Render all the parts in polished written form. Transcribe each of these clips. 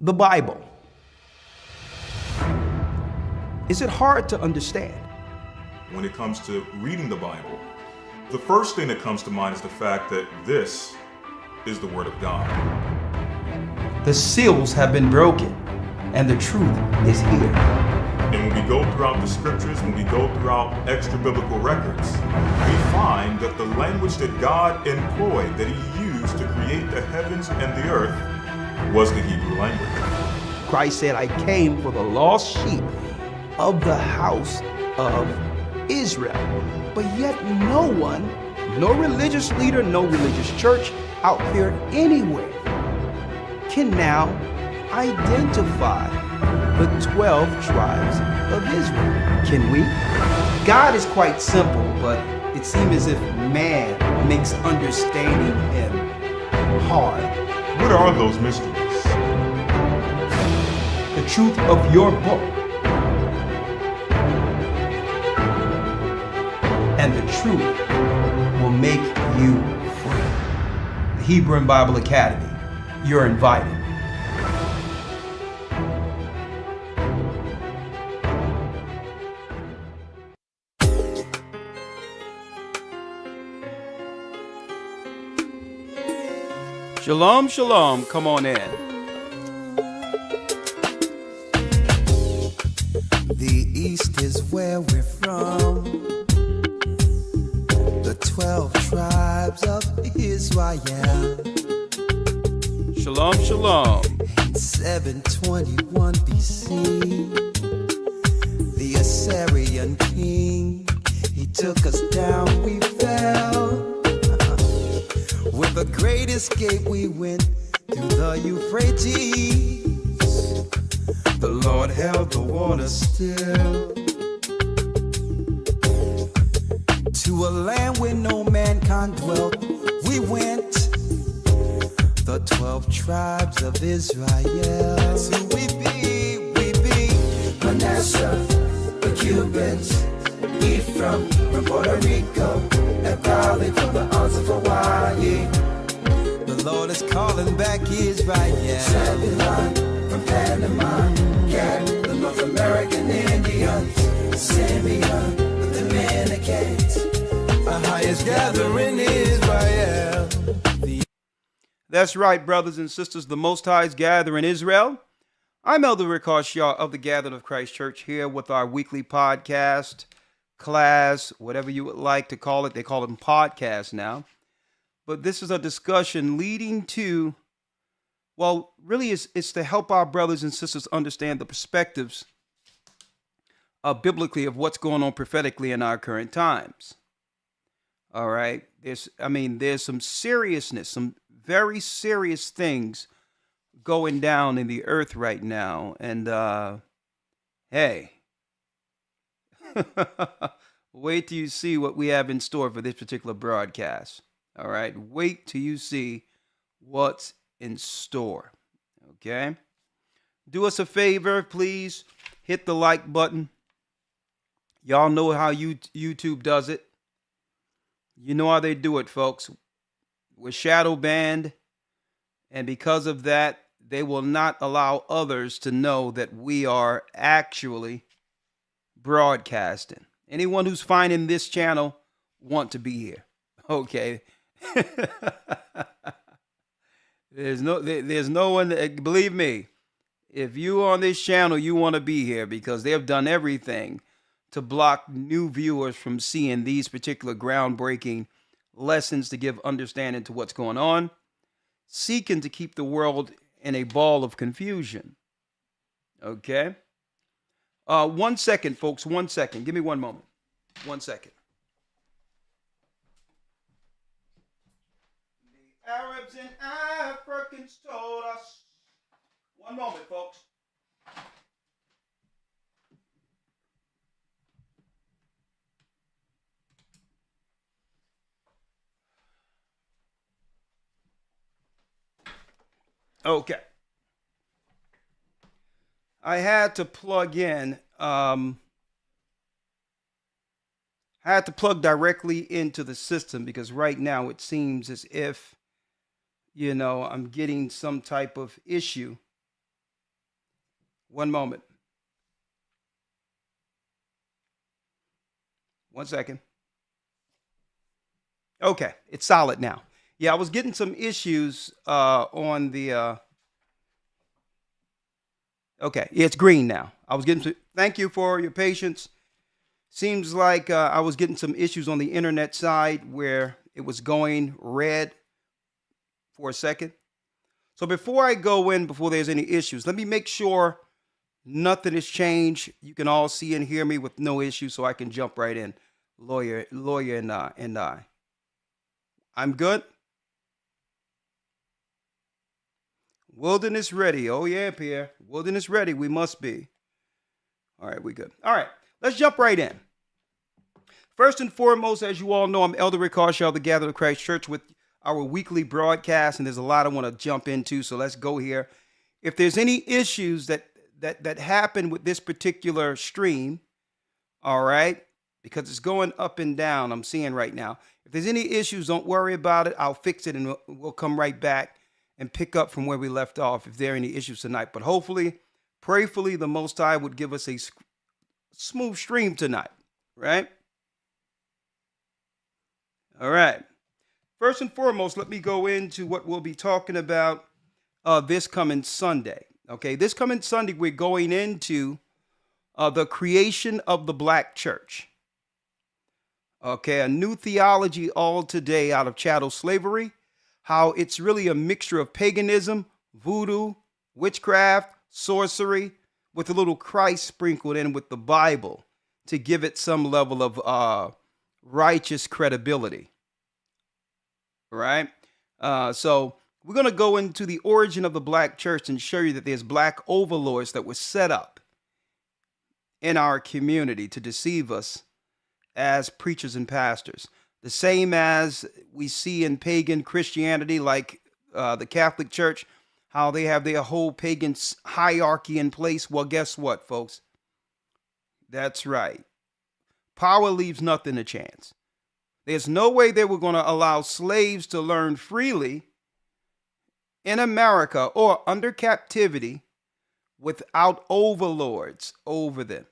the Bible. Is it hard to understand? When it comes to reading the Bible, the first thing that comes to mind is the fact that this is the Word of God. The seals have been broken, and the truth is here. And when we go throughout the scriptures, when we go throughout extra biblical records, we find that the language that God employed, that He used to create the heavens and the earth, was the Hebrew language. Christ said, I came for the lost sheep of the house of Israel. But yet no one, no religious leader, no religious church out there anywhere can now identify the 12 tribes of Israel. Can we? God is quite simple, but it seems as if man makes understanding Him hard. What are those mysteries? The truth of your book and the truth will make you free. The Hebrew and Bible Academy, you're invited. Shalom, shalom, come on in. The East is where we're from. The 12 tribes of Israel. Shalom, shalom. In 721 BC, the Assyrian king, he took us down, we fell. With a great escape we went through the Euphrates. The Lord held the water still. To a land where no mankind dwelt, we went. The 12 tribes of Israel. That's who we be. Manasseh, the Cubans, Ephraim from Puerto Rico, and probably from the islands of Hawaii. The Lord is calling back Israel. Zebulon from Panama, Gad, the North American Indians, Simeon, the Dominicans. Ahayah's gathering Israel. That's right, brothers and sisters. The Most High's gathering Israel. I'm Elder Rick Ashar of the Gathered of Christ Church here with our weekly podcast, class, whatever you would like to call it. They call them podcasts now. But this is a discussion leading to, well, really it's to help our brothers and sisters understand the perspectives biblically of what's going on prophetically in our current times. All right. There's some seriousness, some very serious things going down in the earth right now. And hey, wait till you see what we have in store for this particular broadcast. All right. Wait till you see what's in store. Okay. Do us a favor, please. Hit the like button. Y'all know how YouTube does it. You know how they do it, folks. We're shadow banned. And because of that, they will not allow others to know that we are actually broadcasting. Anyone who's finding this channel want to be here. Okay. There's no one that, believe me, if you on this channel, you want to be here because they have done everything to block new viewers from seeing these particular groundbreaking lessons to give understanding to what's going on, seeking to keep the world in a ball of confusion. Okay? 1 second, folks. 1 second. Give me one moment. 1 second. The Arabs and Africans told us. 1 moment, folks. Okay. I had to plug in, directly into the system because right now it seems as if, I'm getting some type of issue One moment. 1 second. Okay, it's solid now. Yeah, I was getting some issues on the. Okay, yeah, it's green now. I was getting. Thank you for your patience. Seems like I was getting some issues on the internet side where it was going red for a second. So before I go in, before there's any issues, let me make sure nothing has changed. You can all see and hear me with no issues, so I can jump right in. Lawyer, and I. I'm good. Wilderness ready. Oh yeah, Pierre. Wilderness ready. We must be. All right, we good. All right, let's jump right in. First and foremost, as you all know, I'm Elder Rick Ashar of the Gathered of Christ Church with our weekly broadcast, and there's a lot I want to jump into, so let's go here. If there's any issues that happen with this particular stream, all right, because it's going up and down, I'm seeing right now. If there's any issues, don't worry about it. I'll fix it, and we'll come right back and pick up from where we left off if there are any issues tonight. But hopefully, prayerfully, the Most High would give us a smooth stream tonight, right? All right. First and foremost, let me go into what we'll be talking about this coming Sunday. Okay, this coming Sunday, we're going into the creation of the black church. Okay, a new theology all today out of chattel slavery, how it's really a mixture of paganism, voodoo, witchcraft, sorcery, with a little Christ sprinkled in with the Bible to give it some level of righteous credibility. Right? So we're going to go into the origin of the black church and show you that there's black overlords that were set up in our community to deceive us as preachers and pastors. The same as we see in pagan Christianity, like the Catholic Church, how they have their whole pagan hierarchy in place. Well, guess what, folks? That's right. Power leaves nothing to chance. There's no way they were going to allow slaves to learn freely in America or under captivity without overlords over them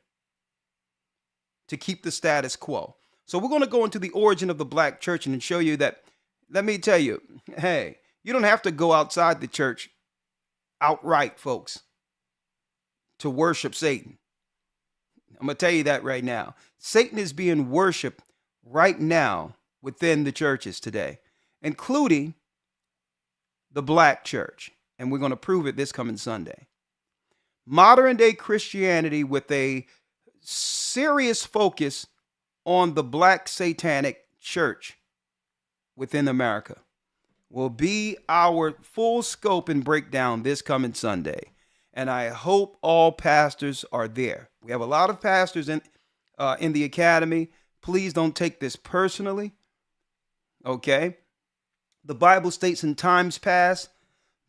to keep the status quo. So we're going to go into the origin of the black church and show you that, let me tell you, hey, you don't have to go outside the church outright, folks, to worship Satan. I'm going to tell you that right now. Satan is being worshiped right now within the churches today, including the black church. And we're going to prove it this coming Sunday. Modern day Christianity with a serious focus on the black satanic church within America will be our full scope and breakdown this coming Sunday. And I hope all pastors are there. We have a lot of pastors in the academy. Please don't take this personally. Okay. The Bible states in times past,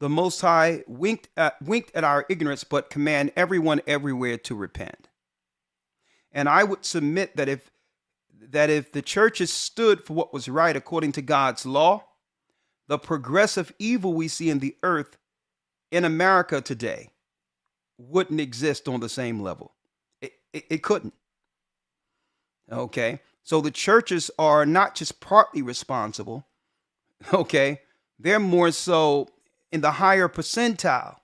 the Most High winked at our ignorance, but command everyone everywhere to repent. And I would submit that if the churches stood for what was right according to God's law, the progressive evil we see in the earth in America today wouldn't exist on the same level. It couldn't. Okay. So the churches are not just partly responsible. Okay. They're more so in the higher percentile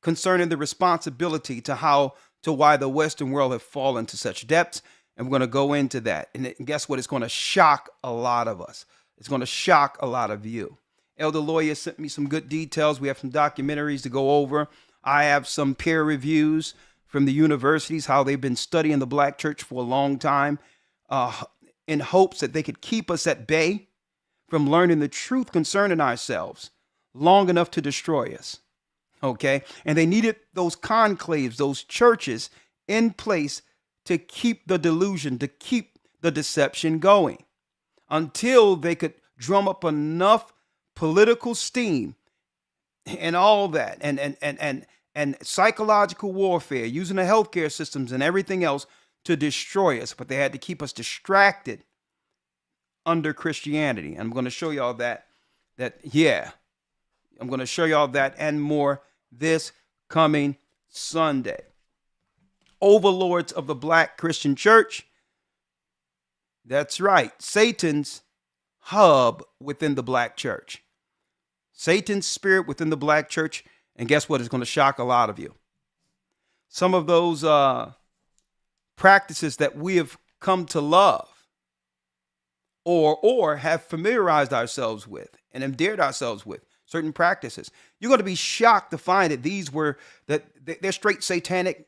concerning the responsibility to why the Western world have fallen to such depths. And we're going to go into that. And guess what? It's going to shock a lot of us. It's going to shock a lot of you. Elder Lawyer sent me some good details. We have some documentaries to go over. I have some peer reviews from the universities, how they've been studying the black church for a long time in hopes that they could keep us at bay from learning the truth concerning ourselves long enough to destroy us. Okay. And they needed those conclaves, those churches in place to keep the delusion, to keep the deception going until they could drum up enough political steam and all that and psychological warfare using the healthcare systems and everything else to destroy us. But they had to keep us distracted under Christianity. And I'm going to show y'all I'm going to show y'all that and more this coming Sunday. Overlords of the black Christian church. That's right. Satan's hub within the black church. Satan's spirit within the black church. And guess what? It's going to shock a lot of you. Some of those practices that we have come to love or have familiarized ourselves with and endeared ourselves with, certain practices. You're going to be shocked to find that they're straight satanic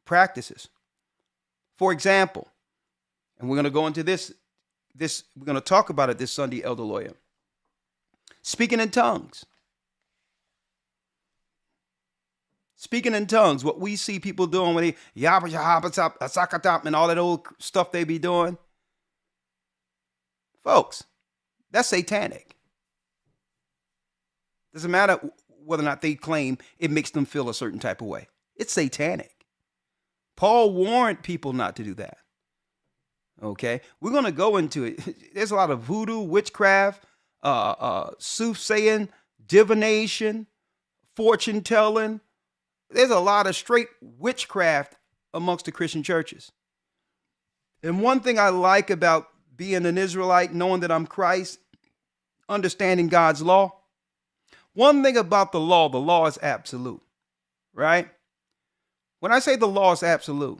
practices. For example, and we're going to go into this, we're going to talk about it this Sunday, Elder Lawyer. Speaking in tongues. Speaking in tongues, what we see people doing when they and all that old stuff they be doing. Folks, that's satanic. Doesn't matter whether or not they claim it makes them feel a certain type of way. It's satanic. Paul warned people not to do that. Okay, we're going to go into it. There's a lot of voodoo, witchcraft, soothsaying, divination, fortune telling. There's a lot of straight witchcraft amongst the Christian churches. And one thing I like about being an Israelite, knowing that I'm Christ, understanding God's law. One thing about the law is absolute, right? When I say the law is absolute,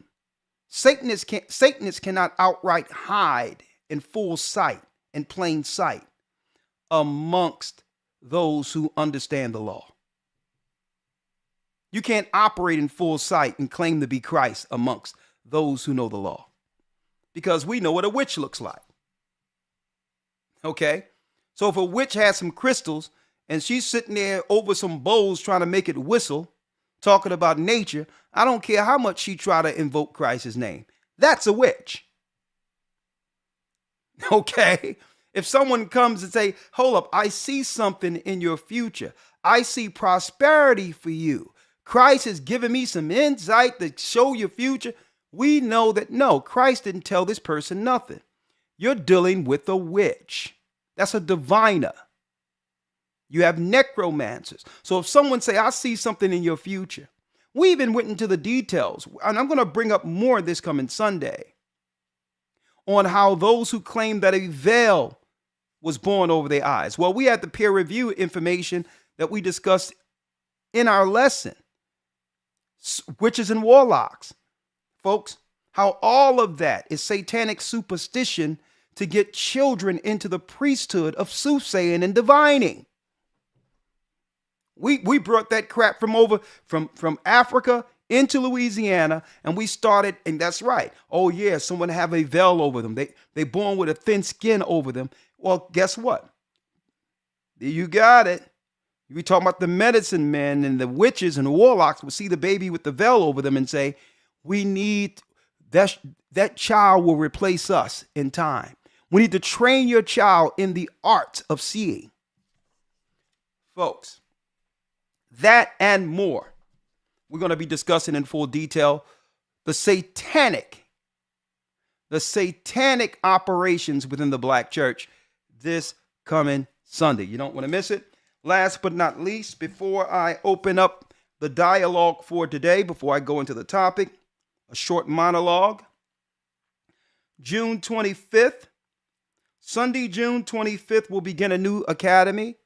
Satanists cannot outright hide in full sight, in plain sight, amongst those who understand the law. You can't operate in full sight and claim to be Christ amongst those who know the law, because we know what a witch looks like. Okay? So if a witch has some crystals and she's sitting there over some bowls trying to make it whistle, talking about nature, I don't care how much she try to invoke Christ's name. That's a witch. Okay? If someone comes and say, hold up, I see something in your future. I see prosperity for you. Christ has given me some insight to show your future. We know that no, Christ didn't tell this person nothing. You're dealing with a witch. That's a diviner. You have necromancers. So if someone say, I see something in your future, we even went into the details, and I'm going to bring up more of this coming Sunday, on how those who claim that a veil was born over their eyes. Well, we had the peer review information that we discussed in our lesson, witches and warlocks. Folks, how all of that is satanic superstition to get children into the priesthood of soothsaying and divining. We brought that crap from Africa into Louisiana, and we started, and that's right. Oh yeah, someone have a veil over them. They born with a thin skin over them. Well, guess what? You got it. We talking about the medicine men and the witches and the warlocks would see the baby with the veil over them and say, we need that child will replace us in time. We need to train your child in the art of seeing. Folks, that and more, we're going to be discussing in full detail the satanic operations within the black church this coming Sunday. You don't want to miss it. Last but not least, before I open up the dialogue for today, before I go into the topic, a short monologue. June 25th, Sunday, June 25th, we'll begin a new academy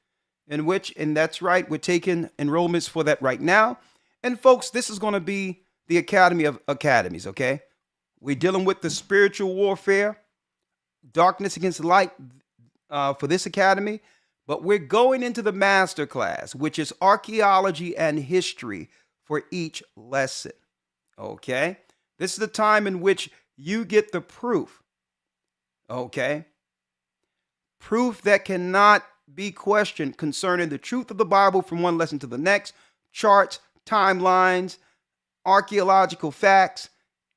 in which, and that's right, we're taking enrollments for that right now. And folks, this is going to be the Academy of Academies, okay? We're dealing with the spiritual warfare, darkness against light for this academy. But we're going into the master class, which is archaeology and history for each lesson. Okay? This is the time in which you get the proof. Okay? Proof that cannot be questioned concerning the truth of the Bible from one lesson to the next. Charts, timelines, archaeological facts.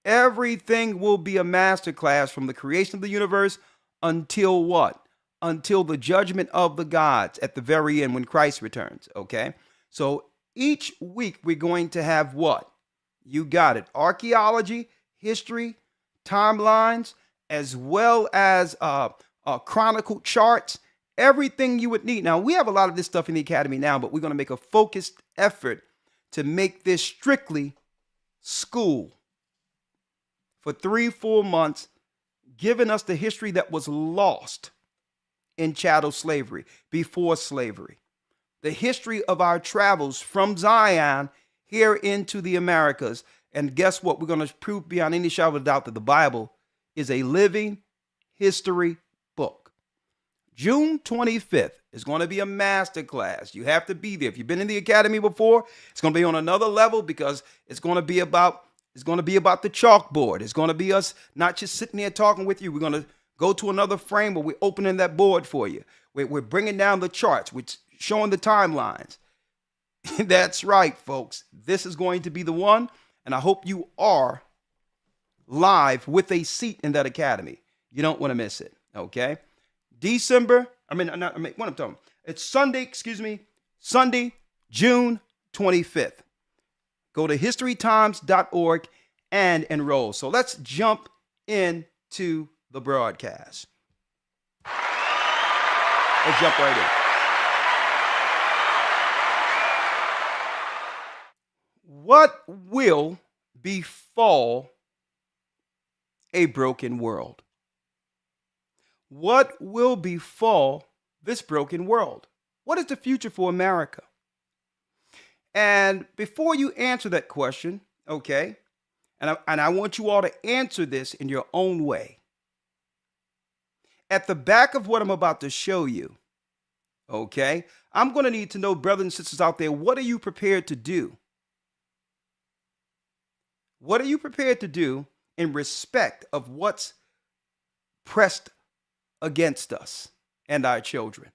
Everything will be a master class from the creation of the universe until what? Until the judgment of the gods at the very end when Christ returns, okay? So each week we're going to have what? You got it. Archaeology, history, timelines, as well as chronicle charts, everything you would need. Now, we have a lot of this stuff in the academy now, but we're going to make a focused effort to make this strictly school for 3 full months, giving us the history that was lost in chattel slavery, before slavery. The history of our travels from Zion here into the Americas. And guess what? We're going to prove beyond any shadow of a doubt that the Bible is a living history book. June 25th is going to be a master class. You have to be there. If you've been in the academy before, it's going to be on another level, because it's going to be about the chalkboard. It's going to be us not just sitting there talking with you. We're going to go to another frame where we're opening that board for you. We're bringing down the charts, which showing the timelines. That's right, folks. This is going to be the one, and I hope you are live with a seat in that academy. You don't want to miss it, okay? It's Sunday, June 25th. Go to historytimes.org and enroll. So let's jump into the broadcast. Let's jump right in. What will befall a broken world? What will befall this broken world? What is the future for America? And before you answer that question, okay, and I want you all to answer this in your own way. At the back of what I'm about to show you, okay, I'm going to need to know, brothers and sisters out there, what are you prepared to do? What are you prepared to do in respect of what's pressed against us and our children?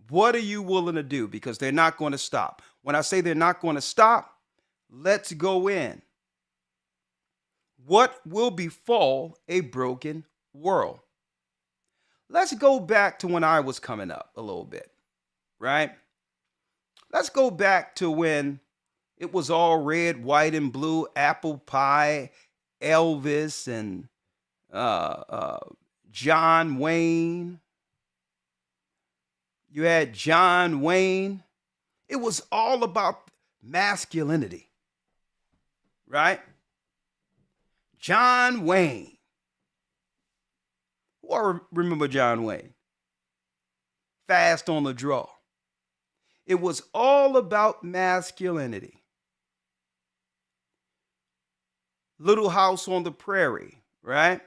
What are you willing to do? Because they're not going to stop. When I say they're not going to stop, let's go in. What will befall a broken world? Let's go back to when I was coming up a little bit, right? Let's go back to when it was all red, white, and blue, apple pie, Elvis, and John Wayne. You had John Wayne. It was all about masculinity, right? John Wayne. Who all remember John Wayne? Fast on the draw. It was all about masculinity. Little House on the Prairie, right?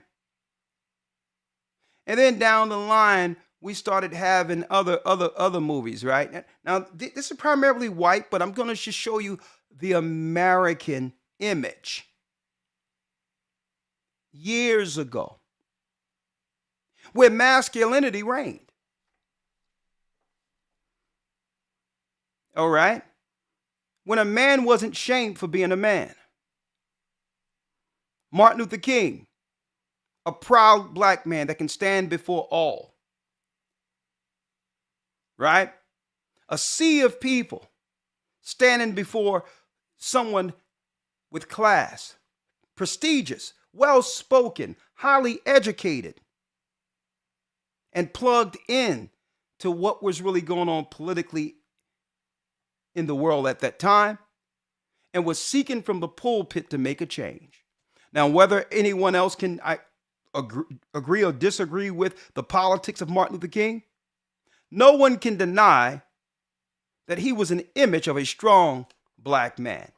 And then down the line, we started having other movies, right? Now, this is primarily white, but I'm going to just show you the American image. Years ago, where masculinity reigned. All right? When a man wasn't shamed for being a man. Martin Luther King, a proud black man that can stand before all. Right? A sea of people standing before someone with class, prestigious, well-spoken, highly educated, and plugged in to what was really going on politically in the world at that time, and was seeking from the pulpit to make a change. Now, whether anyone else can agree or disagree with the politics of Martin Luther King, no one can deny that he was an image of a strong black man.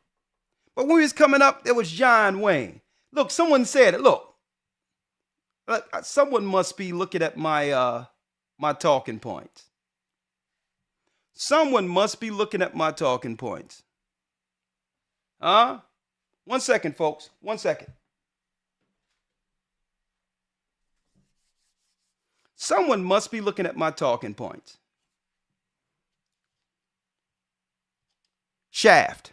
But when he was coming up, there was John Wayne. Look, someone said it. Look, someone must be looking at my my talking points. Someone must be looking at my talking points. Huh? 1 second, folks. 1 second. Someone must be looking at my talking points. Shaft.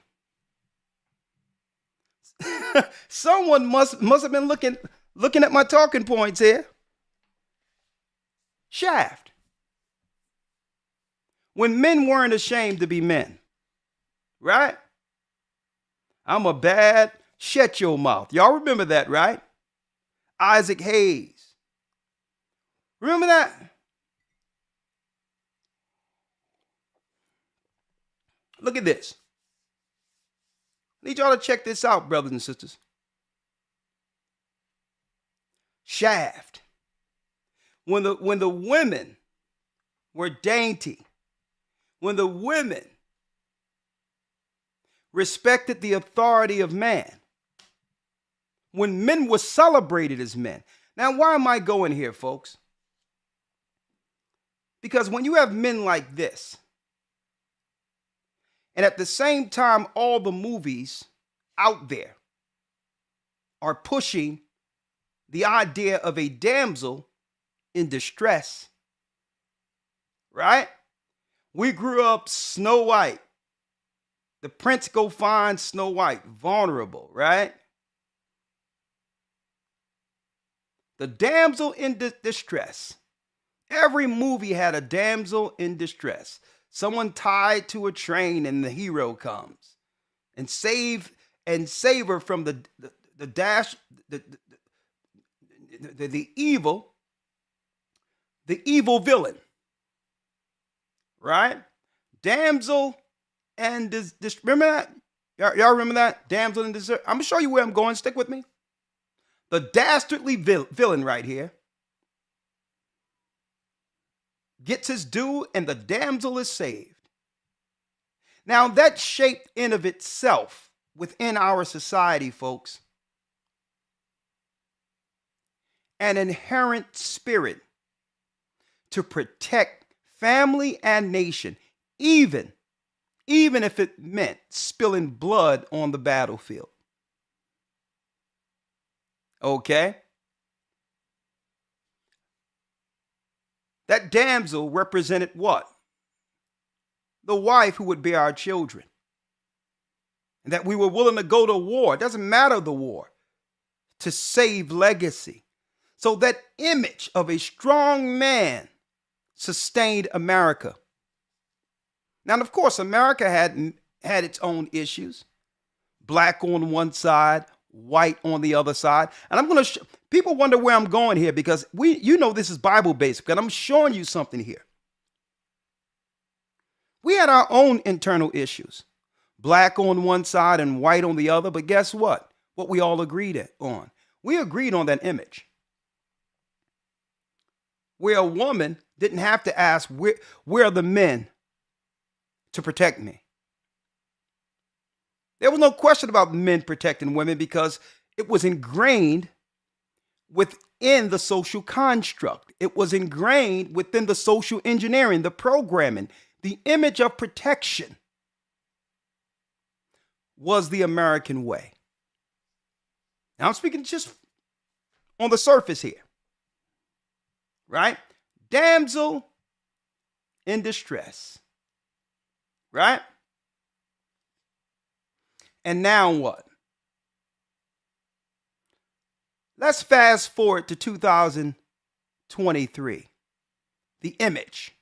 Someone must have been looking at my talking points here. Shaft. When men weren't ashamed to be men. Right? I'm a bad, shut your mouth. Y'all remember that, right? Isaac Hayes. Remember that? Look at this. I need y'all to check this out, brothers and sisters. Shaft. When the women were dainty, when the women respected the authority of man, when men were celebrated as men. Now, why am I going here, folks? Because when you have men like this, and at the same time, all the movies out there are pushing the idea of a damsel in distress, right? We grew up Snow White. The prince go find Snow White, vulnerable, right? The damsel in distress. Every movie had a damsel in distress. Someone tied to a train and the hero comes and save her from the evil villain, right? Damsel and this, remember that? Y'all remember that? Damsel in distress. I'm gonna show you where I'm going. Stick with me. The dastardly villain right here gets his due and the damsel is saved. Now that shaped in of itself within our society, folks, an inherent spirit to protect family and nation, even if it meant spilling blood on the battlefield. Okay? That damsel represented what? The wife who would bear our children. And that we were willing to go to war. It doesn't matter the war. To save legacy. So that image of a strong man sustained America. Now, of course, America had its own issues. Black on one side, white on the other side. And I'm going to people wonder where I'm going here because this is Bible based, but I'm showing you something here. We had our own internal issues. Black on one side and white on the other, but guess what? What we all agreed on. We agreed on that image. Where a woman didn't have to ask, where are the men to protect me? There was no question about men protecting women because it was ingrained within the social construct. It was ingrained within the social engineering, the programming. The image of protection was the American way. Now I'm speaking just on the surface here, right? Damsel in distress, right? And now what? Let's fast forward to 2023. The image.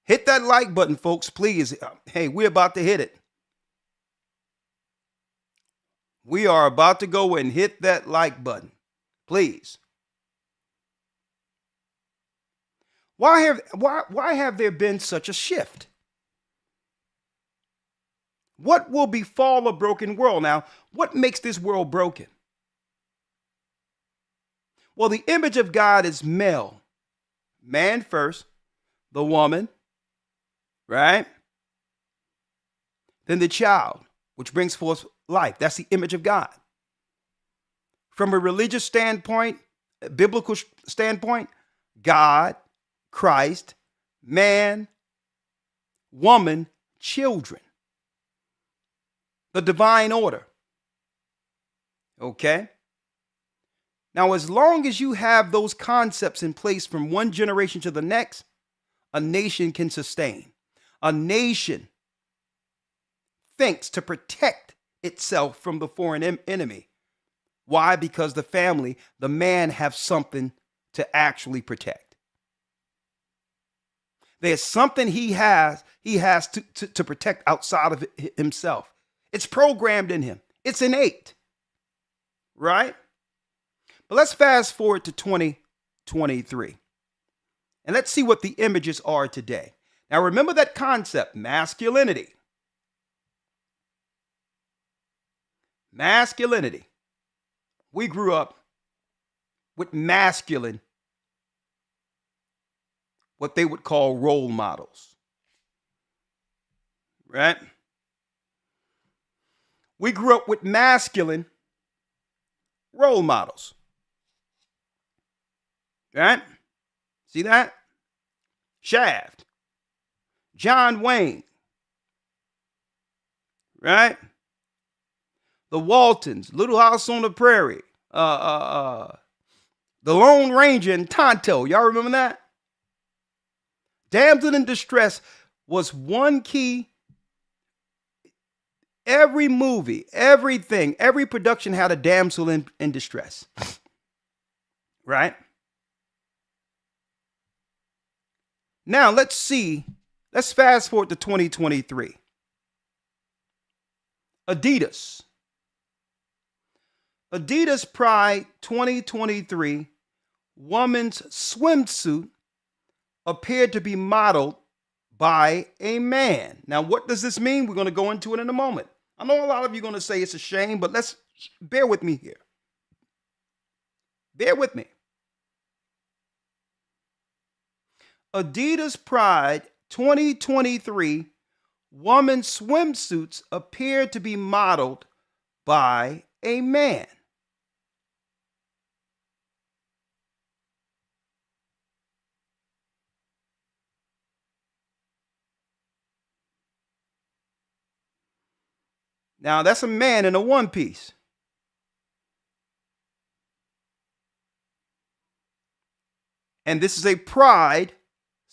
Hit that like button, folks, please. Hey, we're about to hit it. We are about to go and hit that like button, please. Why have there been such a shift? What will befall a broken world? Now, what makes this world broken? Well, the image of God is male. Man first, the woman, right? Then the child, which brings forth life. That's the image of God. From a religious standpoint, a biblical standpoint, God, Christ, man, woman, children. The divine order. Okay? Now, as long as you have those concepts in place from one generation to the next, a nation can sustain. A nation thinks to protect itself from the foreign enemy. Why? Because the family, the man, have something to actually protect. There's something he has to protect outside of himself. It's programmed in him. It's innate. Right? But let's fast forward to 2023. And let's see what the images are today. Now remember that concept, masculinity. Masculinity. We grew up with masculine, what they would call role models, right? We grew up with masculine role models, right? See that? Shaft, John Wayne, right? The Waltons, Little House on the Prairie, the Lone Ranger and Tonto. Y'all remember that? Damsel in Distress was one key. Every movie, everything, every production had a damsel in distress, right? Now let's fast forward to 2023. Adidas Pride 2023 woman's swimsuit appeared to be modeled by a man. Now, what does this mean? We're going to go into it in a moment. I know a lot of you are going to say it's a shame, but let's bear with me here. Bear with me. Adidas Pride 2023 women's swimsuits appear to be modeled by a man. Now, that's a man in a one piece. And this is a Pride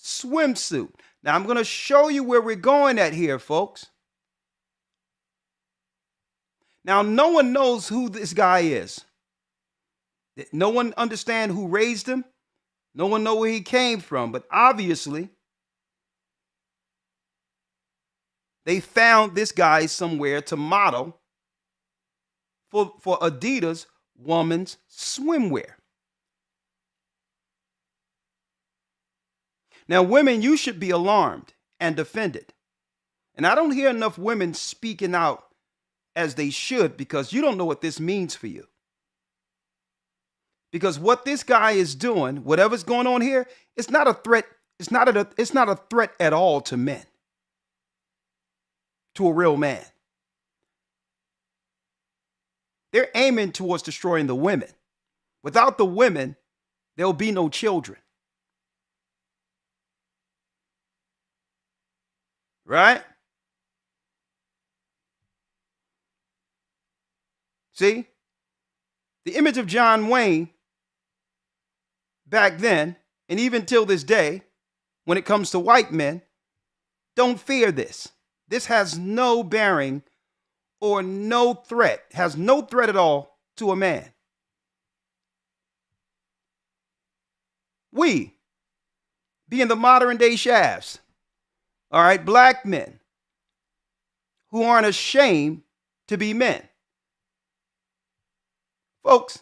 swimsuit. Now, I'm going to show you where we're going at here, folks. Now, no one knows who this guy is. No one understands who raised him. No one knows where he came from. But obviously, they found this guy somewhere to model for Adidas women's swimwear. Now, women, you should be alarmed and defended. And I don't hear enough women speaking out as they should, because you don't know what this means for you. Because what this guy is doing, whatever's going on here, it's not a threat. It's not a threat at all to men. To a real man. They're aiming towards destroying the women. Without the women, there'll be no children. Right? See? The image of John Wayne back then, and even till this day, when it comes to white men, don't fear this. This has no bearing or no threat, has no threat at all to a man. We, being the modern day shafts, all right, black men who aren't ashamed to be men. Folks,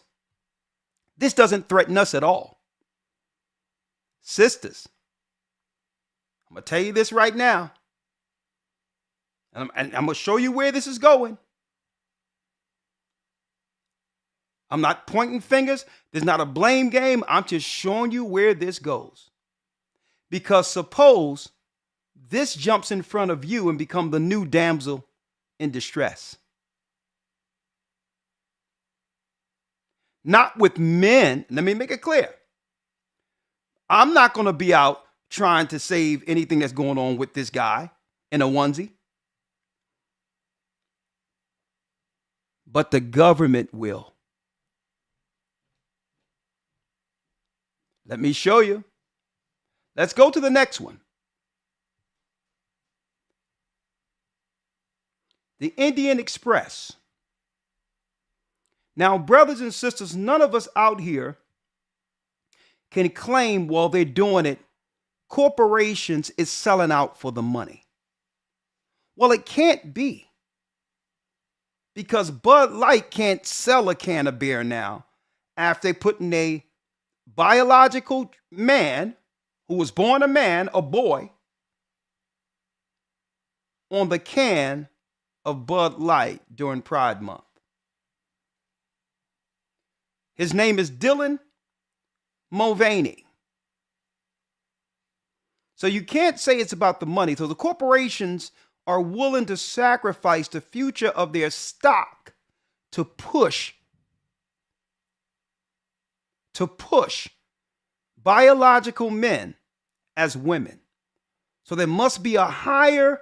this doesn't threaten us at all. Sisters, I'm going to tell you this right now. And I'm going to show you where this is going. I'm not pointing fingers. There's not a blame game. I'm just showing you where this goes. Because suppose this jumps in front of you and become the new damsel in distress. Not with men. Let me make it clear. I'm not going to be out trying to save anything that's going on with this guy in a onesie. But the government will. Let me show you. Let's go to the next one. The Indian Express. Now, brothers and sisters, none of us out here can claim while they're doing it, corporations is selling out for the money. Well, it can't be. Because Bud Light can't sell a can of beer now after they putting a biological man who was born a man, a boy, on the can of Bud Light during Pride Month. His name is Dylan Mulvaney. So you can't say it's about the money. So the corporations are willing to sacrifice the future of their stock to push biological men as women. So there must be a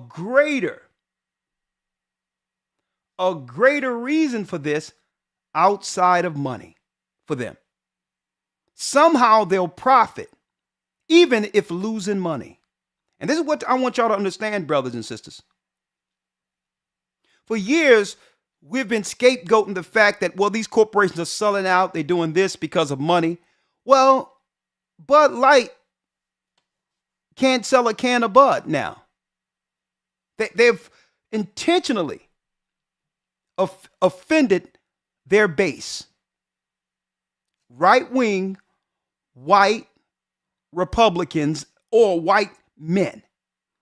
greater reason for this outside of money for them. Somehow they'll profit, even if losing money. And this is what I want y'all to understand, brothers and sisters. For years, we've been scapegoating the fact that, well, these corporations are selling out. They're doing this because of money. Well, Bud Light can't sell a can of Bud now. They've intentionally offended their base. Right-wing, white Republicans or white men.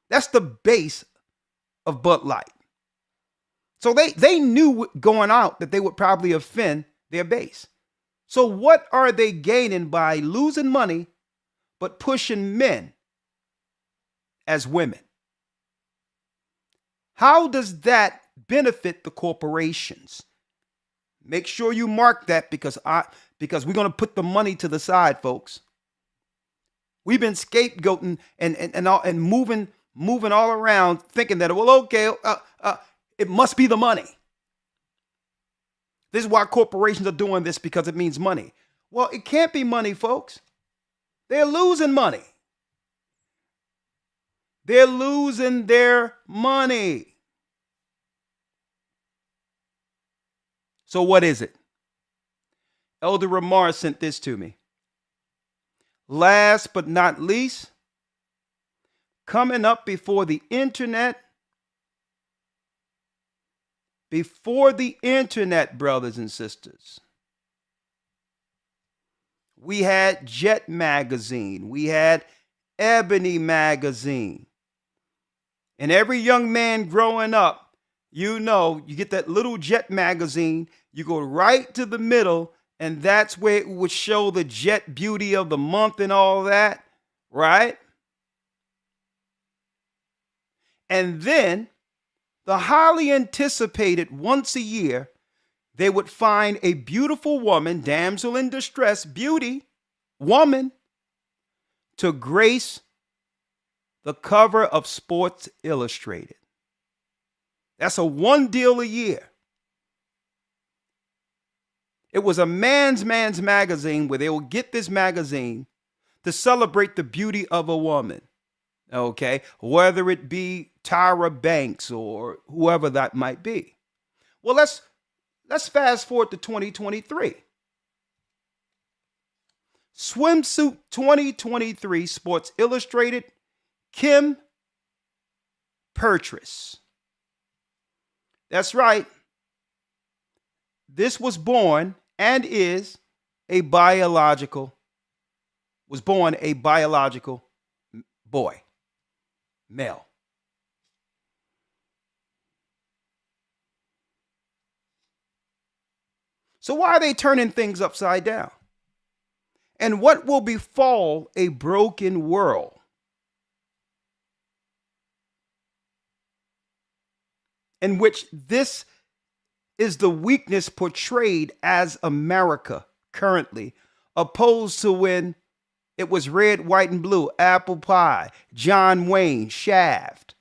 That's the base of Bud Light. So they knew going out that they would probably offend their base. So what are they gaining by losing money but pushing men as women? How does that benefit the corporations? Make sure you mark that because we're going to put the money to the side, folks. We've been scapegoating and moving all around thinking that, well, okay, it must be the money. This is why corporations are doing this, because it means money. Well, it can't be money, folks. They're losing money. They're losing their money. So what is it? Elder Ramar sent this to me. Last but not least, coming up before the internet, brothers and sisters, we had Jet Magazine, we had Ebony Magazine. And every young man growing up, you know, you get that little Jet Magazine, you go right to the middle, and that's where it would show the Jet Beauty of the Month and all that, right? And then the highly anticipated once a year, they would find a beautiful woman, damsel in distress, beauty, woman, to grace the cover of Sports Illustrated. That's a one deal a year. It was a man's magazine where they would get this magazine to celebrate the beauty of a woman. Okay, whether it be Tyra Banks or whoever that might be. Well, let's fast forward to 2023. Swimsuit 2023, Sports Illustrated, Kim Purtress. That's right. This was born and is a biological boy, male. So why are they turning things upside down? And what will befall a broken world? In which this is the weakness portrayed as America currently, opposed to when it was red, white, and blue, apple pie, John Wayne, Shaft.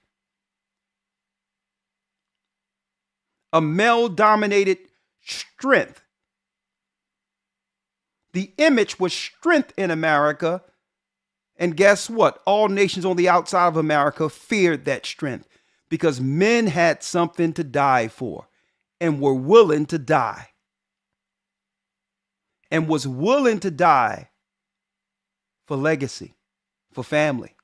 A male-dominated strength. The image was strength in America. And guess what? All nations on the outside of America feared that strength because men had something to die for and were willing to die. And was willing to die for legacy, for family.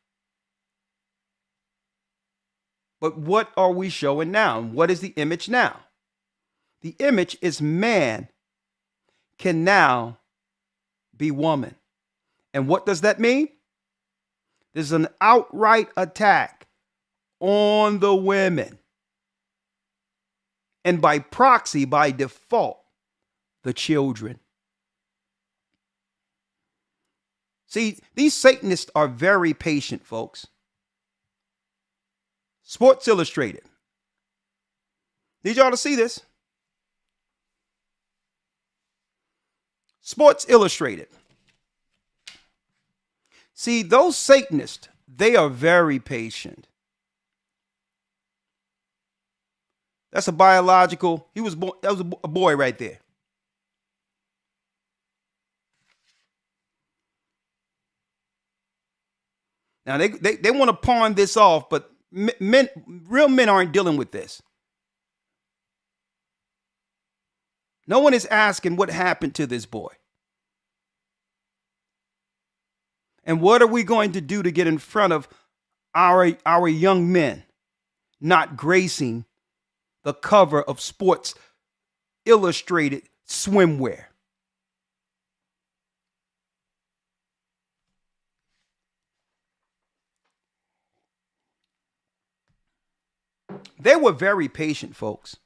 But what are we showing now? What is the image now? The image is man can now be woman. And what does that mean? There's an outright attack on the women. And by proxy, by default, the children. See, these Satanists are very patient, folks. Sports Illustrated. Need y'all to see this. Sports Illustrated. See, those Satanists, they are very patient. That's a biological, he was born, that was a boy right there. Now they want to pawn this off, but real men aren't dealing with this. No one is asking what happened to this boy. And what are we going to do to get in front of our young men not gracing the cover of Sports Illustrated swimwear? They were very patient, folks.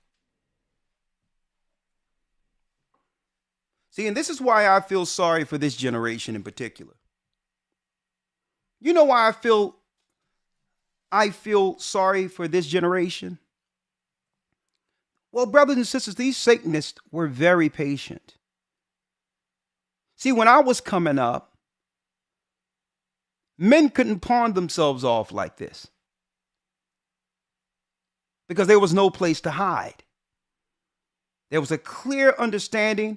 See, and this is why I feel sorry for this generation in particular. You know why I feel sorry for this generation? Well, brothers and sisters, these Satanists were very patient. See, when I was coming up, men couldn't pawn themselves off like this because there was no place to hide. There was a clear understanding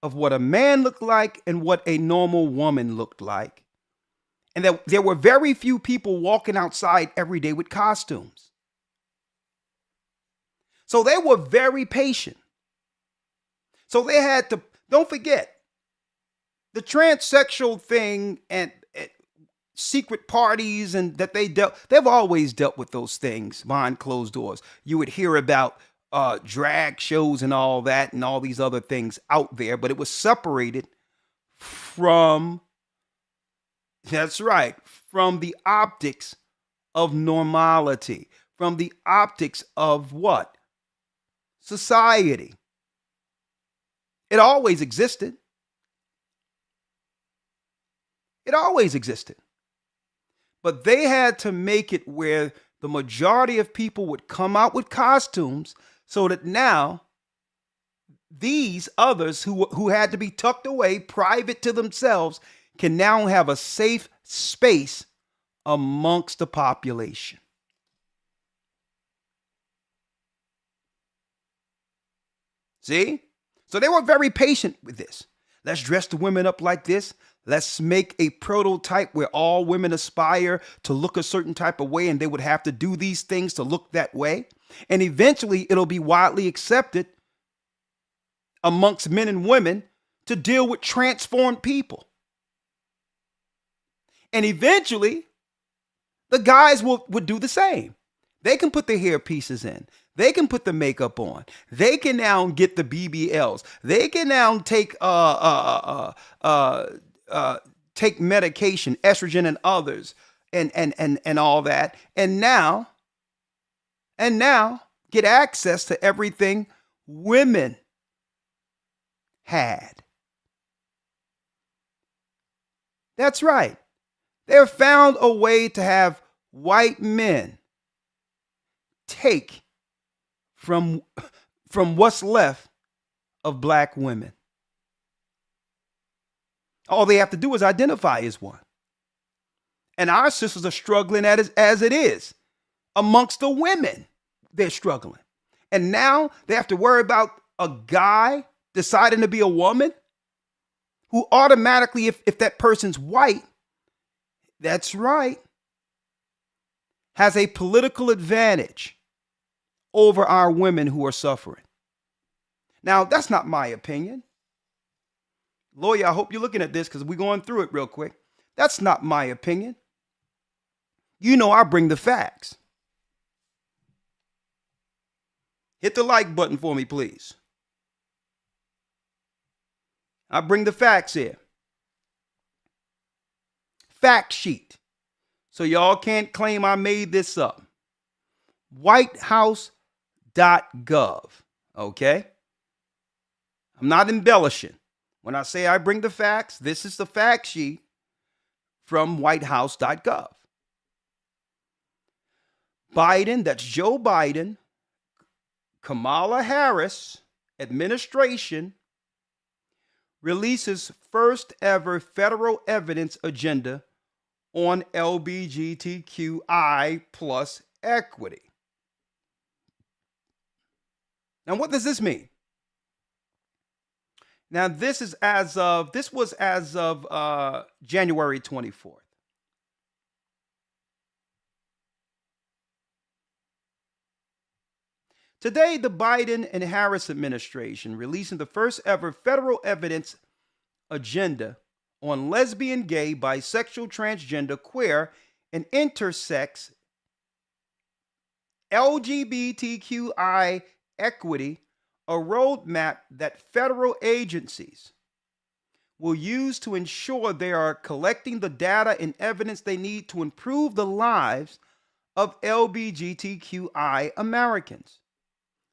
of what a man looked like and what a normal woman looked like. And that there were very few people walking outside every day with costumes. So they were very patient. So they had to, don't forget, the transsexual thing and secret parties and that they've always dealt with those things behind closed doors. You would hear about drag shows and all that and all these other things out there, but it was separated from, that's right, from the optics of normality, from the optics of what? Society. It always existed. It always existed. But they had to make it where the majority of people would come out with costumes so that now these others who had to be tucked away, private to themselves, can now have a safe space amongst the population. See? So they were very patient with this. Let's dress the women up like this. Let's make a prototype where all women aspire to look a certain type of way, and they would have to do these things to look that way. And eventually it'll be widely accepted amongst men and women to deal with transformed people. And eventually the guys would do the same. They can put their hair pieces in. They can put the makeup on. They can now get the BBLs. They can now take take medication, estrogen and others, and all that. And now get access to everything women had. That's right. They have found a way to have white men take from what's left of black women. All they have to do is identify as one. And our sisters are struggling as it is. Amongst the women, they're struggling. And now they have to worry about a guy deciding to be a woman who automatically, if that person's white, that's right, has a political advantage over our women who are suffering. Now, that's not my opinion. Lawyer, I hope you're looking at this because we're going through it real quick. That's not my opinion. You know I bring the facts. Hit the like button for me, please. I bring the facts here. Fact sheet. So y'all can't claim I made this up. whitehouse.gov. Okay? I'm not embellishing. When I say I bring the facts, this is the fact sheet from whitehouse.gov. Biden, that's Joe Biden, Kamala Harris administration releases first ever federal evidence agenda on LGBTQI plus equity. Now, what does this mean? Now, this was as of January 24th. Today, the Biden and Harris administration releasing the first ever federal evidence agenda on lesbian, gay, bisexual, transgender, queer, and intersex LGBTQI equity, a roadmap that federal agencies will use to ensure they are collecting the data and evidence they need to improve the lives of LGBTQI Americans.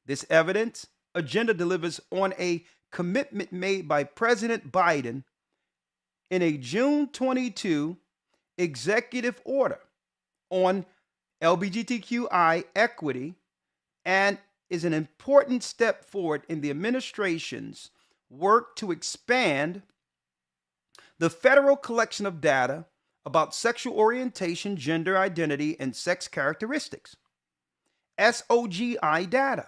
This evidence agenda delivers on a commitment made by President Biden in a June 22 executive order on LGBTQI equity and is an important step forward in the administration's work to expand the federal collection of data about sexual orientation, gender identity, and sex characteristics, SOGI data,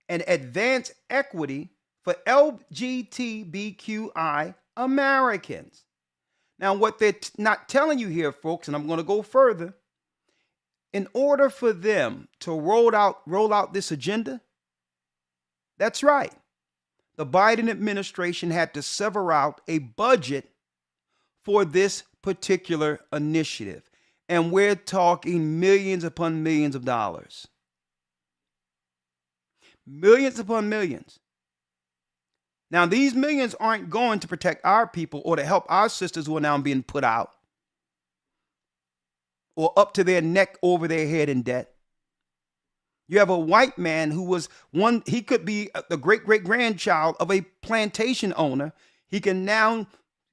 and advance equity for LGBTQI Americans. Now, what they're not telling you here, folks, and I'm going to go further, in order for them to roll out this agenda, that's right, the Biden administration had to sever out a budget for this particular initiative. And we're talking millions upon millions of dollars. Millions upon millions. Now, these millions aren't going to protect our people or to help our sisters who are now being put out or up to their neck over their head in debt. You have a white man who was he could be the great-great-grandchild of a plantation owner. He can now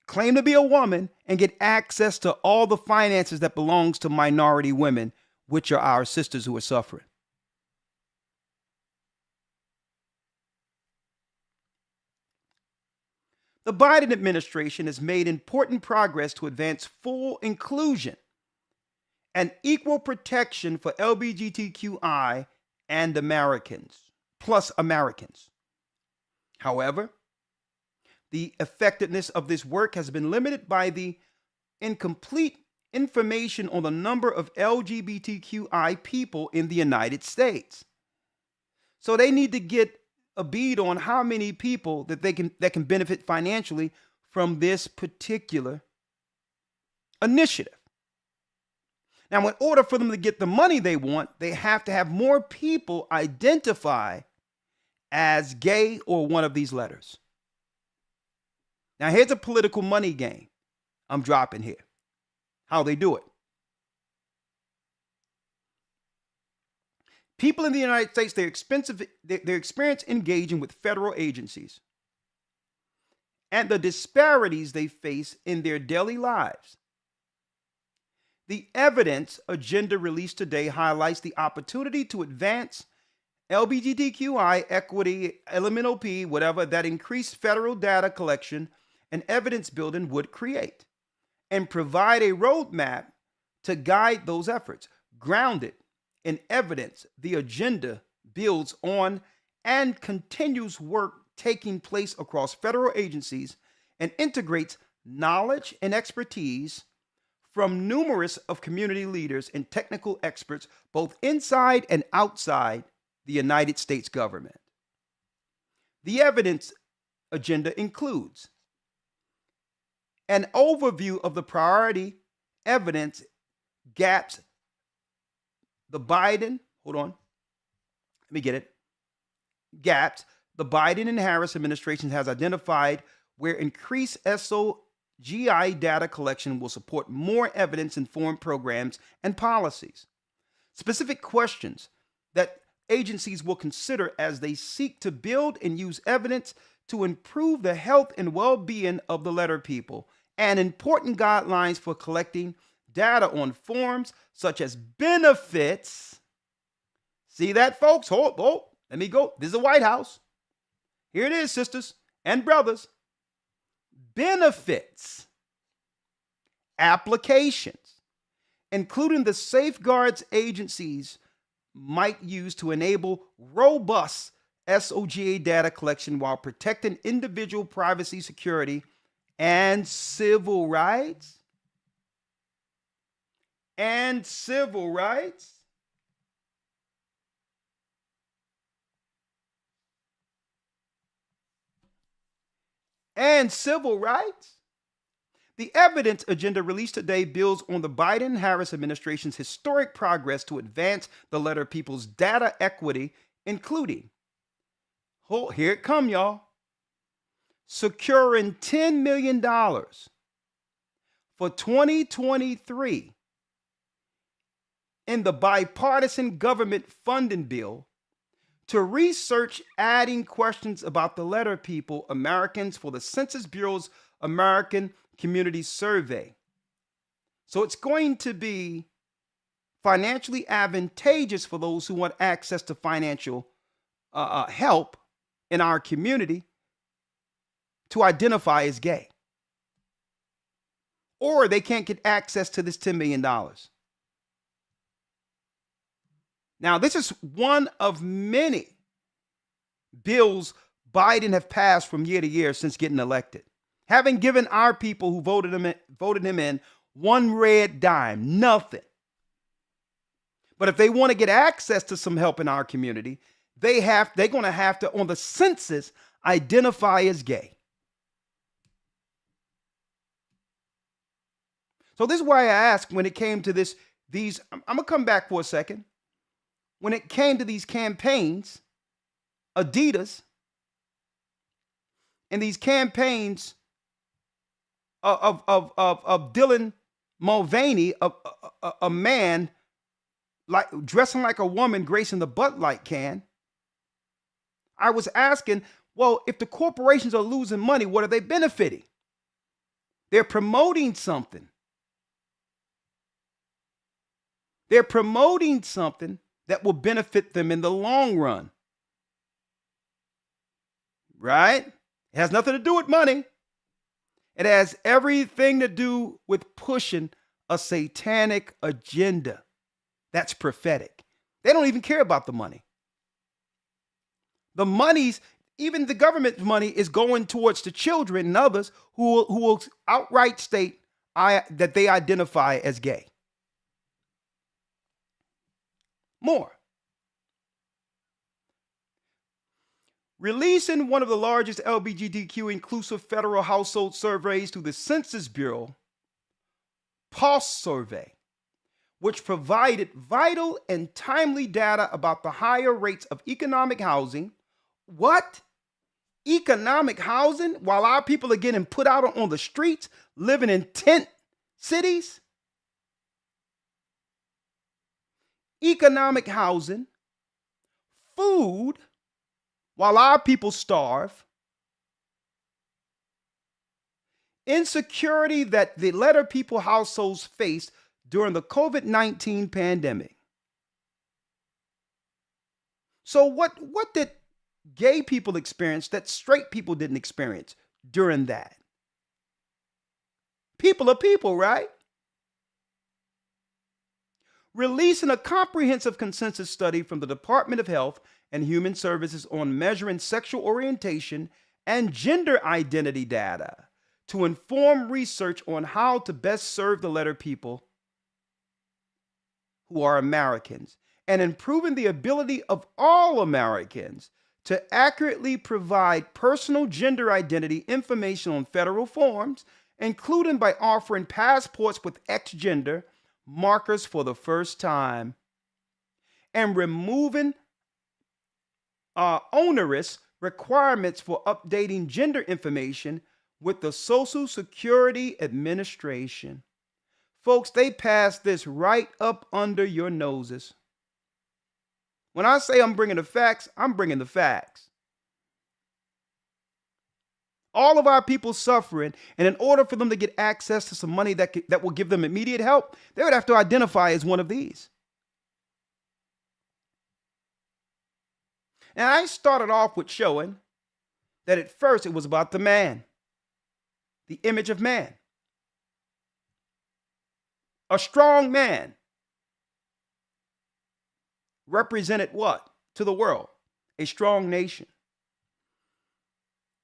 claim to be a woman and get access to all the finances that belongs to minority women, which are our sisters who are suffering. The Biden administration has made important progress to advance full inclusion and equal protection for LGBTQI and Americans, plus Americans. However, the effectiveness of this work has been limited by the incomplete information on the number of LGBTQI people in the United States. So they need to get a bead on how many people that can benefit financially from this particular initiative. Now, in order for them to get the money they want, they have to have more people identify as gay or one of these letters. Now, here's a political money game I'm dropping here. How they do it. People in the United States, they're experience engaging with federal agencies and the disparities they face in their daily lives. The evidence agenda released today highlights the opportunity to advance LGBTQI equity, elemental P, whatever, that increased federal data collection and evidence building would create, and provide a roadmap to guide those efforts. Grounded in evidence, the agenda builds on and continues work taking place across federal agencies and integrates knowledge and expertise from numerous of community leaders and technical experts, both inside and outside the United States government. The evidence agenda includes an overview of the priority evidence gaps the Biden and Harris administration has identified where increased SOGI data collection will support more evidence-informed programs and policies. Specific questions that agencies will consider as they seek to build and use evidence to improve the health and well-being of the letter people, and important guidelines for collecting data on forms such as benefits. See that, folks? Hold, let me go. This is the White House. Here it is, sisters and brothers. Benefits applications, including the safeguards agencies might use to enable robust SOGA data collection while protecting individual privacy, security, and civil rights. And civil rights. And civil rights. The evidence agenda released today builds on the Biden-Harris administration's historic progress to advance the letter people's data equity, including, here it come, y'all, securing $10 million for 2023 in the bipartisan government funding bill to research adding questions about the letter people, Americans, for the Census Bureau's American Community Survey. So it's going to be financially advantageous for those who want access to financial help in our community to identify as gay. Or they can't get access to this $10 million. Now, this is one of many bills Biden have passed from year to year since getting elected, having given our people who voted him in one red dime, nothing. But if they want to get access to some help in our community, they're going to have to, on the census, identify as gay. So this is why I asked when it came to these, I'm going to come back for a second. When it came to these campaigns, Adidas, and these campaigns of Dylan Mulvaney, a man like dressing like a woman, gracing the Bud Light can, I was asking, well, if the corporations are losing money, what are they benefiting? They're promoting something. They're promoting something that will benefit them in the long run. Right? It has nothing to do with money. It has everything to do with pushing a satanic agenda. That's prophetic. They don't even care about the money. The money's, even the government money, is going towards the children and others who will outright state that they identify as gay. More. Releasing one of the largest LGBTQ inclusive federal household surveys through the Census Bureau, Pulse Survey, which provided vital and timely data about the higher rates of economic housing. What? Economic housing? While our people are getting put out on the streets, living in tent cities? Economic housing, food, while our people starve, insecurity that the letter people households faced during the COVID-19 pandemic. So what did gay people experience that straight people didn't experience during that? People are people, right? Releasing a comprehensive consensus study from the Department of Health and Human Services on measuring sexual orientation and gender identity data to inform research on how to best serve the letter people who are Americans, and improving the ability of all Americans to accurately provide personal gender identity information on federal forms, including by offering passports with X gender markers for the first time, and removing onerous requirements for updating gender information with the Social Security Administration. Folks, they passed this right up under your noses. When I say I'm bringing the facts, I'm bringing the facts. All of our people suffering, and in order for them to get access to some money that will give them immediate help, they would have to identify as one of these. And I started off with showing that at first it was about the man, the image of man. A strong man represented what to the world? A strong nation.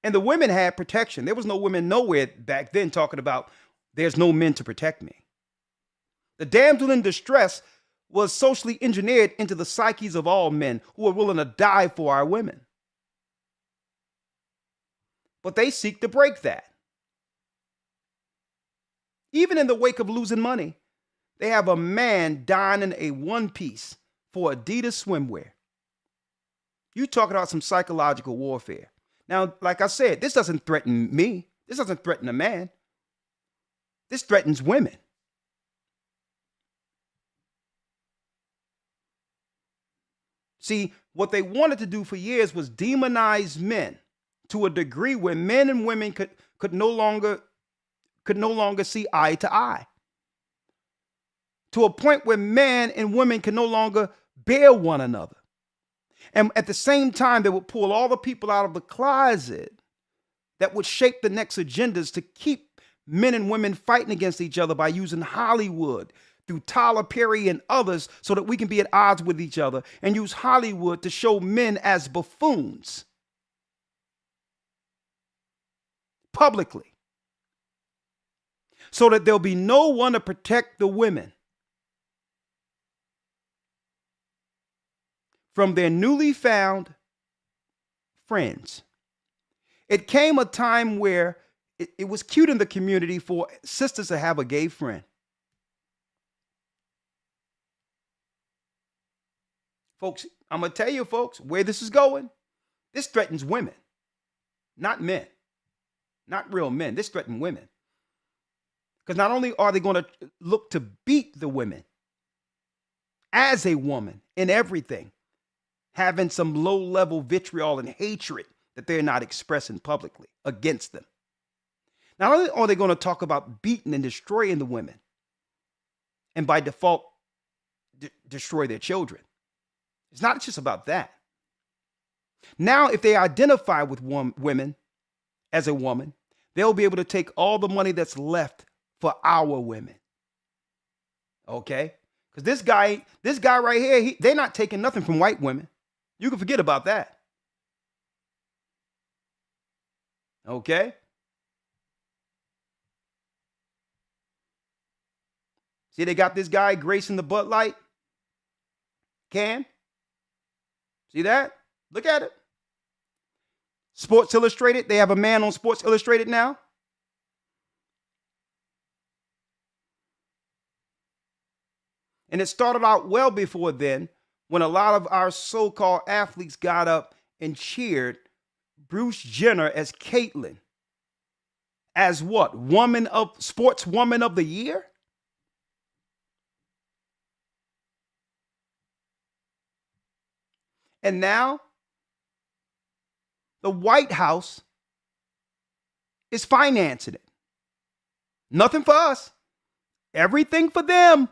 And the women had protection. There was no women nowhere back then talking about there's no men to protect me. The damsel in distress was socially engineered into the psyches of all men who are willing to die for our women. But they seek to break that. Even in the wake of losing money, they have a man donning a one-piece for Adidas swimwear. You talking about some psychological warfare. Now, like I said, this doesn't threaten me. This doesn't threaten a man. This threatens women. See, what they wanted to do for years was demonize men to a degree where men and women could no longer see eye to eye. To a point where men and women can no longer bear one another. And at the same time, they would pull all the people out of the closet that would shape the next agendas to keep men and women fighting against each other by using Hollywood through Tyler Perry and others so that we can be at odds with each other, and use Hollywood to show men as buffoons publicly so that there'll be no one to protect the women from their newly found friends. It came a time where it was cute in the community for sisters to have a gay friend. Folks, I'm going to tell you, folks, where this is going. This threatens women, not men, not real men. This threatens women. Because not only are they going to look to beat the women as a woman in everything, having some low-level vitriol and hatred that they're not expressing publicly against them. Not only are they going to talk about beating and destroying the women, and by default, destroy their children. It's not just about that. Now, if they identify with women as a woman, they'll be able to take all the money that's left for our women. Okay? Because this guy right here, they're not taking nothing from white women. You can forget about that. Okay? See, they got this guy gracing the Bud Light can. See that? Look at it. Sports Illustrated. They have a man on Sports Illustrated now. And it started out well before then, when a lot of our so-called athletes got up and cheered Bruce Jenner as Caitlyn. As what? Sports Woman of the Year? And now, the White House is financing it. Nothing for us. Everything for them.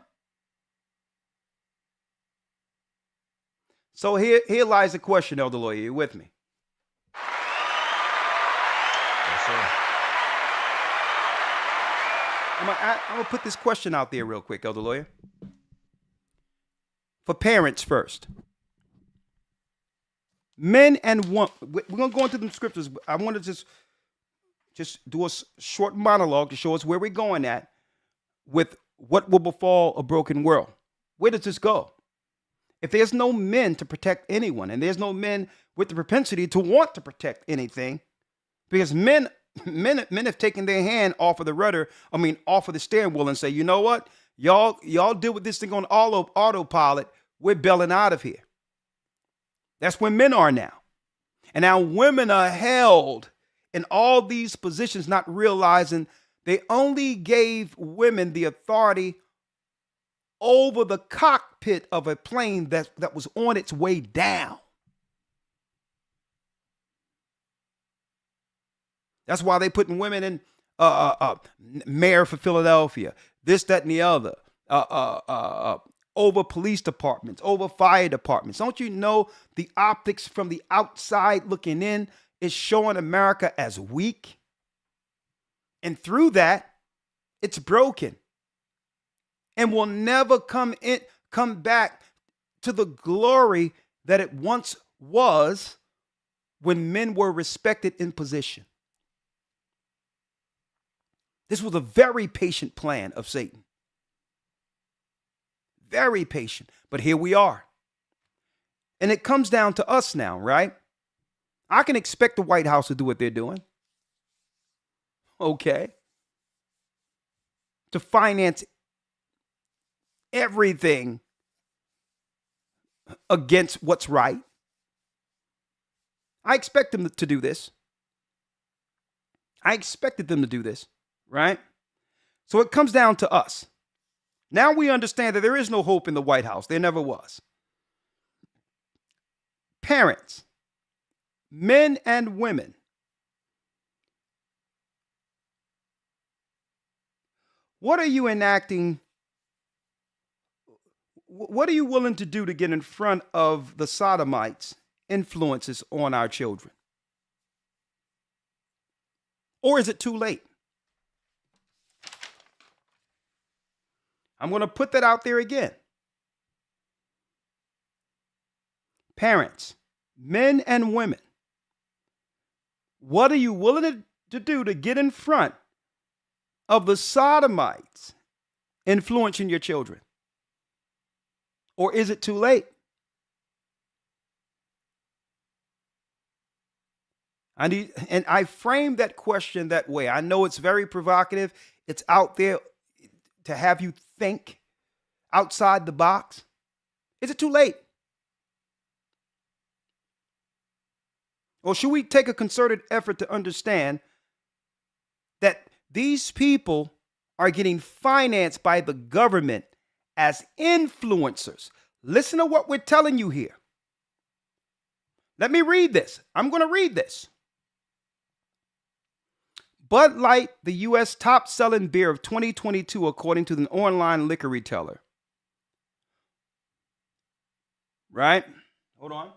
So here lies the question, Elder Lawyer. You with me? Yes, sir. I'm going to put this question out there real quick, Elder Lawyer. For parents first. Men and women. We're going to go into the scriptures. I want to just do a short monologue to show us where we're going at with what will befall a broken world. Where does this go? If there's no men to protect anyone, and there's no men with the propensity to want to protect anything, because men have taken their hand off of the rudder, off of the steering wheel, and say, you know what? Y'all deal with this thing on autopilot. We're bailing out of here. That's where men are now. And now women are held in all these positions, not realizing they only gave women the authority over the cockpit of a plane that was on its way down. That's why they putting women in mayor for Philadelphia, this, that, and the other, over police departments, over fire departments. Don't you know the optics from the outside looking in is showing America as weak? And through that, it's broken and will never come back to the glory that it once was when men were respected in position. This was a very patient plan of Satan. Very patient. But here we are. And it comes down to us now, right? I can expect the White House to do what they're doing. Okay. To finance everything against what's right. I expect them to do this. I expected them to do this, right? So it comes down to us. Now we understand that there is no hope in the White House. There never was. Parents, men and women, what are you enacting? What are you willing to do to get in front of the sodomites' influences on our children? Or is it too late? I'm going to put that out there again. Parents, men and women, what are you willing to do to get in front of the sodomites influencing your children? Or is it too late? I frame that question that way. I know it's very provocative. It's out there to have you think outside the box. Is it too late? Or should we take a concerted effort to understand that these people are getting financed by the government as influencers? Listen to what we're telling you here. Let me read this. I'm going to read this. Bud Light, the U.S. top-selling beer of 2022, according to the online liquor retailer. Right? Hold on.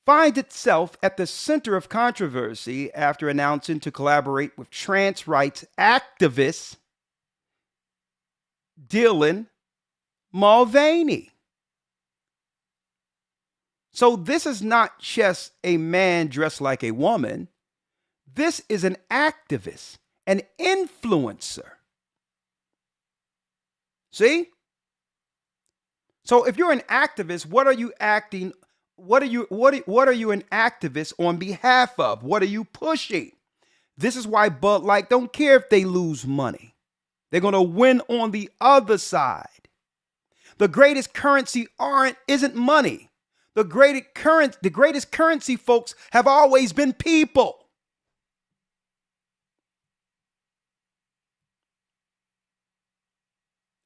Finds itself at the center of controversy after announcing to collaborate with trans rights activist Dylan Mulvaney. So this is not just a man dressed like a woman. This is an activist, an influencer. See? So if you're an activist, what are you acting? What are you an activist on behalf of? What are you pushing? This is why Bud Light don't care if they lose money. They're going to win on the other side. The greatest currency isn't money. The greatest currency, folks, have always been people.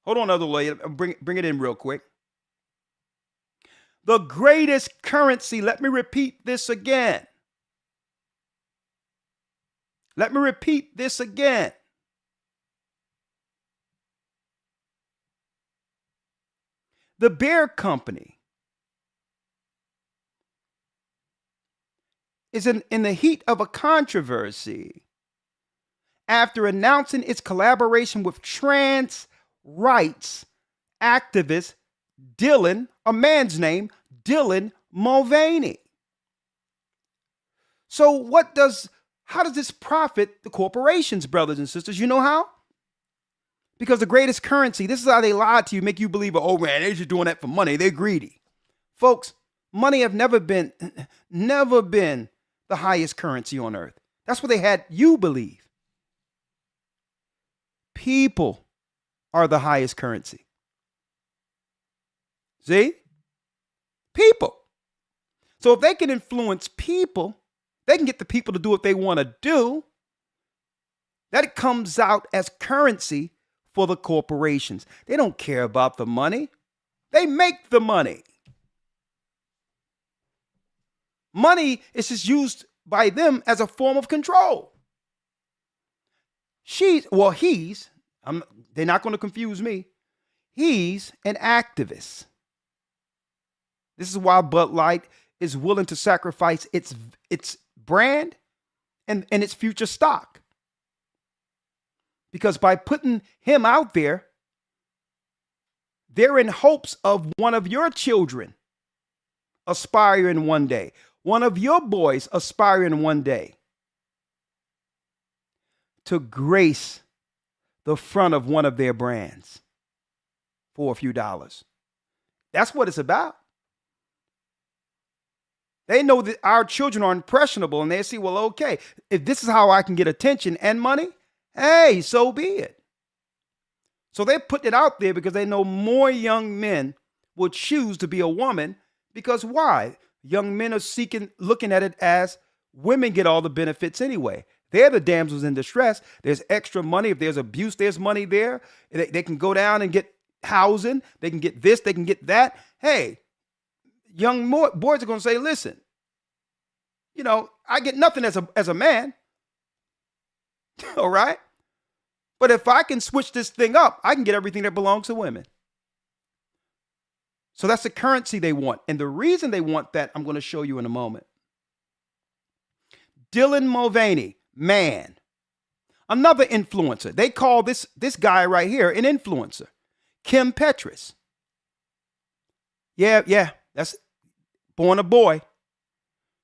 Hold on, other lady. Bring it in real quick. The greatest currency, let me repeat this again. Let me repeat this again. The beer company is in the heat of a controversy after announcing its collaboration with trans rights activist Dylan, a man's name, Dylan Mulvaney. So how does this profit the corporations, brothers and sisters? You know how? Because the greatest currency, this is how they lie to you, make you believe, oh man, they're just doing that for money. They're greedy. Folks, money have never been the highest currency on earth. That's what they had you believe. People are the highest currency. See? People. So if they can influence people, they can get the people to do what they want to do. That comes out as currency for the corporations. They don't care about the money. They make the money. Money is just used by them as a form of control. They're not going to confuse me. He's an activist. This is why Bud Light is willing to sacrifice its brand and its future stock. Because by putting him out there, they're in hopes of one of your children aspiring one day, one of your boys aspiring one day to grace the front of one of their brands for a few dollars. That's what it's about. They know that our children are impressionable, and they see, well, okay, if this is how I can get attention and money, hey, so be it. So they put it out there because they know more young men will choose to be a woman. Because why? Young men are looking at it as women get all the benefits anyway. They're the damsels in distress. There's extra money. If there's abuse, there's money there. They can go down and get housing. They can get this. They can get that. Hey, young boys are going to say, listen, I get nothing as a man. All right. But if I can switch this thing up, I can get everything that belongs to women. So that's the currency they want. And the reason they want that, I'm going to show you in a moment. Dylan Mulvaney, man, another influencer. They call this guy right here an influencer. Kim Petras. Yeah, that's born a boy.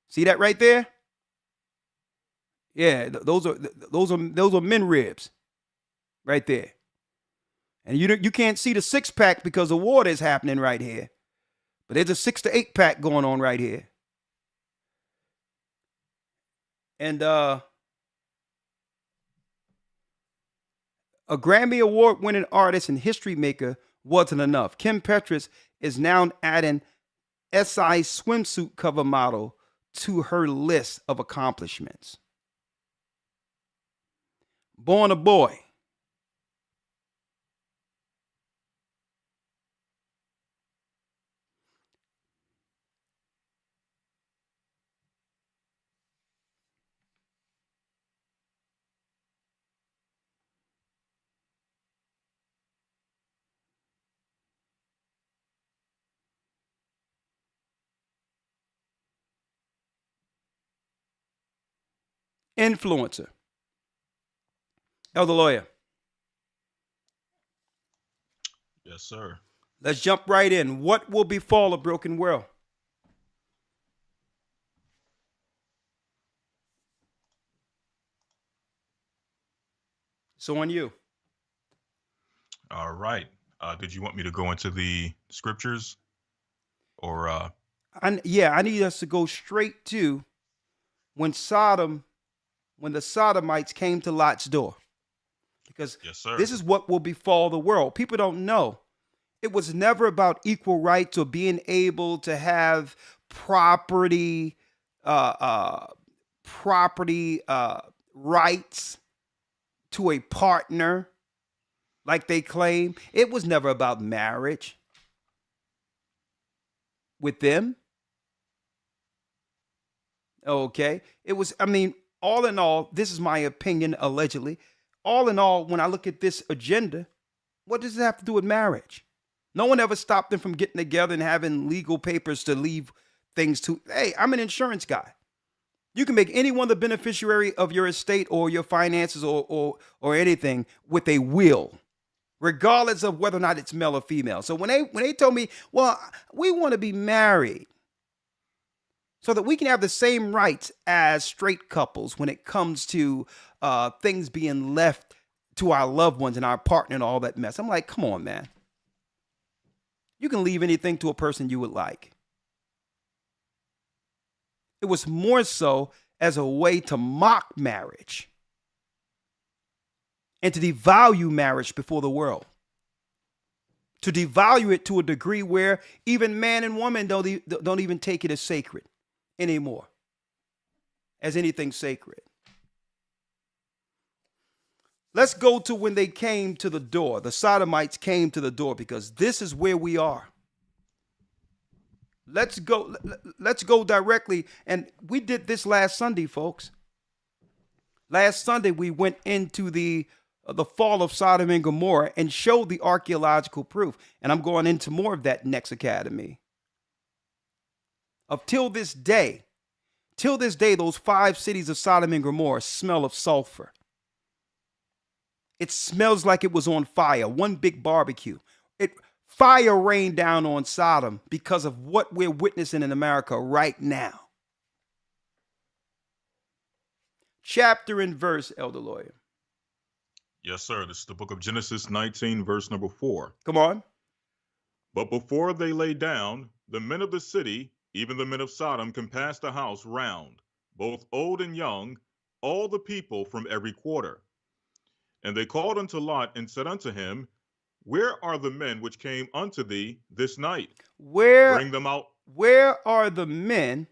See that right there? Yeah, those are men ribs right there. And you can't see the 6-pack because the water is happening right here. But there's a 6 to 8-pack going on right here. And a Grammy Award winning artist and history maker wasn't enough. Kim Petras is now adding SI swimsuit cover model to her list of accomplishments. Born a boy. Influencer. Elder Lawyer. Yes, sir. Let's jump right in. What will befall a broken world? So on you. All right. Did you want me to go into the scriptures or? I need us to go straight to when the Sodomites came to Lot's door. Because Yes, sir. This is what will befall the world. People don't know. It was never about equal rights or being able to have property rights to a partner like they claim. It was never about marriage with them. Okay. It was, all in all, this is my opinion, allegedly. All in all, when I look at this agenda, what does it have to do with marriage? No one ever stopped them from getting together and having legal papers to leave things to. Hey, I'm an insurance guy. You can make anyone the beneficiary of your estate or your finances or anything with a will, regardless of whether or not it's male or female. So when they told me, well, we want to be married so that we can have the same rights as straight couples when it comes to things being left to our loved ones and our partner and all that mess. I'm like, come on, man. You can leave anything to a person you would like. It was more so as a way to mock marriage and to devalue marriage before the world. To devalue it to a degree where even man and woman don't even take it as sacred anymore, as anything sacred. Let's go to when they came to the door. The Sodomites came to the door, because this is where we are. Let's go. Let's go directly. And we did this last Sunday, folks. Last Sunday we went into the fall of Sodom and Gomorrah and showed the archaeological proof. And I'm going into more of that next academy. Till this day, those 5 cities of Sodom and Gomorrah smell of sulfur. It smells like it was on fire, one big barbecue. Fire rained down on Sodom because of what we're witnessing in America right now. Chapter and verse, Elder Lawyer. Yes, sir. This is the book of Genesis 19, verse number 4. Come on. But before they lay down, the men of the city, even the men of Sodom, compassed the house round, both old and young, all the people from every quarter. And they called unto Lot and said unto him, Where are the men which came unto thee this night? Bring them out. Where are the men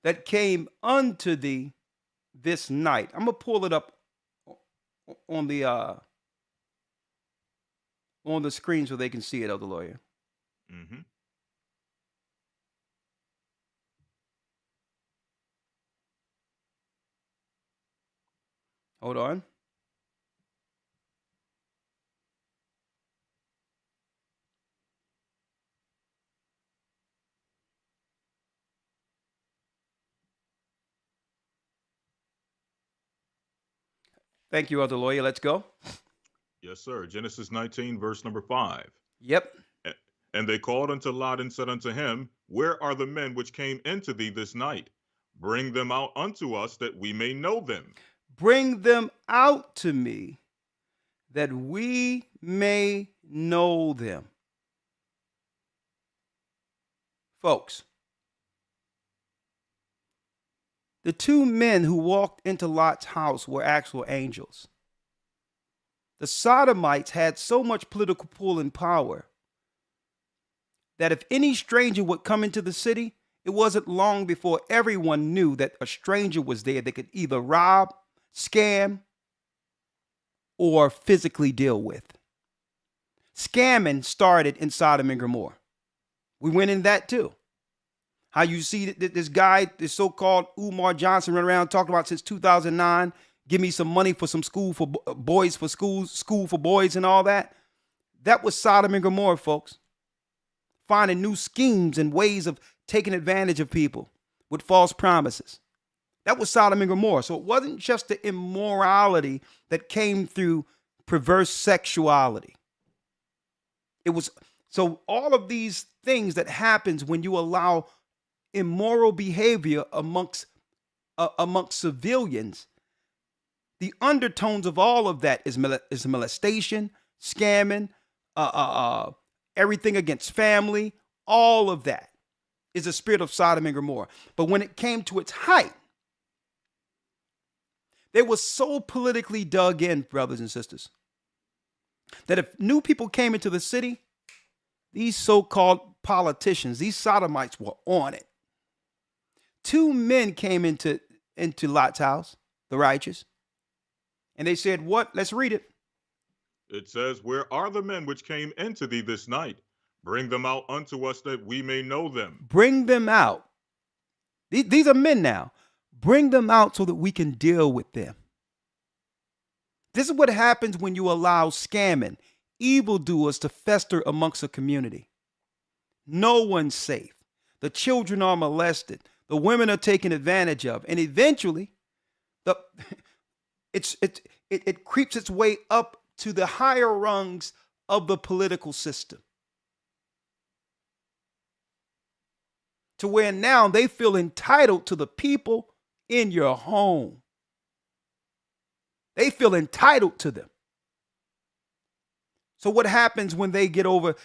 that came unto thee this night? I'm gonna pull it up on the screen so they can see it, Elder Lawyer. Mm-hmm. Hold on. Thank you, Elder Lawyer. Let's go. Yes, sir. Genesis 19, verse number 5. Yep. And they called unto Lot and said unto him, Where are the men which came into thee this night? Bring them out unto us that we may know them. Bring them out to me that we may know them. Folks, the 2 men who walked into Lot's house were actual angels. The Sodomites had so much political pull and power that if any stranger would come into the city, it wasn't long before everyone knew that a stranger was there that could either rob, scam, or physically deal with. Scamming started in Sodom and Gomorrah. We went in that too. How you see this guy, this so-called Umar Johnson, run around talking about since 2009, give me some money for some school for boys for school for boys and all that. That was Sodom and Gomorrah, folks. Finding new schemes and ways of taking advantage of people with false promises. That was Sodom and Gomorrah. So it wasn't just the immorality that came through perverse sexuality. It was, so all of these things that happens when you allow immoral behavior amongst civilians, the undertones of all of that is molestation, scamming, everything against family. All of that is the spirit of Sodom and Gomorrah. But when it came to its height, they were so politically dug in, brothers and sisters, that if new people came into the city, these so-called politicians, these sodomites, were on it. 2 men came into Lot's house, the righteous, and they said, what? Let's read it. It says, Where are the men which came into thee this night? Bring them out unto us that we may know them. Bring them out. These are men now. Bring them out so that we can deal with them. This is what happens when you allow scamming, evildoers to fester amongst a community. No one's safe. The children are molested. The women are taken advantage of. And eventually, it creeps its way up to the higher rungs of the political system. To where now they feel entitled to the people in your home. They feel entitled to them. So what happens when they get over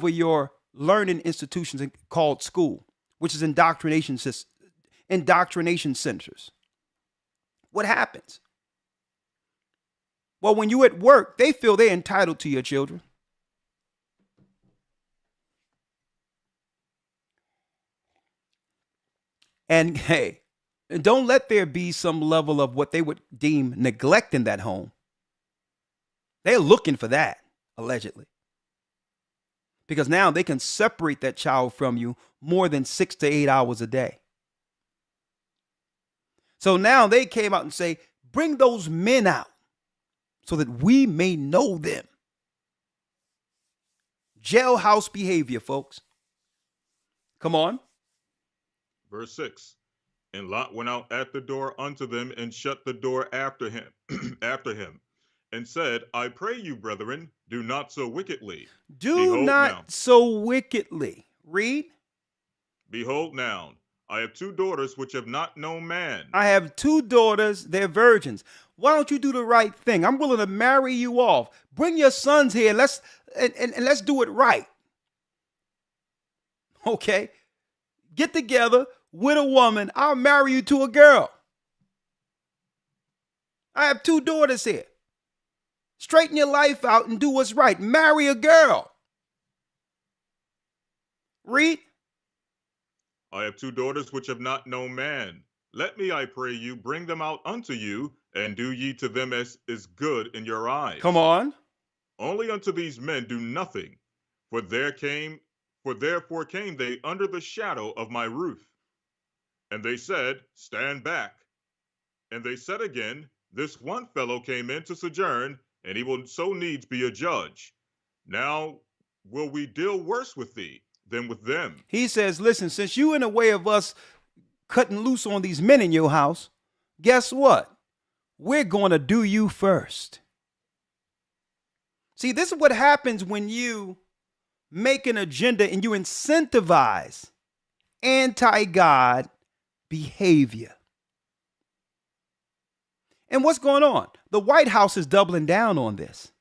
your learning institutions called school, which is indoctrination centers? What happens? Well, when you're at work, they feel they're entitled to your children. And hey, don't let there be some level of what they would deem neglect in that home. They're looking for that, allegedly. because now they can separate that child from you more than 6 to 8 hours a day. So now they came out and say, bring those men out so that we may know them. Jailhouse behavior, folks. Come on. Verse 6. And Lot went out at the door unto them and shut the door after him, and said, I pray you, brethren, do not so wickedly. Do not so wickedly. Read. Behold now, I have 2 daughters which have not known man. I have 2 daughters, they're virgins. Why don't you do the right thing? I'm willing to marry you off. Bring your sons here. Let's do it right. Okay? Get together with a woman. I'll marry you to a girl. I have 2 daughters here. Straighten your life out and do what's right. Marry a girl. Read. I have 2 daughters which have not known man. Let me, I pray you, bring them out unto you, and do ye to them as is good in your eyes. Come on. Only unto these men do nothing, for therefore came they under the shadow of my roof. And they said, Stand back. And they said again, This one fellow came in to sojourn, and he will so needs be a judge. Now will we deal worse with thee than with them? He says, listen, since you in the way of us cutting loose on these men in your house, guess what? We're going to do you first. See, this is what happens when you make an agenda and you incentivize anti-God behavior. And what's going on? The White House is doubling down on this.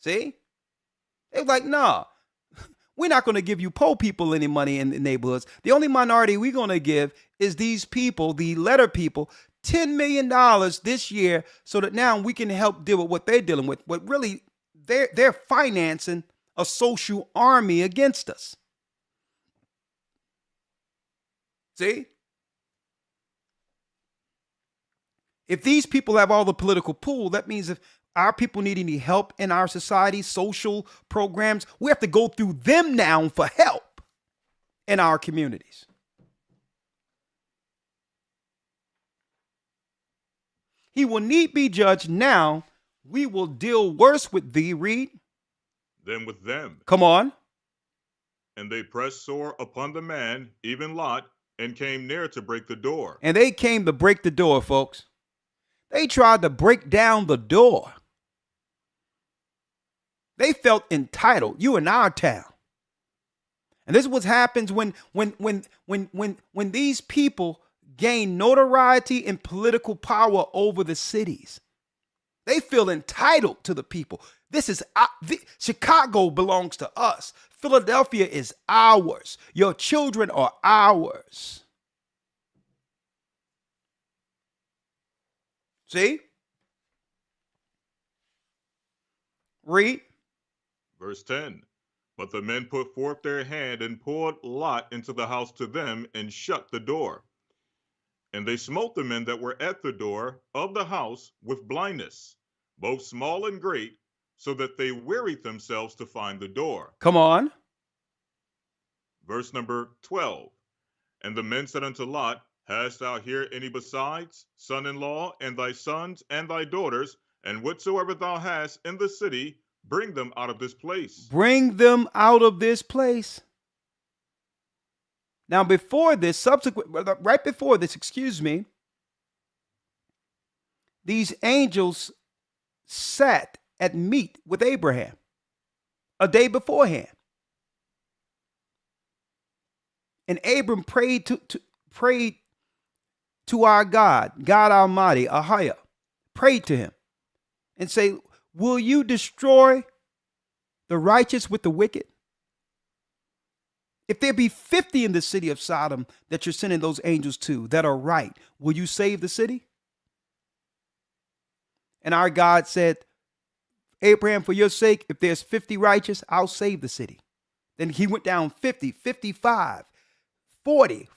See? They're like, nah, we're not going to give you poor people any money in the neighborhoods. The only minority we're going to give is these people, the letter people, $10 million this year so that now we can help deal with what they're dealing with. But really, they're financing a social army against us. See? If these people have all the political pull, that means if our people need any help in our society, social programs, we have to go through them now for help in our communities. He will need be judged now. We will deal worse with thee, read. Than with them. Come on. And they pressed sore upon the man, even Lot, and came near to break the door. And they came to break the door, folks. They tried to break down the door. They felt entitled. You in our town. And this is what happens when these people gain notoriety and political power over the cities. They feel entitled to the people. This is Chicago belongs to us. Philadelphia is ours. Your children are ours. See? Read. Verse 10. But the men put forth their hand and poured Lot into the house to them and shut the door. And they smote the men that were at the door of the house with blindness, both small and great, so that they wearied themselves to find the door. Come on. Verse number 12. And the men said unto Lot, Hast thou here any besides, son-in-law, and thy sons, and thy daughters, and whatsoever thou hast in the city, bring them out of this place. Bring them out of this place. Now, before this, right before this, these angels sat at meat with Abraham a day beforehand. And Abram prayed to our God Almighty, Ahayah, prayed to him and say, will you destroy the righteous with the wicked? If there be 50 in the city of Sodom that you're sending those angels to that are right, will you save the city? And our God said, Abraham, for your sake, if there's 50 righteous, I'll save the city. Then he went down 50, 55, 40,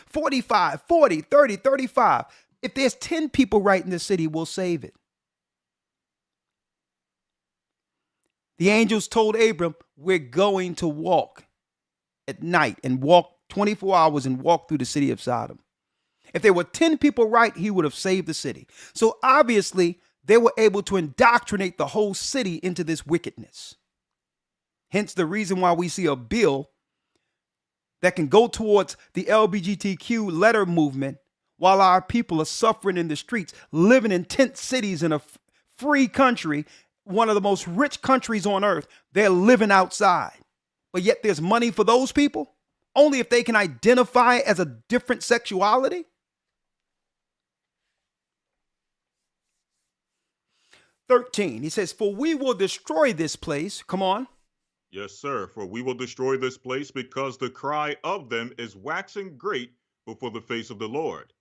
45, 40, 30, 35. If there's 10 people right in the city, we'll save it. The angels told Abram, we're going to walk at night and walk 24 hours and walk through the city of Sodom. If there were 10 people right, he would have saved the city. So obviously, they were able to indoctrinate the whole city into this wickedness. Hence the reason why we see a bill that can go towards the LGBTQ letter movement while our people are suffering in the streets, living in tent cities in a free country, one of the most rich countries on earth. They're living outside. But yet there's money for those people only if they can identify as a different sexuality. 13, he says, for we will destroy this place. Come on. Yes, sir. For we will destroy this place because the cry of them is waxing great before the face of the Lord.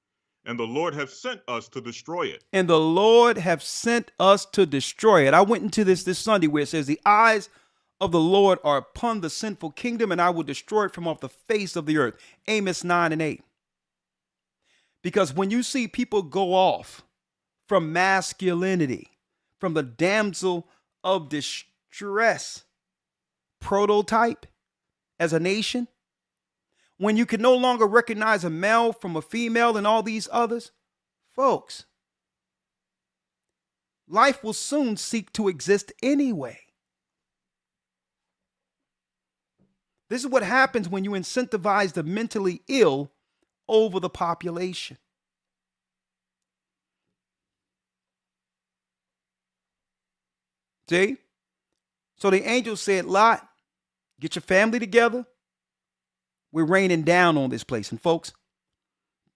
And the Lord hath sent us to destroy it. And the Lord have sent us to destroy it. I went into this Sunday where it says, the eyes of the Lord are upon the sinful kingdom, and I will destroy it from off the face of the earth. Amos 9 and 8. Because when you see people go off from masculinity, from the damsel of distress prototype as a nation, when you can no longer recognize a male from a female and all these others, folks, life will soon seek to exist anyway. This is what happens when you incentivize the mentally ill over the population. See? So the angel said, Lot, get your family together. We're raining down on this place. And folks,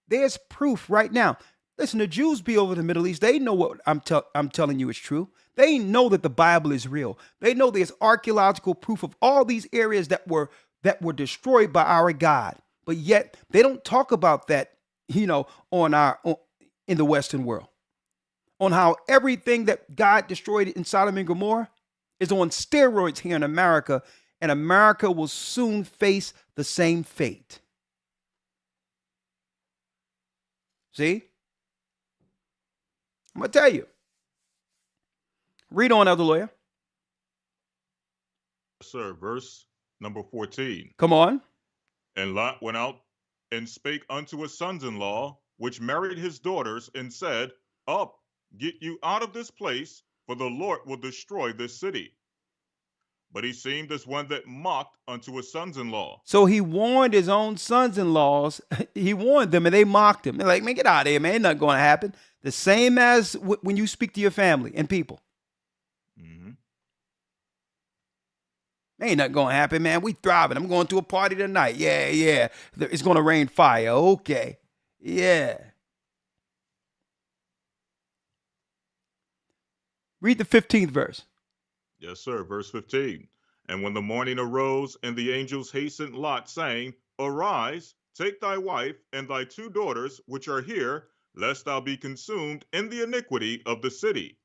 there's proof right now. Listen, the Jews be over the Middle East. They know what I'm telling you is true. They know that the Bible is real. They know there's archaeological proof of all these areas that were destroyed by our God. But yet they don't talk about that, in the Western world. On how everything that God destroyed in Sodom and Gomorrah is on steroids here in America, and America will soon face the same fate. See? I'm going to tell you. Read on, Elder Lawyer. Sir, verse number 14. Come on. And Lot went out and spake unto his sons-in-law, which married his daughters, and said, Up, get you out of this place, for the Lord will destroy this city. But he seemed as one that mocked unto his sons-in-law. So he warned his own sons-in-laws. He warned them, and they mocked him. They're like, man, get out of here, man. Ain't nothing going to happen. The same as when you speak to your family and people. Mm-hmm. Ain't nothing going to happen, man. We thriving. I'm going to a party tonight. Yeah. It's going to rain fire. Okay. Yeah. Read the 15th verse. Yes, sir. Verse 15. And when the morning arose, and the angels hastened Lot, saying, Arise, take thy wife and thy 2 daughters, which are here, lest thou be consumed in the iniquity of the city.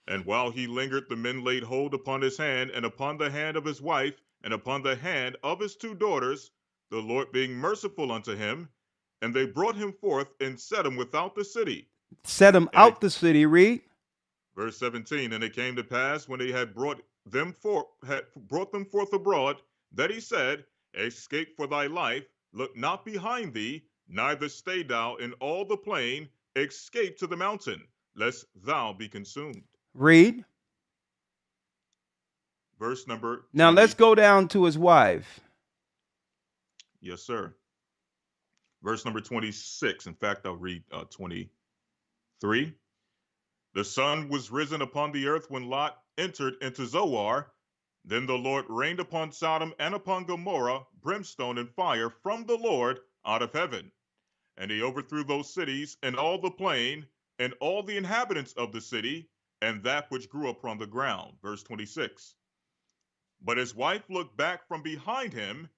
And while he lingered, the men laid hold upon his hand, and upon the hand of his wife, and upon the hand of his 2 daughters, the Lord being merciful unto him. And they brought him forth and set him without the city. Set him out the city. Read. Verse 17. And it came to pass, when he had brought them forth abroad, that he said, Escape for thy life, look not behind thee, neither stay thou in all the plain, escape to the mountain, lest thou be consumed. Read. Verse number 20. Now let's go down to his wife. Yes, sir. Verse number 26. In fact, I'll read 23. The sun was risen upon the earth when Lot entered into Zoar. Then the Lord rained upon Sodom and upon Gomorrah brimstone and fire from the Lord out of heaven. And he overthrew those cities and all the plain and all the inhabitants of the city and that which grew upon the ground. Verse 26. But his wife looked back from behind him,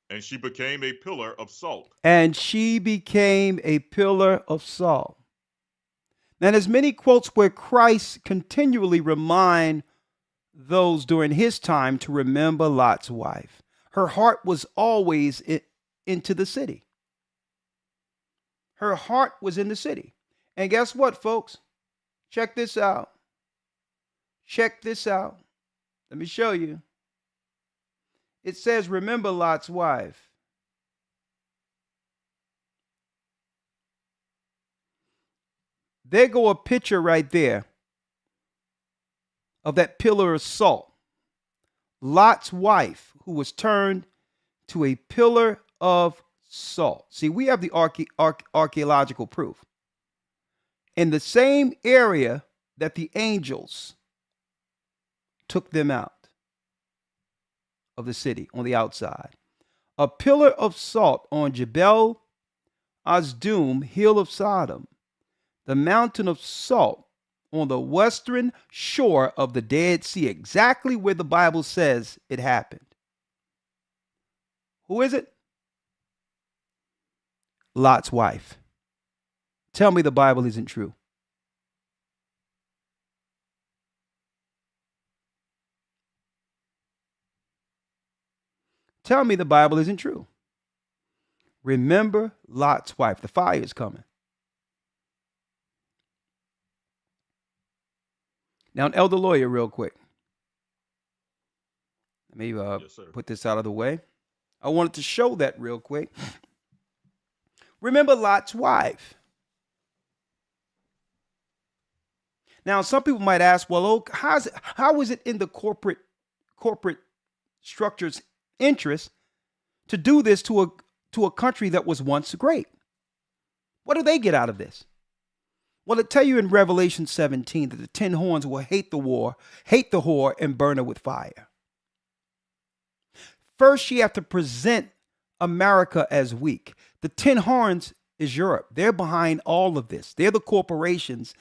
and she became a pillar of salt. And she became a pillar of salt. Now, there's many quotes where Christ continually remind those during his time to remember Lot's wife. Her heart was always into the city. Her heart was in the city. And guess what, folks? Check this out. Check this out. Let me show you. It says, remember Lot's wife. There go a picture right there of that pillar of salt. Lot's wife, who was turned to a pillar of salt. See, we have the archaeological proof. In the same area that the angels took them out of the city on the outside. A pillar of salt on Jebel Azdum, hill of Sodom, the mountain of salt on the western shore of the Dead Sea, exactly where the Bible says it happened. Who is it? Lot's wife. Tell me the Bible isn't true. Tell me the Bible isn't true. Remember Lot's wife. The fire is coming. Now, an elder lawyer, real quick. Let me put this out of the way. I wanted to show that real quick. Remember Lot's wife. Now, some people might ask, well, how is it in the corporate structure's interest to do this to a country that was once great? What do they get out of this? Well, it tell you in Revelation 17 that the 10 horns will hate the whore, and burn her with fire. First, you have to present America as weak. The 10 horns is Europe. They're behind all of this. They're the corporations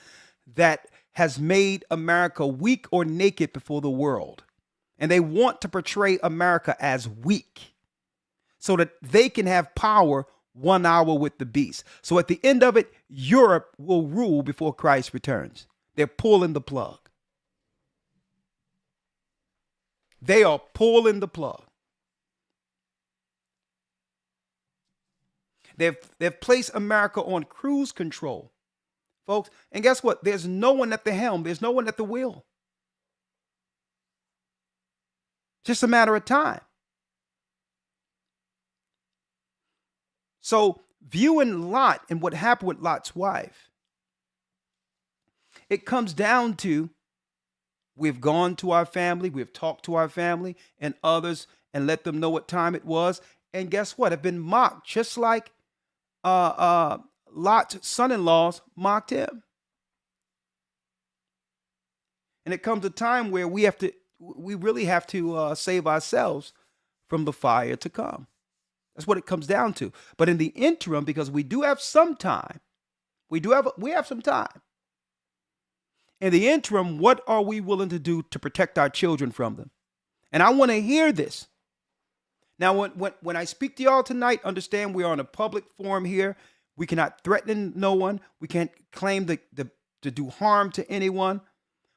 that has made America weak or naked before the world. And they want to portray America as weak so that they can have power 1 hour with the beast. So at the end of it, Europe will rule before Christ returns. They're pulling the plug. They are pulling the plug. They've placed America on cruise control, folks. And guess what? There's no one at the helm. There's no one at the wheel. Just a matter of time. So viewing Lot and what happened with Lot's wife, it comes down to we've gone to our family, we've talked to our family and others and let them know what time it was. And guess what? Have been mocked, just like Lot's son-in-laws mocked him. And it comes a time where we really have to save ourselves from the fire to come. That's what it comes down to. But in the interim, because we do have some time, we have some time. In the interim, what are we willing to do to protect our children from them? And I want to hear this. Now, when I speak to y'all tonight, understand we are on a public forum here. We cannot threaten no one. We can't claim to do harm to anyone.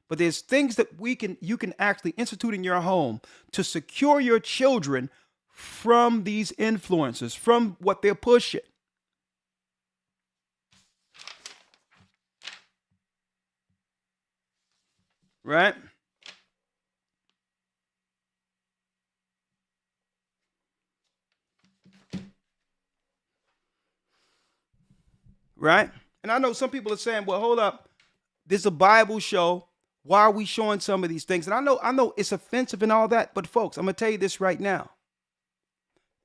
But there's things that you can actually institute in your home to secure your children from these influences, from what they're pushing. Right? Right? And I know some people are saying, well, hold up. This is a Bible show. Why are we showing some of these things? And I know it's offensive and all that, but folks, I'm going to tell you this right now.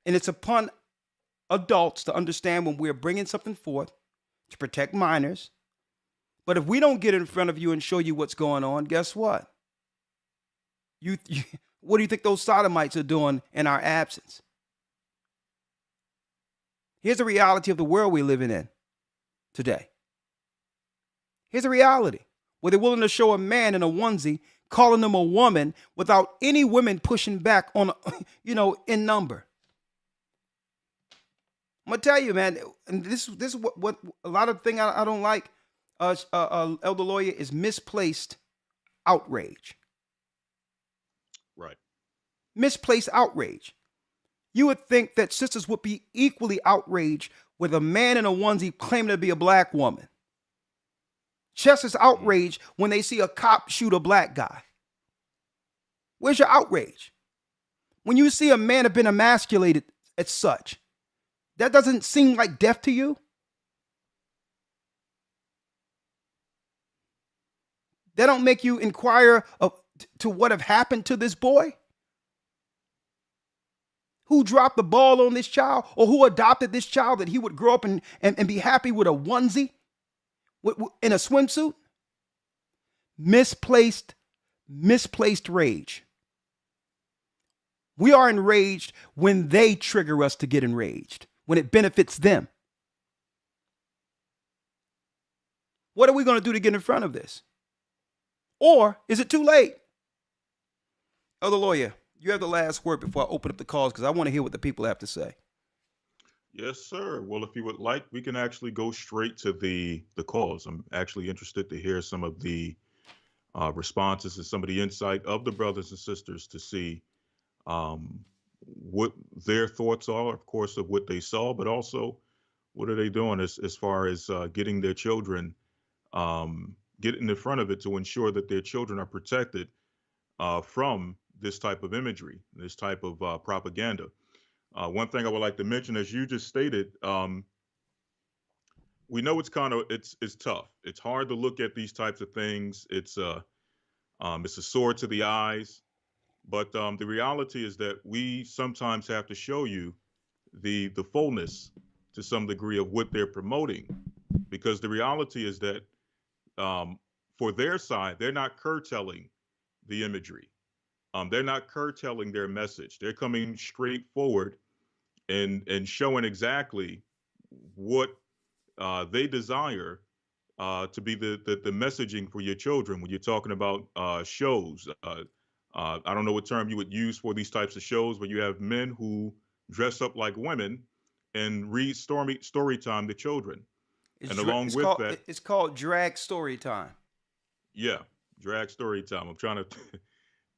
And it's upon adults to understand when we're bringing something forth to protect minors. But if we don't get in front of you and show you what's going on, guess what? What do you think those sodomites are doing in our absence? Here's the reality of the world we're living in today. Here's the reality where they're willing to show a man in a onesie calling them a woman without any women pushing back on, in number. I'm gonna tell you, man, and this is what a lot of things I don't like. Elder lawyer, is misplaced outrage. Right. Misplaced outrage. You would think that sisters would be equally outraged with a man in a onesie claiming to be a black woman. Just as outraged when they see a cop shoot a black guy. Where's your outrage? When you see a man have been emasculated as such, that doesn't seem like death to you? That don't make you inquire to what have happened to this boy? Who dropped the ball on this child, or who adopted this child that he would grow up and be happy with a onesie in a swimsuit? Misplaced rage. We are enraged when they trigger us to get enraged, when it benefits them. What are we going to do to get in front of this? Or is it too late? Other lawyer, you have the last word before I open up the calls, because I want to hear what the people have to say. Yes, sir. Well, if you would like, we can actually go straight to the calls. I'm actually interested to hear some of the responses and some of the insight of the brothers and sisters to see what their thoughts are, of course, of what they saw, but also what are they doing as far as getting their children, getting in front of it to ensure that their children are protected from this type of imagery, this type of propaganda. One thing I would like to mention, as you just stated, we know it's tough. It's hard to look at these types of things. It's a sword to the eyes. But the reality is that we sometimes have to show you the fullness to some degree of what they're promoting, because the reality is that for their side, they're not curtailing the imagery. They're not curtailing their message. They're coming straight forward and showing exactly what they desire to be the messaging for your children when you're talking about shows. I don't know what term you would use for these types of shows, but you have men who dress up like women and read story time to children. And along with that, it's called drag story time. Yeah, drag story time. I'm trying to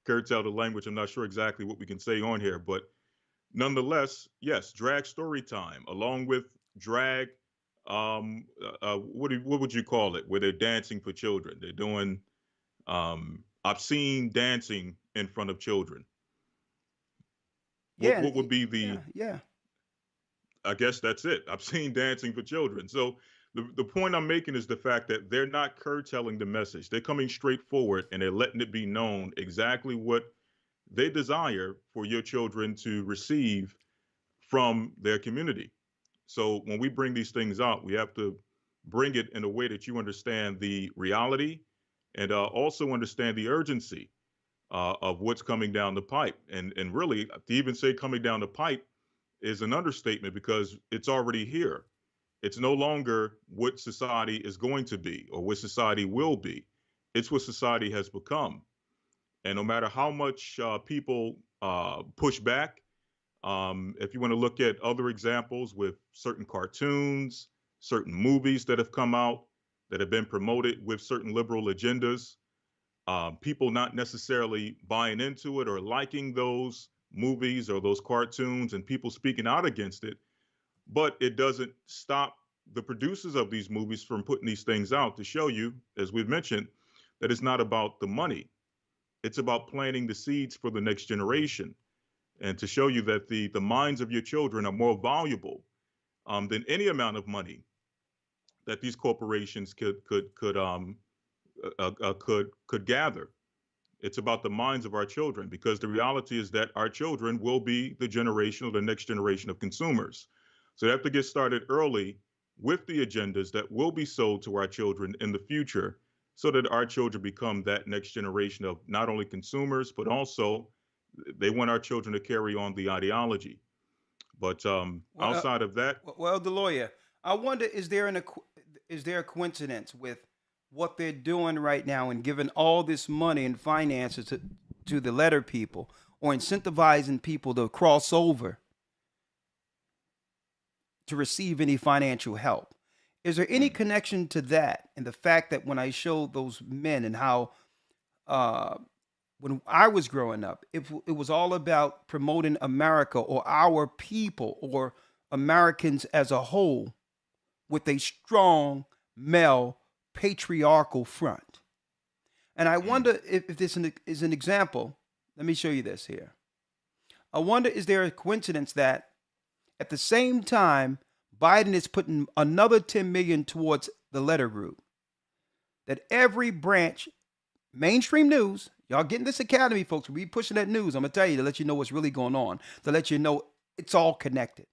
curtail the language. I'm not sure exactly what we can say on here, but nonetheless, yes, drag story time, along with drag. What would you call it? Where they're dancing for children. They're doing obscene dancing in front of children. Yeah, what would be the? Yeah. I guess that's it. Obscene dancing for children. So the point I'm making is the fact that they're not curtailing the message. They're coming straight forward and they're letting it be known exactly what they desire for your children to receive from their community. So when we bring these things out, we have to bring it in a way that you understand the reality and also understand the urgency of what's coming down the pipe. And really, to even say coming down the pipe is an understatement, because it's already here. It's no longer what society is going to be or what society will be. It's what society has become. And no matter how much people push back, if you want to look at other examples with certain cartoons, certain movies that have come out that have been promoted with certain liberal agendas, people not necessarily buying into it or liking those movies or those cartoons, and people speaking out against it, but it doesn't stop the producers of these movies from putting these things out to show you, as we've mentioned, that it's not about the money. It's about planting the seeds for the next generation, and to show you that the minds of your children are more valuable than any amount of money that these corporations could gather. It's about the minds of our children, because the reality is that our children will be the generation or the next generation of consumers. So they have to get started early with the agendas that will be sold to our children in the future, so that our children become that next generation of not only consumers, but also they want our children to carry on the ideology. But outside of that, well, the lawyer, I wonder, is there a coincidence with what they're doing right now and giving all this money and finances to the letter people, or incentivizing people to cross over to receive any financial help? Is there any connection to that, and the fact that when I showed those men and how when I was growing up, it was all about promoting America or our people or Americans as a whole with a strong male patriarchal front. And I wonder if this is an example. let me show you this here. I wonder, is there a coincidence that at the same time, Biden is putting another 10 million towards the letter group, that every branch, mainstream news, y'all getting this academy, folks, we pushing that news. I'm going to tell you to let you know what's really going on, to let you know it's all connected.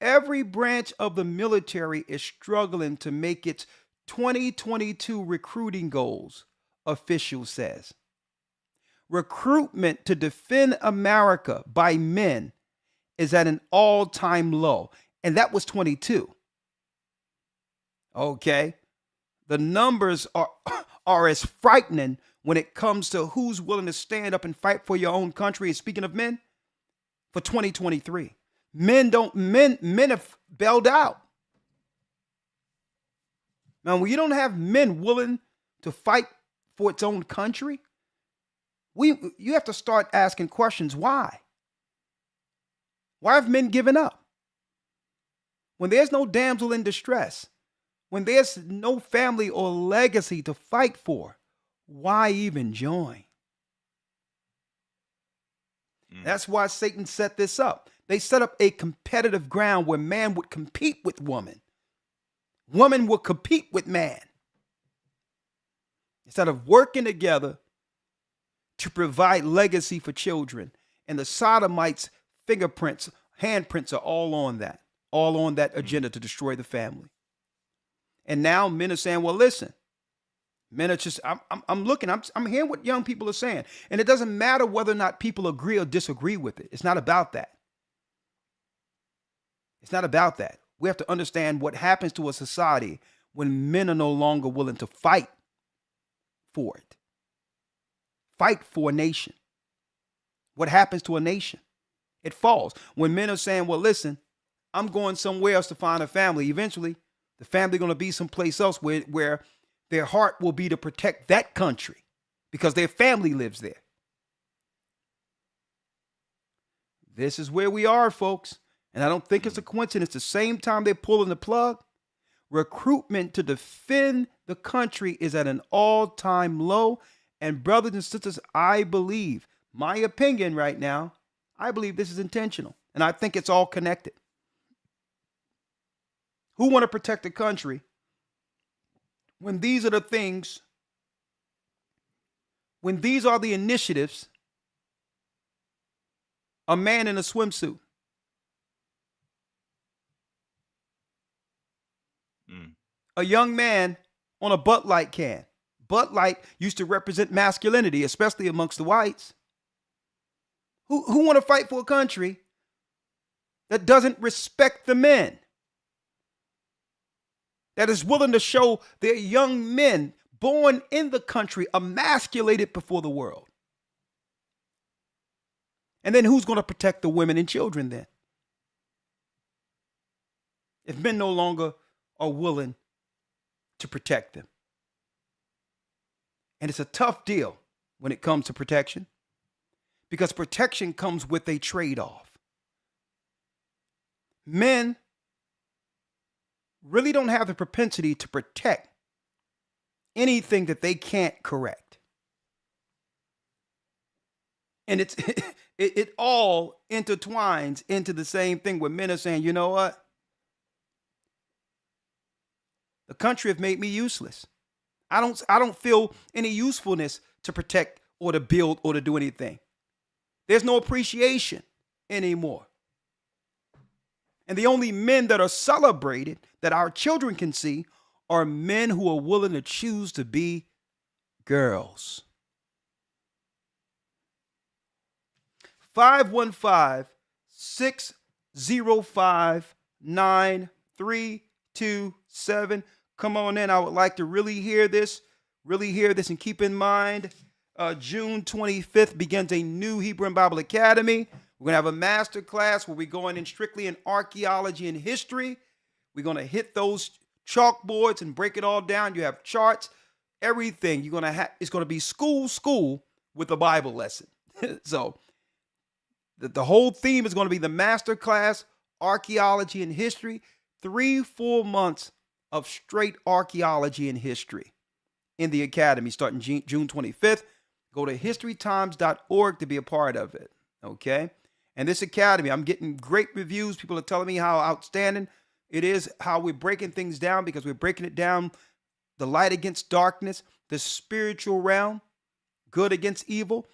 Every branch of the military is struggling to make its 2022 recruiting goals, official says. Recruitment to defend America by men is at an all-time low, and that was 22. Okay? The numbers are as frightening when it comes to who's willing to stand up and fight for your own country. And speaking of men, for 2023, men have bailed out. Now, when you don't have men willing to fight for its own country, you have to start asking questions. Why? Why have men given up? When there's no damsel in distress, when there's no family or legacy to fight for, why even join? That's why Satan set this up. They set up a competitive ground where man would compete with woman. Woman would compete with man. Instead of working together to provide legacy for children. And the sodomites' fingerprints, handprints are all on that agenda to destroy the family. And now men are saying, well, listen, men are just, I'm hearing what young people are saying. And it doesn't matter whether or not people agree or disagree with it. It's not about that. It's not about that. We have to understand what happens to a society when men are no longer willing to fight for it. Fight for a nation. What happens to a nation? It falls. When men are saying, well, listen, I'm going somewhere else to find a family. Eventually, the family going to be someplace else where their heart will be to protect that country because their family lives there. This is where we are, folks. And I don't think it's a coincidence. The same time they're pulling the plug, recruitment to defend the country is at an all-time low. And brothers and sisters, I believe, my opinion right now, I believe this is intentional. And I think it's all connected. Who want to protect the country when these are the things, when these are the initiatives, a man in a swimsuit, a young man on a Bud Light can. Bud Light used to represent masculinity, especially amongst the whites. Who want to fight for a country that doesn't respect the men? That is willing to show their young men born in the country emasculated before the world. And then who's going to protect the women and children then? If men no longer are willing to protect them. And it's a tough deal when it comes to protection, because protection comes with a trade-off. Men really don't have the propensity to protect anything that they can't correct. And it all intertwines into the same thing where men are saying, you know what? The country have made me useless. I don't feel any usefulness to protect or to build or to do anything. There's no appreciation anymore. And the only men that are celebrated that our children can see are men who are willing to choose to be girls. 515-605-9327. Come on in. I would like to really hear this, and keep in mind, June 25th begins a new Hebrew and Bible Academy. We're going to have a master class where we're going in strictly in archaeology and history. We're going to hit those chalkboards and break it all down. You have charts, everything. You're going to have, it's going to be school with a Bible lesson. So the whole theme is going to be the master class, archaeology and history, 3-4 months of straight archaeology and history in the academy starting June 25th. Go to historytimes.org to be a part of it. Okay. And this academy, I'm getting great reviews. People are telling me how outstanding it is, how we're breaking things down, because we're breaking it down, the light against darkness, the spiritual realm, good against evil,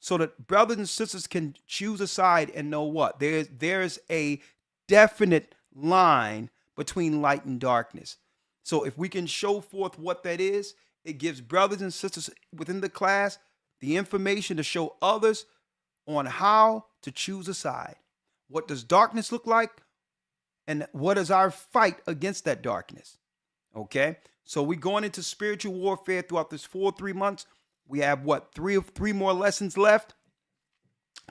so that brothers and sisters can choose a side and know what there's a definite line between light and darkness. So if we can show forth what that is, it gives brothers and sisters within the class the information to show others on how to choose a side. What does darkness look like? And what is our fight against that darkness? Okay. So we're going into spiritual warfare throughout this 3 months. We have what, three more lessons left,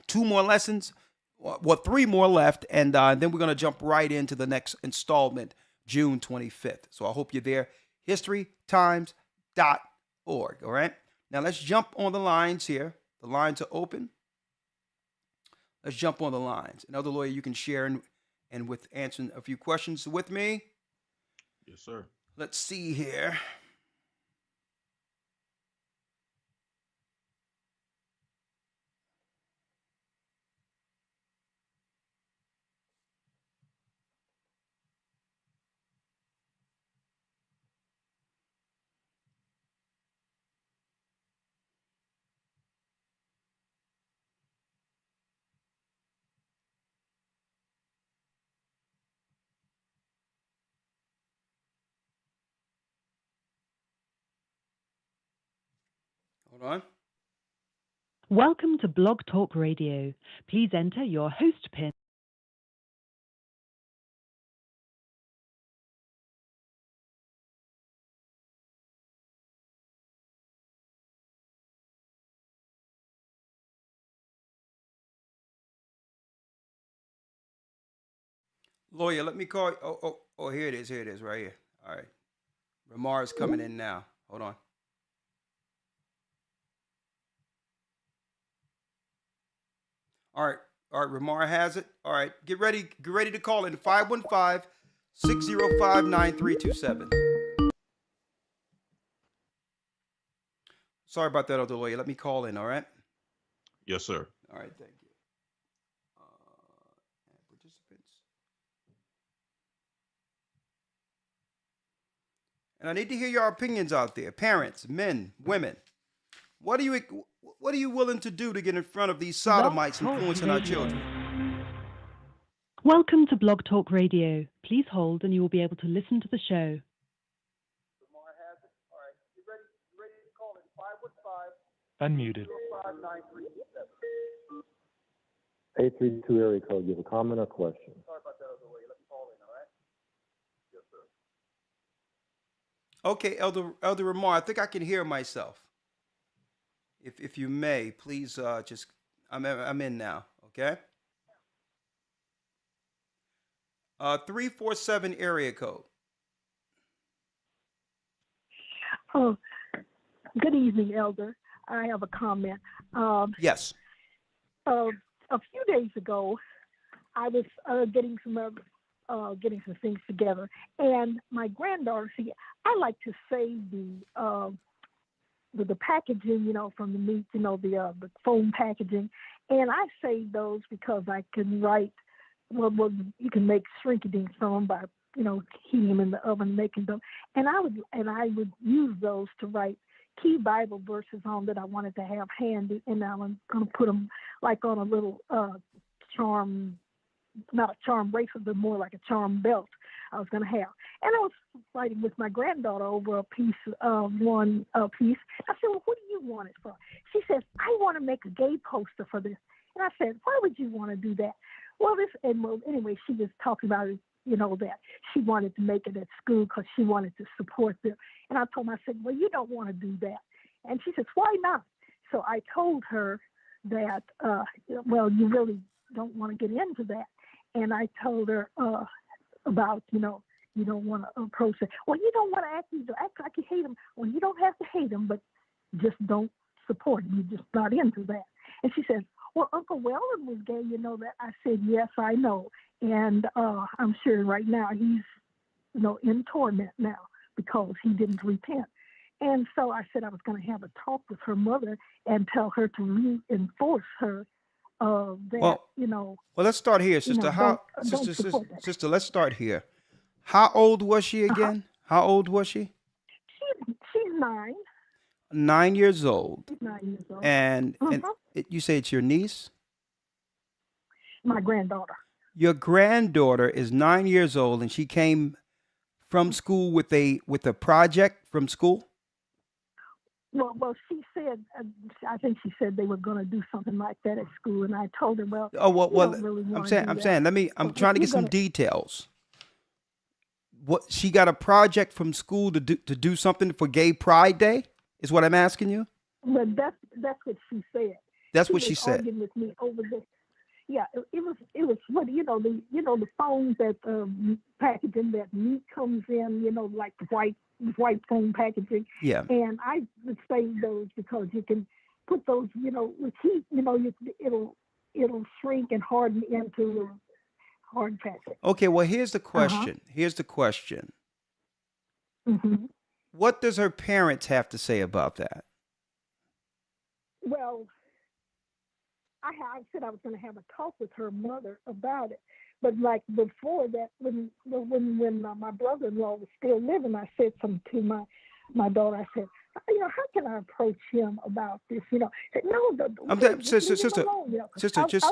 2 more lessons, well, 3 more left. And then we're going to jump right into the next installment, June 25th. So I hope you're there. historytimes.org. All right. Now let's jump on the lines here. The lines are open. Let's jump on the lines. Another lawyer, you can share and with answering a few questions with me. Yes, sir. Let's see here. Hold on. Welcome to Blog Talk Radio. Please enter your host PIN. Lawyer, let me call. Oh, here it is. Here it is, right here. All right. Ramar is coming in now. Hold on. All right. All right. Ramar has it. All right. Get ready. Get ready to call in 515-605-9327. Sorry about that, other lawyer. Let me call in. All right. Yes, sir. All right. Thank you. Participants. And I need to hear your opinions out there, parents, men, women. What are you willing to do to get in front of these sodomites influencing our children? Welcome to Blog Talk Radio. Please hold and you will be able to listen to the show. Unmuted. 832 area code. You have a comment or question? Okay, Elder Ramar, I think I can hear myself. If you may, please just I'm in now. Okay. 347 area code. Oh, good evening, Elder. I have a comment. Yes. A few days ago, I was getting some things together, and my granddaughter, I like to save the packaging, from the meat, the foam packaging, and I save those because I can write. Well, you can make shrinky-dinks from them by, heating them in the oven, making them, and I would use those to write key Bible verses on that I wanted to have handy, and I was going to put them like on a little charm, not a charm bracelet, but more like a charm belt I was going to have. And I was fighting with my granddaughter over one piece. I said, well, what do you want it for? She says, I want to make a gay poster for this. And I said, why would you want to do that? Anyway, she was talking about it, that she wanted to make it at school because she wanted to support them. And I told her, I said, well, you don't want to do that. And she says, why not? So I told her that, you really don't want to get into that. And I told her about, you don't want to approach it. Well, you don't want to act like you hate them. Well, you don't have to hate them, but just don't support him. You're just not into that. And she says, well, Uncle Weldon was gay, that. I said, yes, I know. And I'm sure right now he's, in torment now because he didn't repent. And so I said I was going to have a talk with her mother and tell her to reinforce her that, Well, let's start here, sister. don't support that. Sister, let's start here. How old was she again? How old was she? She's 9. 9 years old. She's 9 years old. And you say it's your niece? My granddaughter. Your granddaughter is 9 years old, and she came from school with a project from school? Well, she said, I think she said they were going to do something like that at school, and I told her, well, really I'm saying, I'm trying to get some details. What, she got a project from school to do something for Gay Pride Day? Is what I'm asking you? Well, that's what she said. That's what she said. Arguing with me over this. Yeah, it was what the phones that packaging that meat comes in, like white phone packaging. Yeah. And I would save those because you can put those, with heat, it'll shrink and harden into hard packaging. Okay, well, here's the question. Here's the question. Mm-hmm. What does her parents have to say about that? Well, I said I was going to have a talk with her mother about it, but like before that, when my brother-in-law was still living, I said something to my daughter. I said, how can I approach him about this? No, sister, just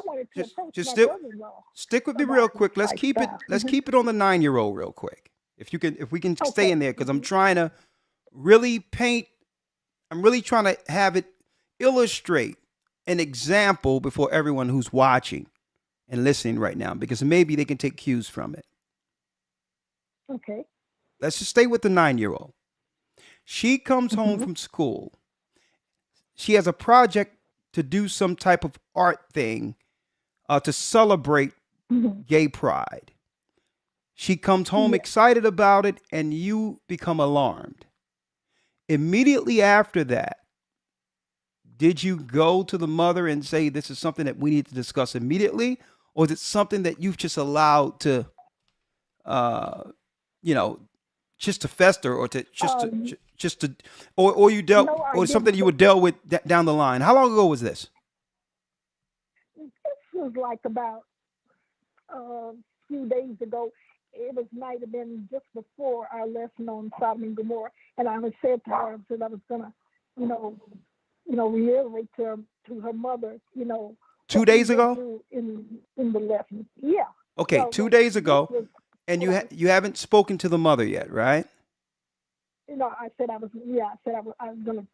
stick with me real quick. Let's keep it. Let's keep it on the 9-year-old real quick. If we can stay in there, because I'm trying to really paint. I'm really trying to have it illustrate an example before everyone who's watching and listening right now, because maybe they can take cues from it. Okay. Let's just stay with the 9-year-old. She comes home from school. She has a project to do some type of art thing to celebrate Gay Pride. She comes home excited about it, and you become alarmed. Immediately after that, did you go to the mother and say, this is something that we need to discuss immediately? Or is it something that you've just allowed to, just to fester, or or you dealt, or something you would deal with down the line? How long ago was this? This was like about a few days ago. It might have been just before our lesson on Sodom and Gomorrah, and I had said to her that I was gonna, reiterate to her mother, 2 days ago in the lesson. Yeah. Okay, 2 days ago, and you haven't spoken to the mother yet, right? I said I was gonna,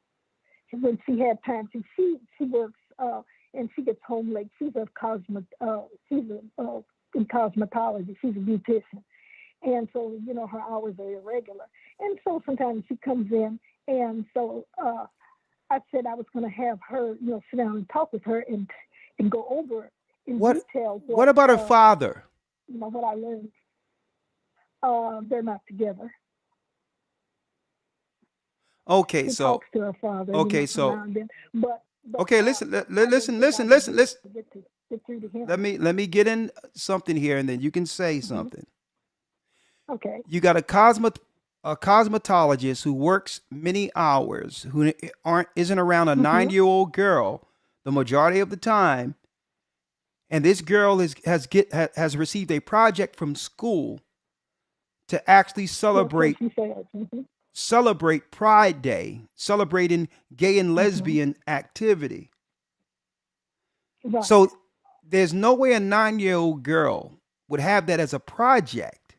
when she had time. She works and she gets home late. She's in cosmetology. She's a beautician, and so her hours are irregular. And so sometimes she comes in, and so I said I was going to have her, sit down and talk with her and go over in detail. What about her father? What I learned. They're not together. Okay, she so talks to her father. Okay, so but okay, listen. Let me get in something here, and then you can say something. Okay. You got a cosmetologist who works many hours, who isn't around a 9-year-old girl the majority of the time, and this girl has received a project from school to actually celebrate Pride Day, celebrating gay and lesbian activity. Right. So there's no way a 9-year-old girl would have that as a project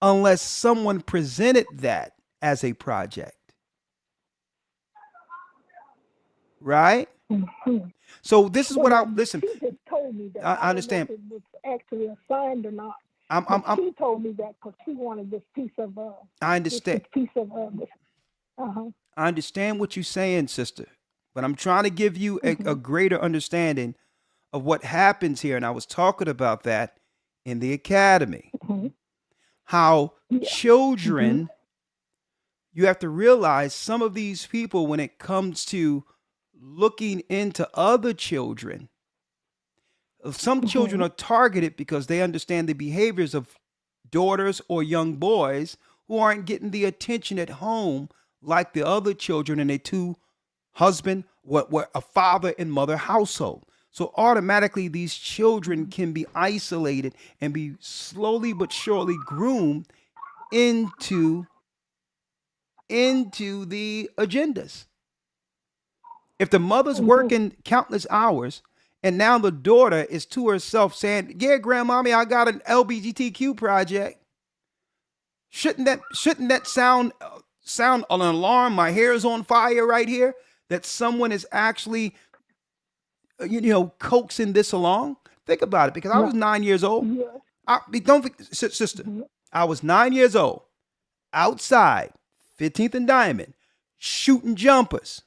unless someone presented that as a project. Right? So this is listen. She just told me that. I understand. Don't know if it was actually assigned or not. She told me that because she wanted this piece of. I understand. This piece of. I understand what you're saying, sister, but I'm trying to give you a greater understanding of what happens here, and I was talking about that in the academy. How children, you have to realize some of these people, when it comes to looking into other children, some children are targeted because they understand the behaviors of daughters or young boys who aren't getting the attention at home like the other children in a two husband, what a father and mother household. So automatically these children can be isolated and be slowly but surely groomed into the agendas. If the mother's working countless hours and now the daughter is to herself saying, "Yeah, grandmommy, I got an LGBTQ project," shouldn't that sound an alarm? My hair is on fire right here. That someone is actually coaxing this along. Think about it, because I was 9 years old. Sister, I was 9 years old, outside 15th and Diamond, shooting jumpers,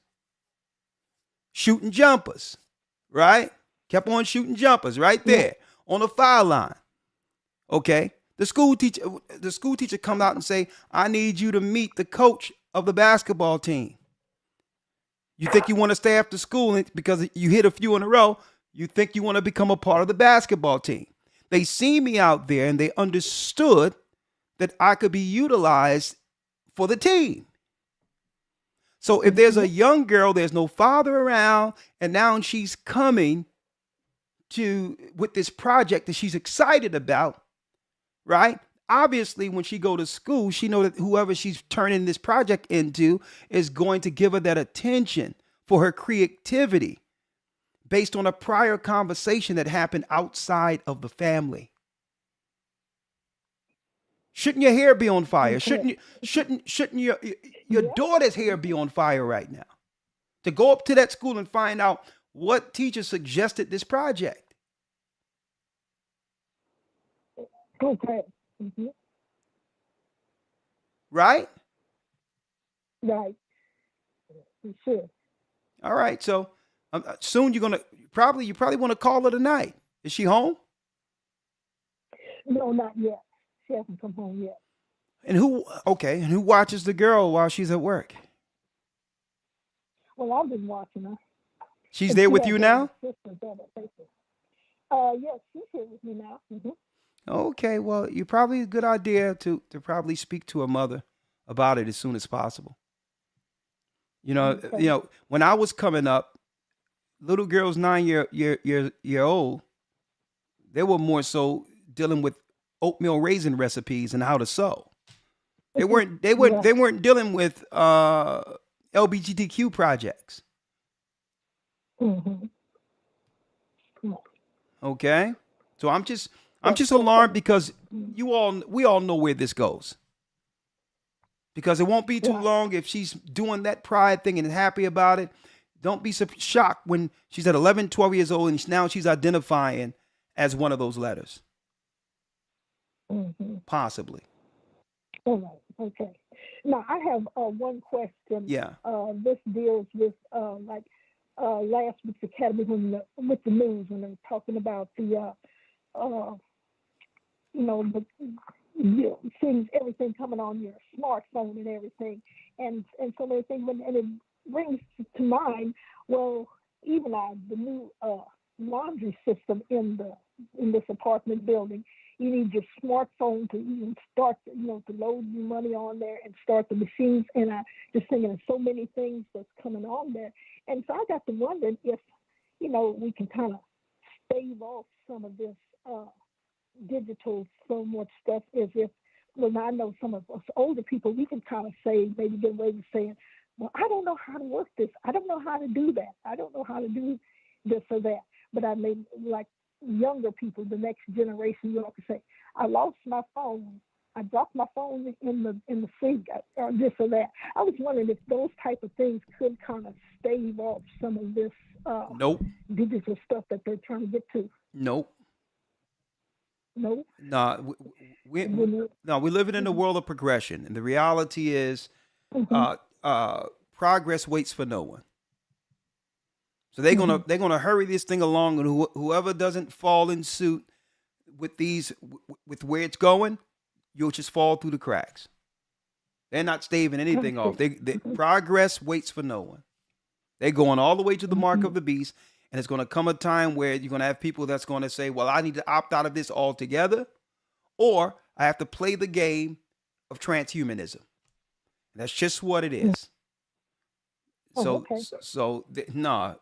right? Kept on shooting jumpers right there on the foul line. Okay. The school teacher come out and say, "I need you to meet the coach of the basketball team." You think you want to stay after school because you hit a few in a row. You think you want to become a part of the basketball team. They see me out there and they understood that I could be utilized for the team. So if there's a young girl, there's no father around, and now she's coming with this project that she's excited about, right? Obviously, when she go to school, she know that whoever she's turning this project into is going to give her that attention for her creativity based on a prior conversation that happened outside of the family. Shouldn't your hair be on fire? Shouldn't your daughter's hair be on fire right now? To go up to that school and find out what teacher suggested this project. Okay. Mm-hmm. Right? Right. Sure. All right. So soon you probably want to call her tonight. Is she home? No, not yet. She hasn't come home yet. And who watches the girl while she's at work? Well, I've been watching her. She's there with you now? Yes, she's here with me now. Mm-hmm. Okay, well, you're probably a good idea to probably speak to her mother about it as soon as possible. Okay. When I was coming up, little girls 9 year old, they were more so dealing with oatmeal raisin recipes and how to sew. They weren't dealing with LGBTQ projects. Mm-hmm. Okay, so I'm just alarmed because we all know where this goes. Because it won't be too long if she's doing that pride thing and happy about it. Don't be so shocked when she's at 11, 12 years old and now she's identifying as one of those letters. Mm-hmm. Possibly. All right. Okay. Now I have one question. Yeah. This deals with last week's Academy with the news when they were talking about the seeing everything coming on your smartphone and everything, and so many things. And it brings to mind, well, even the new laundry system in this apartment building. You need your smartphone to even start, to load your money on there and start the machines. And I just thinking of so many things that's coming on there. And so I got to wondering if, we can kind of stave off some of this digital so much stuff as if, I know some of us older people, we can kind of say, maybe get away with saying, well, I don't know how to work this. I don't know how to do that. I don't know how to do this or that. But I mean, like, younger people, the next generation, you all can say, I lost my phone. I dropped my phone in the sink, or this or that. I was wondering if those type of things could kind of stave off some of this Nope. digital stuff that they're trying to get to. Nope. No. No, we're living in a world of progression, and the reality is, progress waits for no one. So they're gonna hurry this thing along, and whoever doesn't fall in suit with where it's going, you'll just fall through the cracks. They're not staving anything off. Progress waits for no one. They're going all the way to the mark of the beast, and it's going to come a time where you're going to have people that's going to say, well, I need to opt out of this altogether, or I have to play the game of transhumanism. That's just what it is. Oh, No,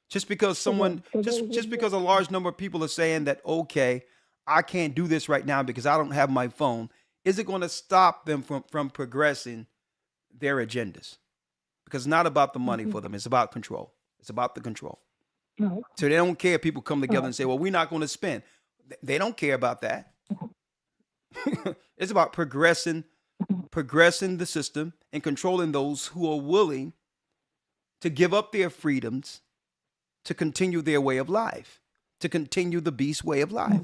just because just because a large number of people are saying that, okay, I can't do this right now because I don't have my phone, is it going to stop them from progressing their agendas? Because it's not about the money for them. It's about control. It's about the control. No. So they don't care if people come together and say, well, we're not going to spend. They don't care about that. It's about progressing the system and controlling those who are willing to give up their freedoms to continue their way of life, to continue the beast way of life.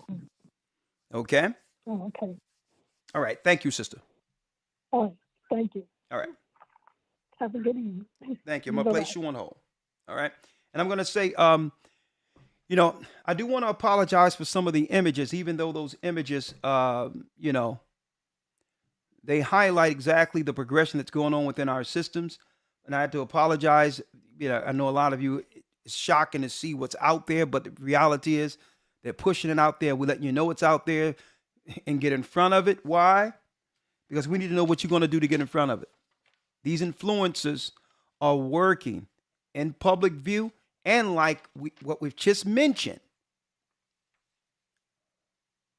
Okay? Oh, okay. All right. Thank you, sister. All right. Thank you. All right. Have a good evening. Thank you. I'm going to place you on hold. All right. And I'm going to say, I do want to apologize for some of the images, even though those images, they highlight exactly the progression that's going on within our systems. And I had to apologize. I know a lot of you, it's shocking to see what's out there, but the reality is they're pushing it out there. We're letting you know it's out there and get in front of it. Why? Because we need to know what you're going to do to get in front of it. These influencers are working in public view, and like what we've just mentioned,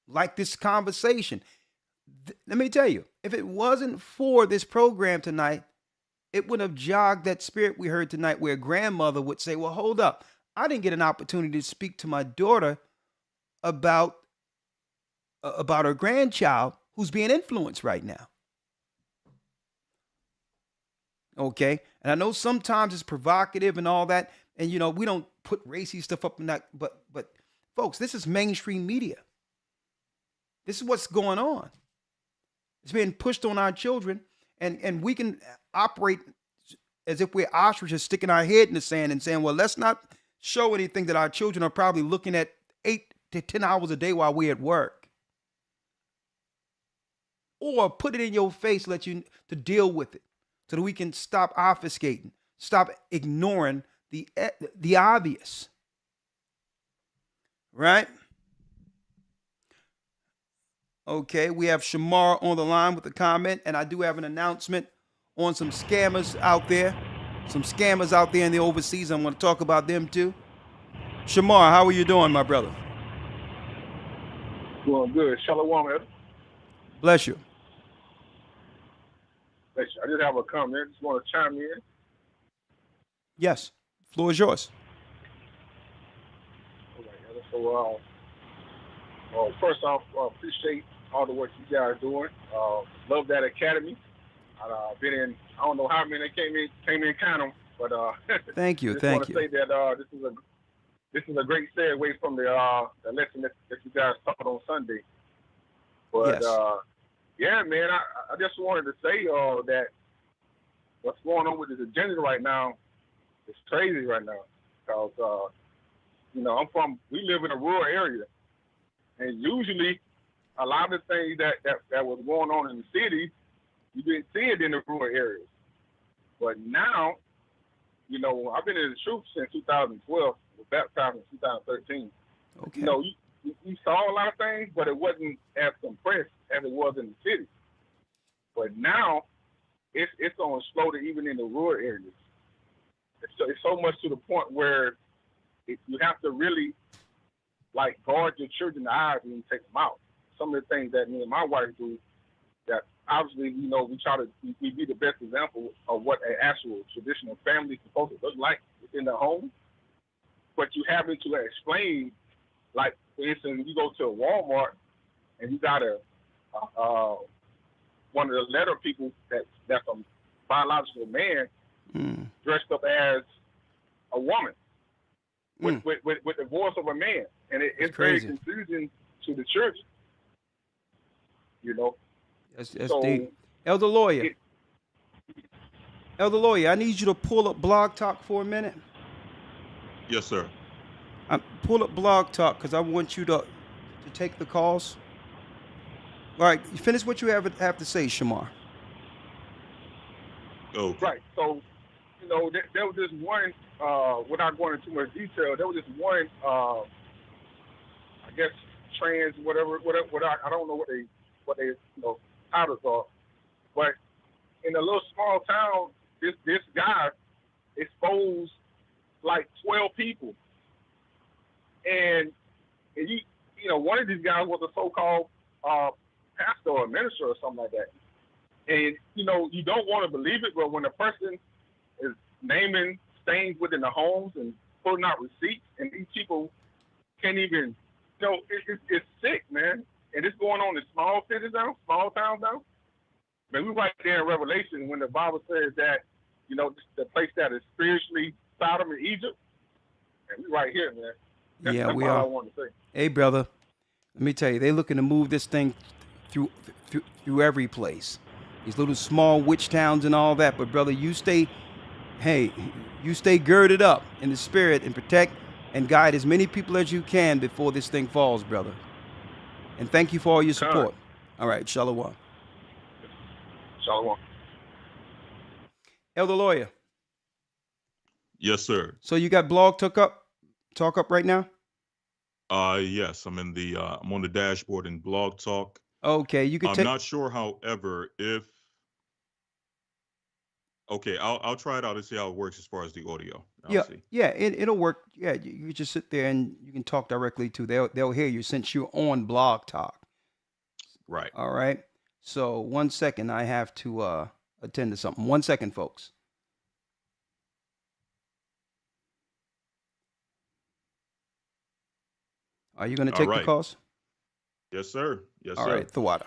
like this conversation. Let me tell you, if it wasn't for this program tonight, it would have jogged that spirit we heard tonight where a grandmother would say, well, hold up. I didn't get an opportunity to speak to my daughter about her grandchild who's being influenced right now. Okay. And I know sometimes it's provocative and all that. And, we don't put racy stuff up in that. But folks, this is mainstream media. This is what's going on. It's being pushed on our children. And we can operate as if we're ostriches sticking our head in the sand and saying, well, let's not show anything that our children are probably looking at 8 to 10 hours a day while we're at work. Or put it in your face, let you to deal with it so that we can stop obfuscating, stop ignoring the obvious. Right? Okay, we have Shamar on the line with a comment, and I do have an announcement on some scammers out there. Some scammers out there in the overseas. I'm going to talk about them too. Shamar, how are you doing, my brother? Doing good. Shalom, Ed. Bless you. Bless you. I just have a comment. Just want to chime in. Yes, floor is yours. So, first off, appreciate all the work you guys are doing. Love that academy. I've been in, I don't know how many came in count them, but thank you. Just want to say that this is a great segue from the lesson that you guys taught on Sunday. But yes. Yeah, man, I just wanted to say that what's going on with this agenda right now is crazy right now, because we live in a rural area, and usually a lot of the things that was going on in the city, you didn't see it in the rural areas. But now, I've been in the troops since 2012, was baptized in 2013. Okay. You saw a lot of things, but it wasn't as compressed as it was in the city. But now, it's on slow to even in the rural areas. It's so much to the point where you have to really guard your children's eyes when you take them out. Some of the things that me and my wife do, that obviously, we try to we be the best example of what an actual traditional family is supposed to look like within the home. But you having to explain, for instance, you go to a Walmart and you got one of the letter people that's a biological man dressed up as a woman with the voice of a man, and it's very confusing to the church. That's deep. Elder Lawyer, I need you to pull up Blog Talk for a minute. Yes, sir. Pull up Blog Talk because I want you to take the calls. All right, you finish what you have to say, Shamar. Oh. Right. So, there was this one, without going into too much detail, there was this one, I guess, trans, whatever, I don't know what they titles are, but in a little small town, this guy exposed like 12 people, and one of these guys was a so-called pastor or minister or something like that. And you don't want to believe it, but when a person is naming things within the homes and pulling out receipts, and these people can't even, it's sick, man. And it's going on in small cities now, small towns now. Man, we right there in Revelation when the Bible says that, the place that is spiritually Sodom and Egypt, and we right here, man. That's we all are. I want to say. Hey, brother, let me tell you, they're looking to move this thing through every place. These little small witch towns and all that. But brother, you stay girded up in the spirit and protect and guide as many people as you can before this thing falls, brother. And thank you for all your support. All right, Shalom. Shalom. Elder Lawyer. Yes, sir. So you got Blog Talk up right now? Yes, I'm in the I'm on the dashboard in Blog Talk. Okay, you can I'm not sure, however, if I'll try it out and see how it works as far as the audio. I'll see. It'll work. Yeah, you just sit there and you can talk directly to. They'll hear you since you're on Blog Talk. Right. All right. So 1 second, I have to attend to something. 1 second, folks. Are you going to take the calls? Yes, sir. Yes, sir. All right, Thawada.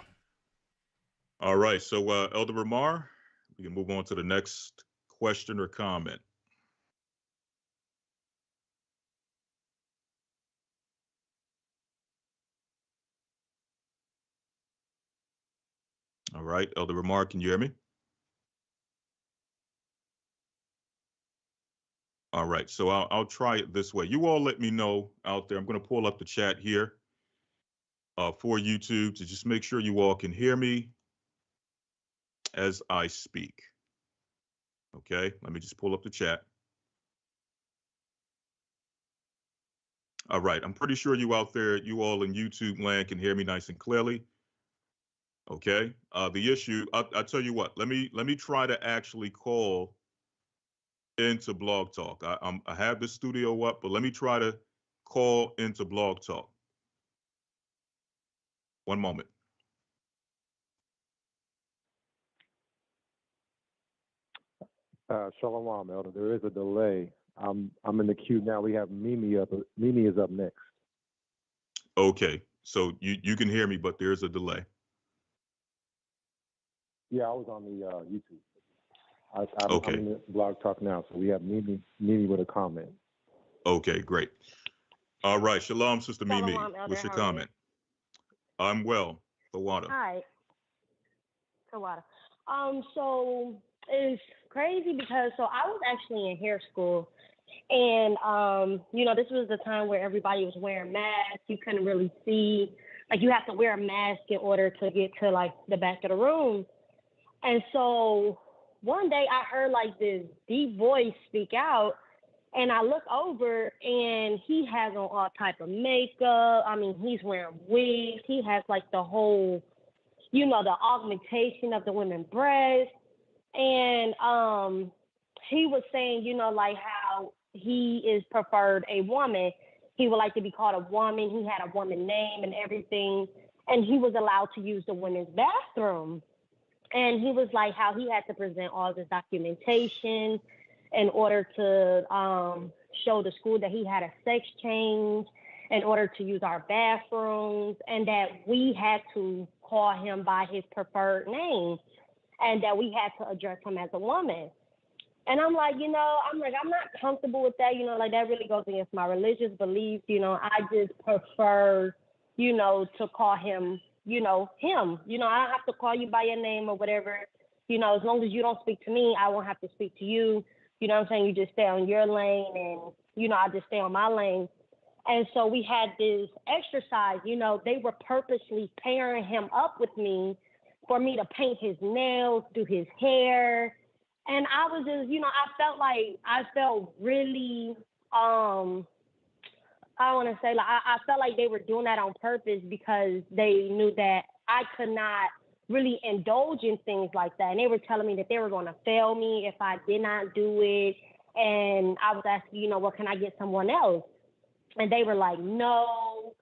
All right. So, Elder Ramar, we can move on to the next question or comment. All right, Elder Ramar, can you hear me? All right, so I'll try it this way. You all let me know out there. I'm going to pull up the chat here for YouTube to just make sure you all can hear me as I speak. Okay, let me just pull up the chat. All right, I'm pretty sure you out there, you all in YouTube land can hear me nice and clearly. Okay, the issue, I'll tell you what, let me try to actually call into Blog Talk. I have the studio up, but let me try to call into Blog Talk. One moment. Shalom, Elder. There is a delay. I'm in the queue now. We have Mimi up. Mimi is up next. Okay, so you can hear me, but there's a delay. Yeah, I was on the YouTube. Okay. I'm in the Blog Talk now, so we have Mimi with a comment. Okay, great. All right, Shalom, Sister Mimi. Elder, What's your how comment? I'm well. The water. Hi. The water. So it's crazy because I was actually in hair school, and this was the time where everybody was wearing masks. You couldn't really see, like you have to wear a mask in order to get to like the back of the room. And so one day I heard like this deep voice speak out, and I look over and he has on all type of makeup. I mean, he's wearing wigs. He has like the whole, the augmentation of the women's breasts. And he was saying, like how he is preferred a woman. He would like to be called a woman. He had a woman name and everything. And he was allowed to use the women's bathroom. And he was like how he had to present all this documentation in order to show the school that he had a sex change, in order to use our bathrooms, and that we had to call him by his preferred name, and that we had to address him as a woman. And I'm like, I'm not comfortable with that, like that really goes against my religious beliefs. I just prefer, to call him, him. I don't have to call you by your name or whatever. As long as you don't speak to me, I won't have to speak to you. You know what I'm saying? You just stay on your lane, and, I just stay on my lane. And so we had this exercise, they were purposely pairing him up with me for me to paint his nails, do his hair. And I was just, I felt really, I felt like they were doing that on purpose because they knew that I could not really indulge in things like that. And they were telling me that they were going to fail me if I did not do it. And I was asking, you know, well, can I get someone else? And they were like, no,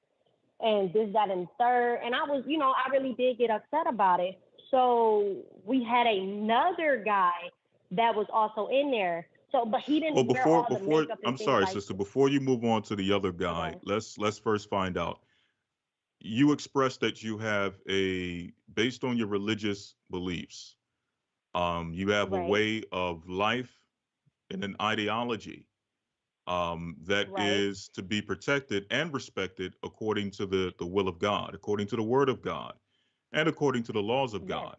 and this, that, and third. And I was, you know, I really did get upset about it. So we had another guy that was also in there. So, but he didn't wear all the makeup and I'm things sorry, like sister, before you move on to the other guy, Okay. let's first find out. You expressed that you have based on your religious beliefs, you have a Right, way of life and an ideology that right, is to be protected and respected according to the will of God, according to the word of God, and according to the laws of yes, God.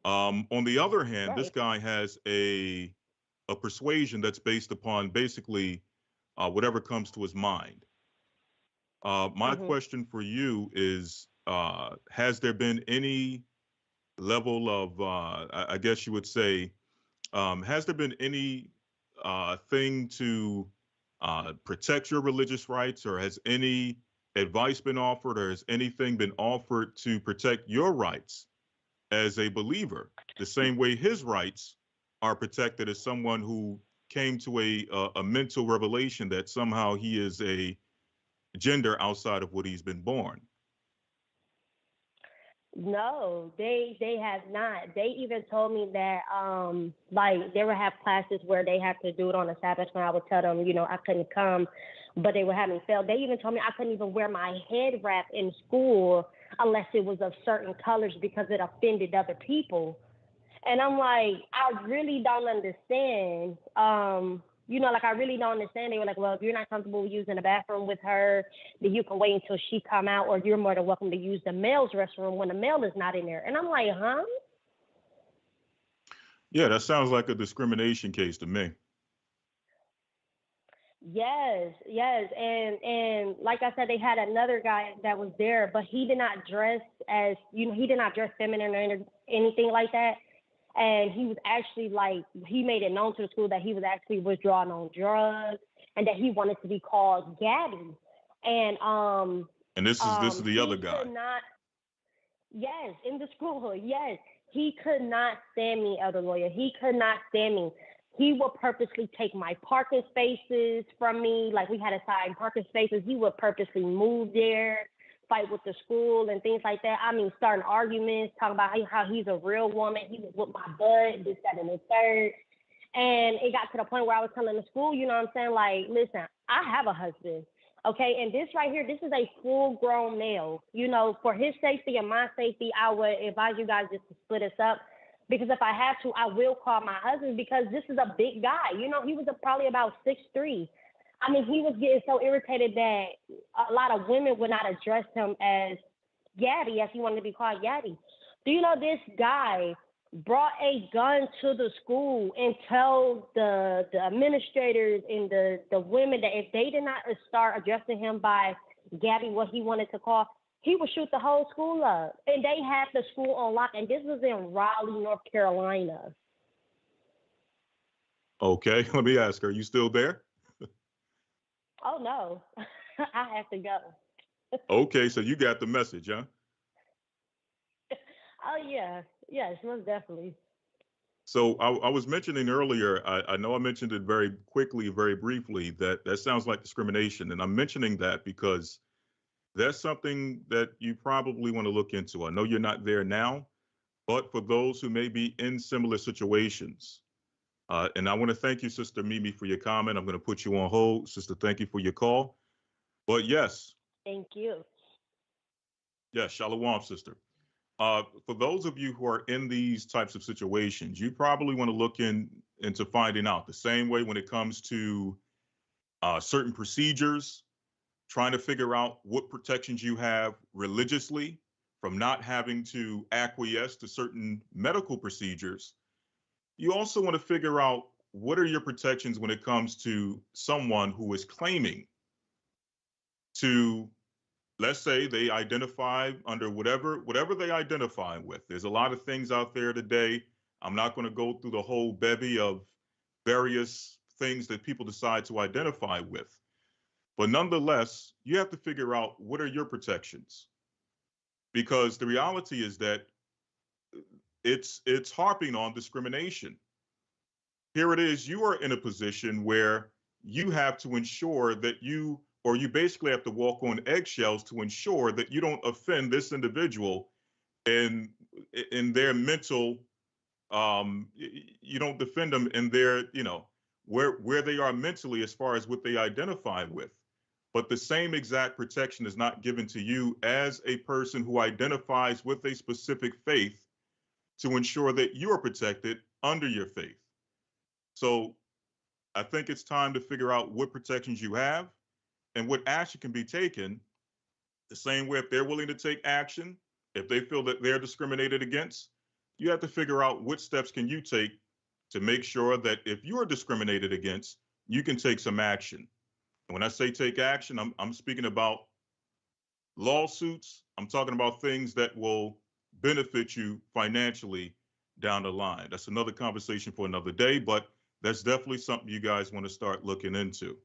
On the other hand, this right. guy has a persuasion that's based upon basically whatever comes to his mind. My Mhm. question for you is, has there been any level of, I guess you would say, has there been any thing to protect your religious rights, or has any advice been offered, or has anything been offered to protect your rights as a believer, the same way his rights are protected as someone who came to a mental revelation that somehow he is a gender outside of what he's been born? No, they have not. They even told me that like they would have classes where they have to do it on a Sabbath, and I would tell them, you know, I couldn't come, but they would have me fail. They even told me I couldn't even wear my head wrap in school unless it was of certain colors because it offended other people. And I'm like, I really don't understand. You know, like I really don't understand. They were like, well, if you're not comfortable using the bathroom with her, then you can wait until she come out, or you're more than welcome to use the male's restroom when the male is not in there. And I'm like, huh? Yeah, that sounds like a discrimination case to me. Yes, yes. And like I said, they had another guy that was there, but he did not dress as, you know, he did not dress feminine or anything like that. And he was actually like, he made it known to the school that he was actually withdrawing on drugs and that he wanted to be called Gabby. And And this is the other he guy. could not, yes, in the school, yes, he could not stand me, elder lawyer. He could not stand me. He would purposely take my parking spaces from me. Like we had assigned parking spaces. He would purposely move there, fight with the school and things like that. I mean, starting arguments, talking about how he's a real woman. He would whip my butt, this, that, and the third. And it got to the point where I was telling the school, you know what I'm saying? Like, listen, I have a husband. Okay, and this right here, this is a full-grown male. You know, for his safety and my safety, I would advise you guys just to split us up. Because if I have to, I will call my husband because this is a big guy. You know, he was probably about 6'3". I mean, he was getting so irritated that a lot of women would not address him as Yaddy, as he wanted to be called Yaddy. Do you know this guy brought a gun to the school and told the administrators and the women that if they did not start addressing him by Gabby, what he wanted to call, he would shoot the whole school up. And they had the school on lock. And this was in Raleigh, North Carolina. Okay, let me ask, are you still there? Oh, no. I have to go. Okay, so you got the message, huh? Oh, yeah. Yes, most definitely. So I was mentioning earlier, I know I mentioned it very quickly, very briefly, that sounds like discrimination. And I'm mentioning that because that's something that you probably want to look into. I know you're not there now, but for those who may be in similar situations, and I want to thank you, Sister Mimi, for your comment. I'm going to put you on hold. Sister, thank you for your call. But yes, Thank you. yes, Shalom, Sister. For those of you who are in these types of situations, you probably want to look into finding out the same way when it comes to certain procedures, trying to figure out what protections you have religiously from not having to acquiesce to certain medical procedures. You also want to figure out what are your protections when it comes to someone who is claiming to, let's say they identify under whatever they identify with. There's a lot of things out there today. I'm not going to go through the whole bevy of various things that people decide to identify with. But nonetheless, you have to figure out what are your protections. Because the reality is that it's harping on discrimination. Here it is, you are in a position where you have to ensure that you basically have to walk on eggshells to ensure that you don't offend this individual in their mental, you don't defend them in their, where they are mentally as far as what they identify with. But the same exact protection is not given to you as a person who identifies with a specific faith to ensure that you are protected under your faith. So I think it's time to figure out what protections you have and what action can be taken. The same way, if they're willing to take action, if they feel that they're discriminated against, you have to figure out what steps can you take to make sure that if you are discriminated against, you can take some action. And when I say take action, I'm speaking about lawsuits. I'm talking about things that will benefit you financially down the line. That's another conversation for another day, but that's definitely something you guys want to start looking into,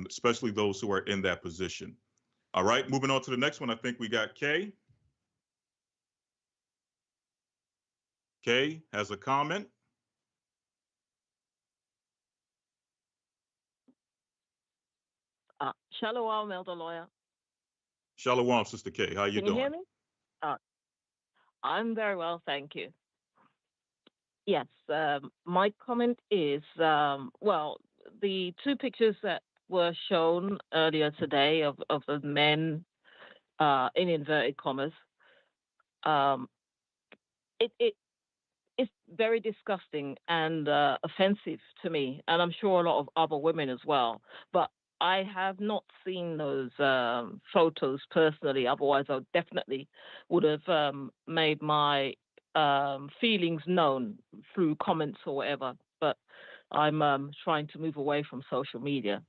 especially those who are in that position. All right, moving on to the next one. I think we got Kay. Kay has a comment. Shalom, Elder Lawyer. Shalom, Sister Kay. How you Can you doing? hear me? I'm very well, thank you. Yes, my comment is, well, the two pictures that were shown earlier today of the men in inverted commas, it's very disgusting and offensive to me, and I'm sure a lot of other women as well. But I have not seen those photos personally. Otherwise, I definitely would have made my feelings known through comments or whatever. But I'm trying to move away from social media.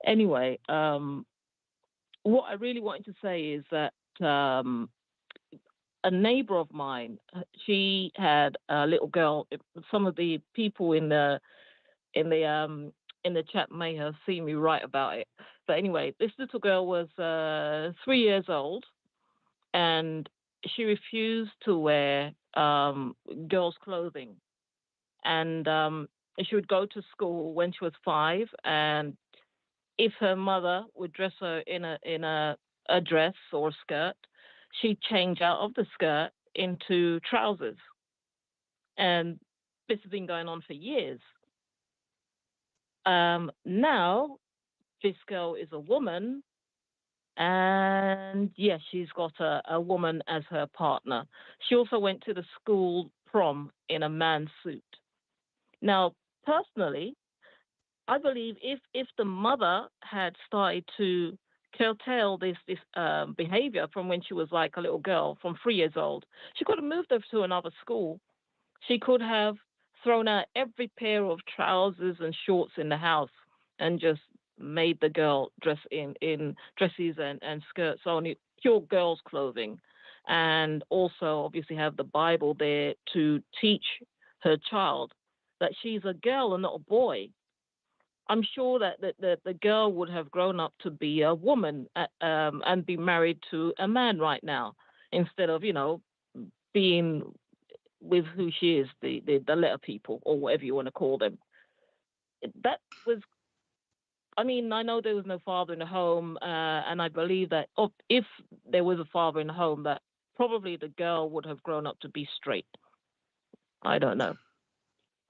Anyway, what I really wanted to say is that a neighbor of mine, she had a little girl. Some of the people in the chat may have seen me write about it. But anyway, this little girl was 3 years old, and she refused to wear girls' clothing. And she would go to school when she was 5, and if her mother would dress her in a dress or a skirt, she'd change out of the skirt into trousers. And this has been going on for years. Now, this girl is a woman, and yes, she's got a woman as her partner. She also went to the school prom in a man's suit. Now, personally, I believe if the mother had started to curtail this behavior from when she was like a little girl, from 3 years old, she could have moved her to another school. She could have thrown out every pair of trousers and shorts in the house and just made the girl dress in dresses and skirts, only pure girls' clothing. And also obviously have the Bible there to teach her child that she's a girl and not a boy. I'm sure that the girl would have grown up to be a woman and be married to a man right now, instead of, being with who she is, the letter people, or whatever you want to call them. That was, I know there was no father in the home, and I believe that if there was a father in the home, that probably the girl would have grown up to be straight. I don't know.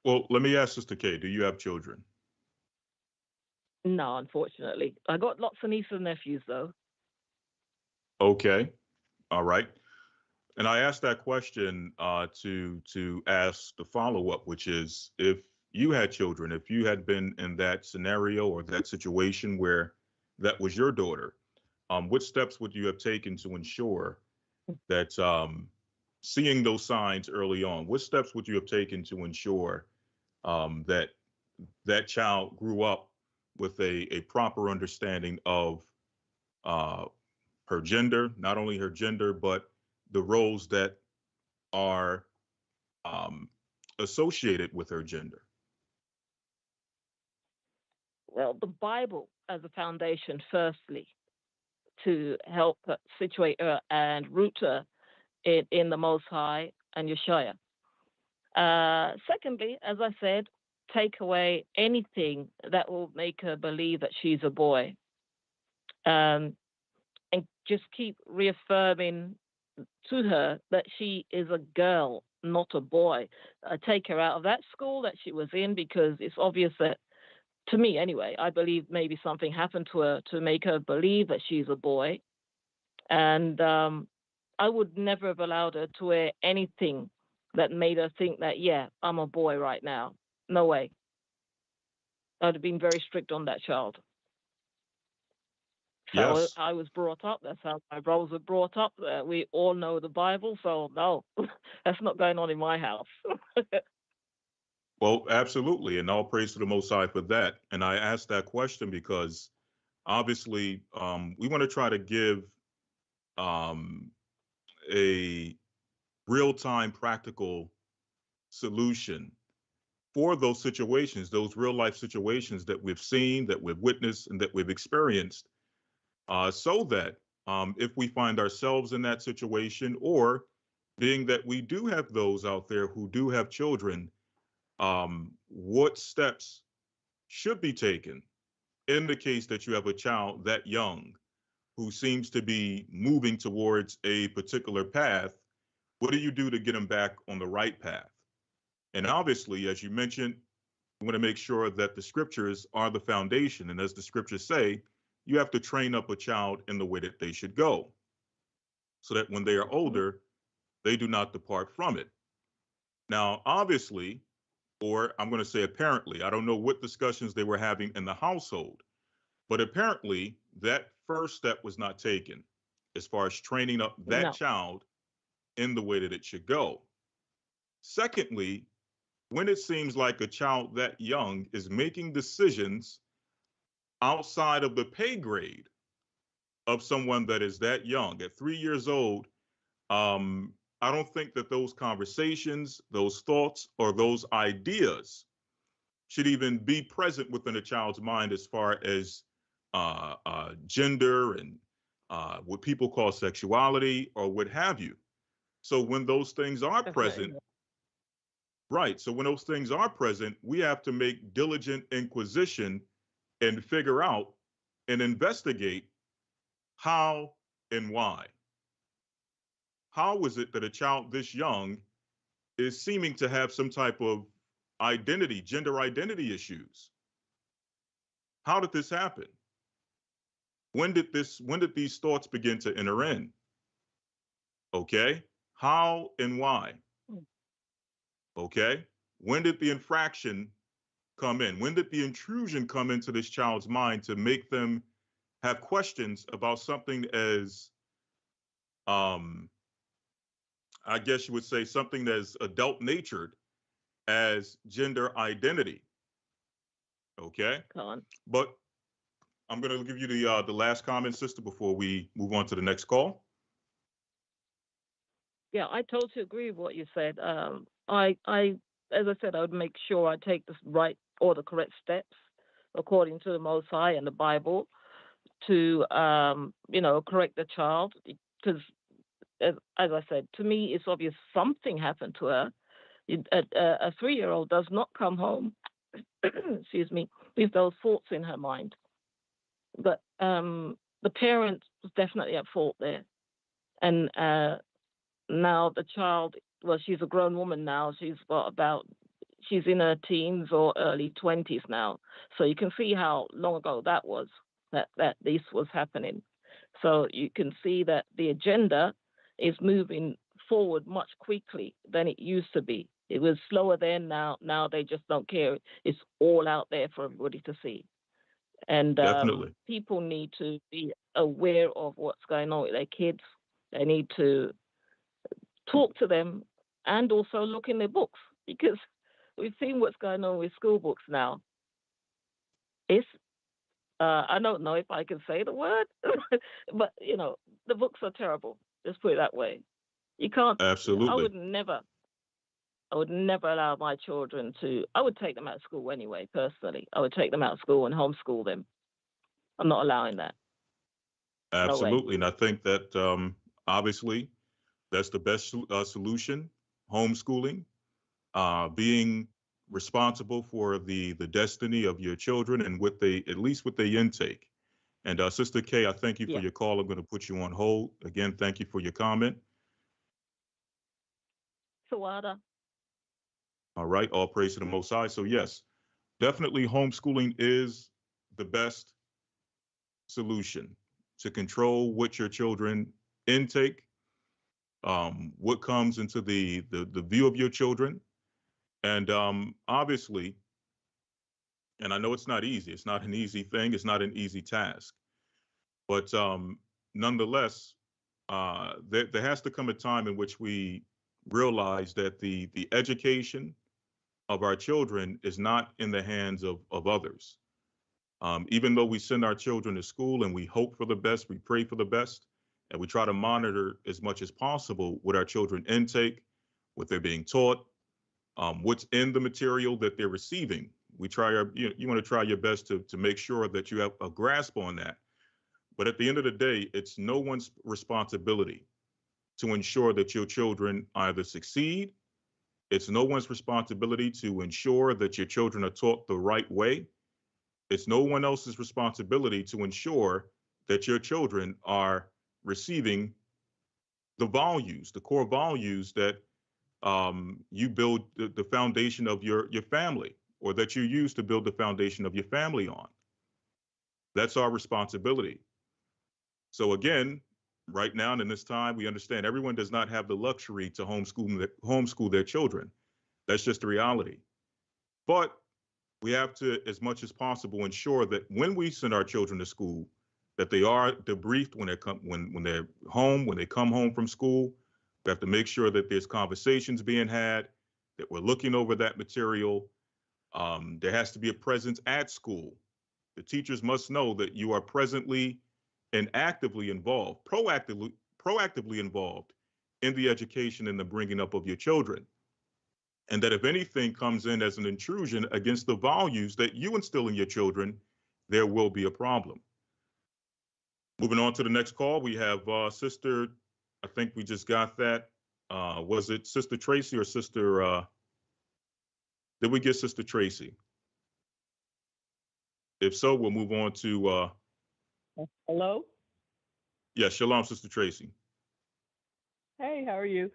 Well, let me ask Sister Kay, do you have children? No, unfortunately. I got lots of nieces and nephews, though. Okay. All right. And I asked that question to ask the follow-up, which is, if you had children, if you had been in that scenario or that situation where that was your daughter, what steps would you have taken to ensure that, seeing those signs early on, what steps would you have taken to ensure that that child grew up with a proper understanding of her gender, not only her gender, but the roles that are associated with her gender? Well, the Bible as a foundation, firstly, to help situate her and root her in the Most High and Yashaya. Secondly, as I said, take away anything that will make her believe that she's a boy. And just keep reaffirming to her that she is a girl, not a boy. Take her out of that school that she was in, because it's obvious that, to me anyway, I believe maybe something happened to her to make her believe that she's a boy. And I would never have allowed her to wear anything that made her think that, yeah, I'm a boy right now. No way. I'd have been very strict on that child. So Yes. I was brought up. That's how my brothers were brought up. We all know the Bible, so no, that's not going on in my house. Well, absolutely. And all praise to the Most High for that. And I asked that question because obviously we want to try to give a real-time practical solution for those situations, those real life situations that we've seen, that we've witnessed, and that we've experienced, so that if we find ourselves in that situation, or being that we do have those out there who do have children, what steps should be taken in the case that you have a child that young who seems to be moving towards a particular path. What do you do to get them back on the right path? And obviously, as you mentioned, we want to make sure that the scriptures are the foundation. And as the scriptures say, you have to train up a child in the way that they should go, so that when they are older, they do not depart from it. Now, obviously, or I'm going to say apparently, I don't know what discussions they were having in the household, but apparently that first step was not taken as far as training up that child in the way that it should go. Secondly, when it seems like a child that young is making decisions outside of the pay grade of someone that is that young, at 3 years old, I don't think that those conversations, those thoughts, or those ideas should even be present within a child's mind as far as gender and what people call sexuality or what have you. So when those things are present, right. So when those things are present, we have to make diligent inquisition and figure out and investigate how and why. How is it that a child this young is seeming to have some type of identity, gender identity issues? How did this happen? When did these thoughts begin to enter in? Okay. How and why? Okay. When did the infraction come in? When did the intrusion come into this child's mind to make them have questions about something as, I guess you would say, something as adult natured as gender identity? Okay. But I'm going to give you the last comment, sister, before we move on to the next call. Yeah, I totally agree with what you said. As I said, I would make sure I take the right or the correct steps according to the Most High and the Bible to, correct the child. Because, as I said, to me, it's obvious something happened to her. A 3-year-old does not come home, excuse me, with those thoughts in her mind. But the parent was definitely at fault there. And now the child, well, she's a grown woman now. She's in her teens or early 20s now. So you can see how long ago that was, that this was happening. So you can see that the agenda is moving forward much quickly than it used to be. It was slower then. Now they just don't care. It's all out there for everybody to see. And people need to be aware of what's going on with their kids. They need to talk to them and also look in their books, because we've seen what's going on with school books now. It's, I don't know if I can say the word, but, the books are terrible. Just put it that way. You can't. Absolutely. I would never allow my children to. I would take them out of school anyway, personally. I would take them out of school and homeschool them. I'm not allowing that. Absolutely. No, and I think that obviously That's the best solution. Homeschooling, being responsible for the destiny of your children and what they, at least what they intake. And Sister Kay, I thank you for your call. I'm going to put you on hold. Again, thank you for your comment. Sawada. All right, all praise to the Most High. So yes, definitely homeschooling is the best solution to control what your children intake, what comes into the view of your children. And obviously, and I know it's not easy, it's not an easy thing, it's not an easy task, but nonetheless, there has to come a time in which we realize that the education of our children is not in the hands of others. Even though we send our children to school and we hope for the best, we pray for the best, and we try to monitor as much as possible what our children intake, what they're being taught, what's in the material that they're receiving. We try our, you want to try your best to make sure that you have a grasp on that. But at the end of the day, it's no one's responsibility to ensure that your children either succeed. It's no one's responsibility to ensure that your children are taught the right way. It's no one else's responsibility to ensure that your children are receiving the values, the core values that you build the foundation of your family, or that you use to build the foundation of your family on. That's our responsibility. So again, right now and in this time, we understand everyone does not have the luxury to homeschool their children. That's just the reality. But we have to, as much as possible, ensure that when we send our children to school, that they are debriefed when they're home, when they come home from school. We have to make sure that there's conversations being had, that we're looking over that material. There has to be a presence at school. The teachers must know that you are presently and actively involved, proactively involved in the education and the bringing up of your children. And that if anything comes in as an intrusion against the values that you instill in your children, there will be a problem. Moving on to the next call, we have Sister, I think we just got that. Was it Sister Tracy or Sister, did we get Sister Tracy? If so, we'll move on to. Hello? Yeah, shalom, Sister Tracy. Hey, how are you?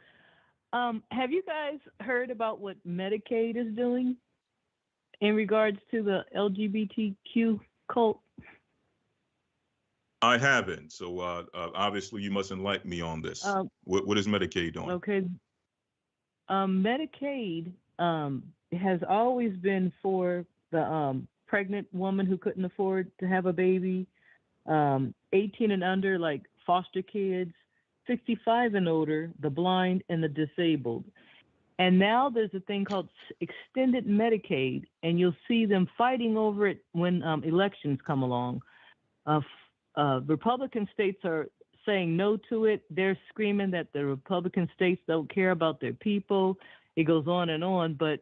Have you guys heard about what Medicaid is doing in regards to the LGBTQ cult? I haven't. So obviously you must enlighten me on this. What is Medicaid doing? Okay. Medicaid has always been for the pregnant woman who couldn't afford to have a baby, 18 and under, like foster kids, 65 and older, the blind and the disabled. And now there's a thing called extended Medicaid, and you'll see them fighting over it when elections come along. Republican states are saying no to it. They're screaming that the Republican states don't care about their people. It goes on, but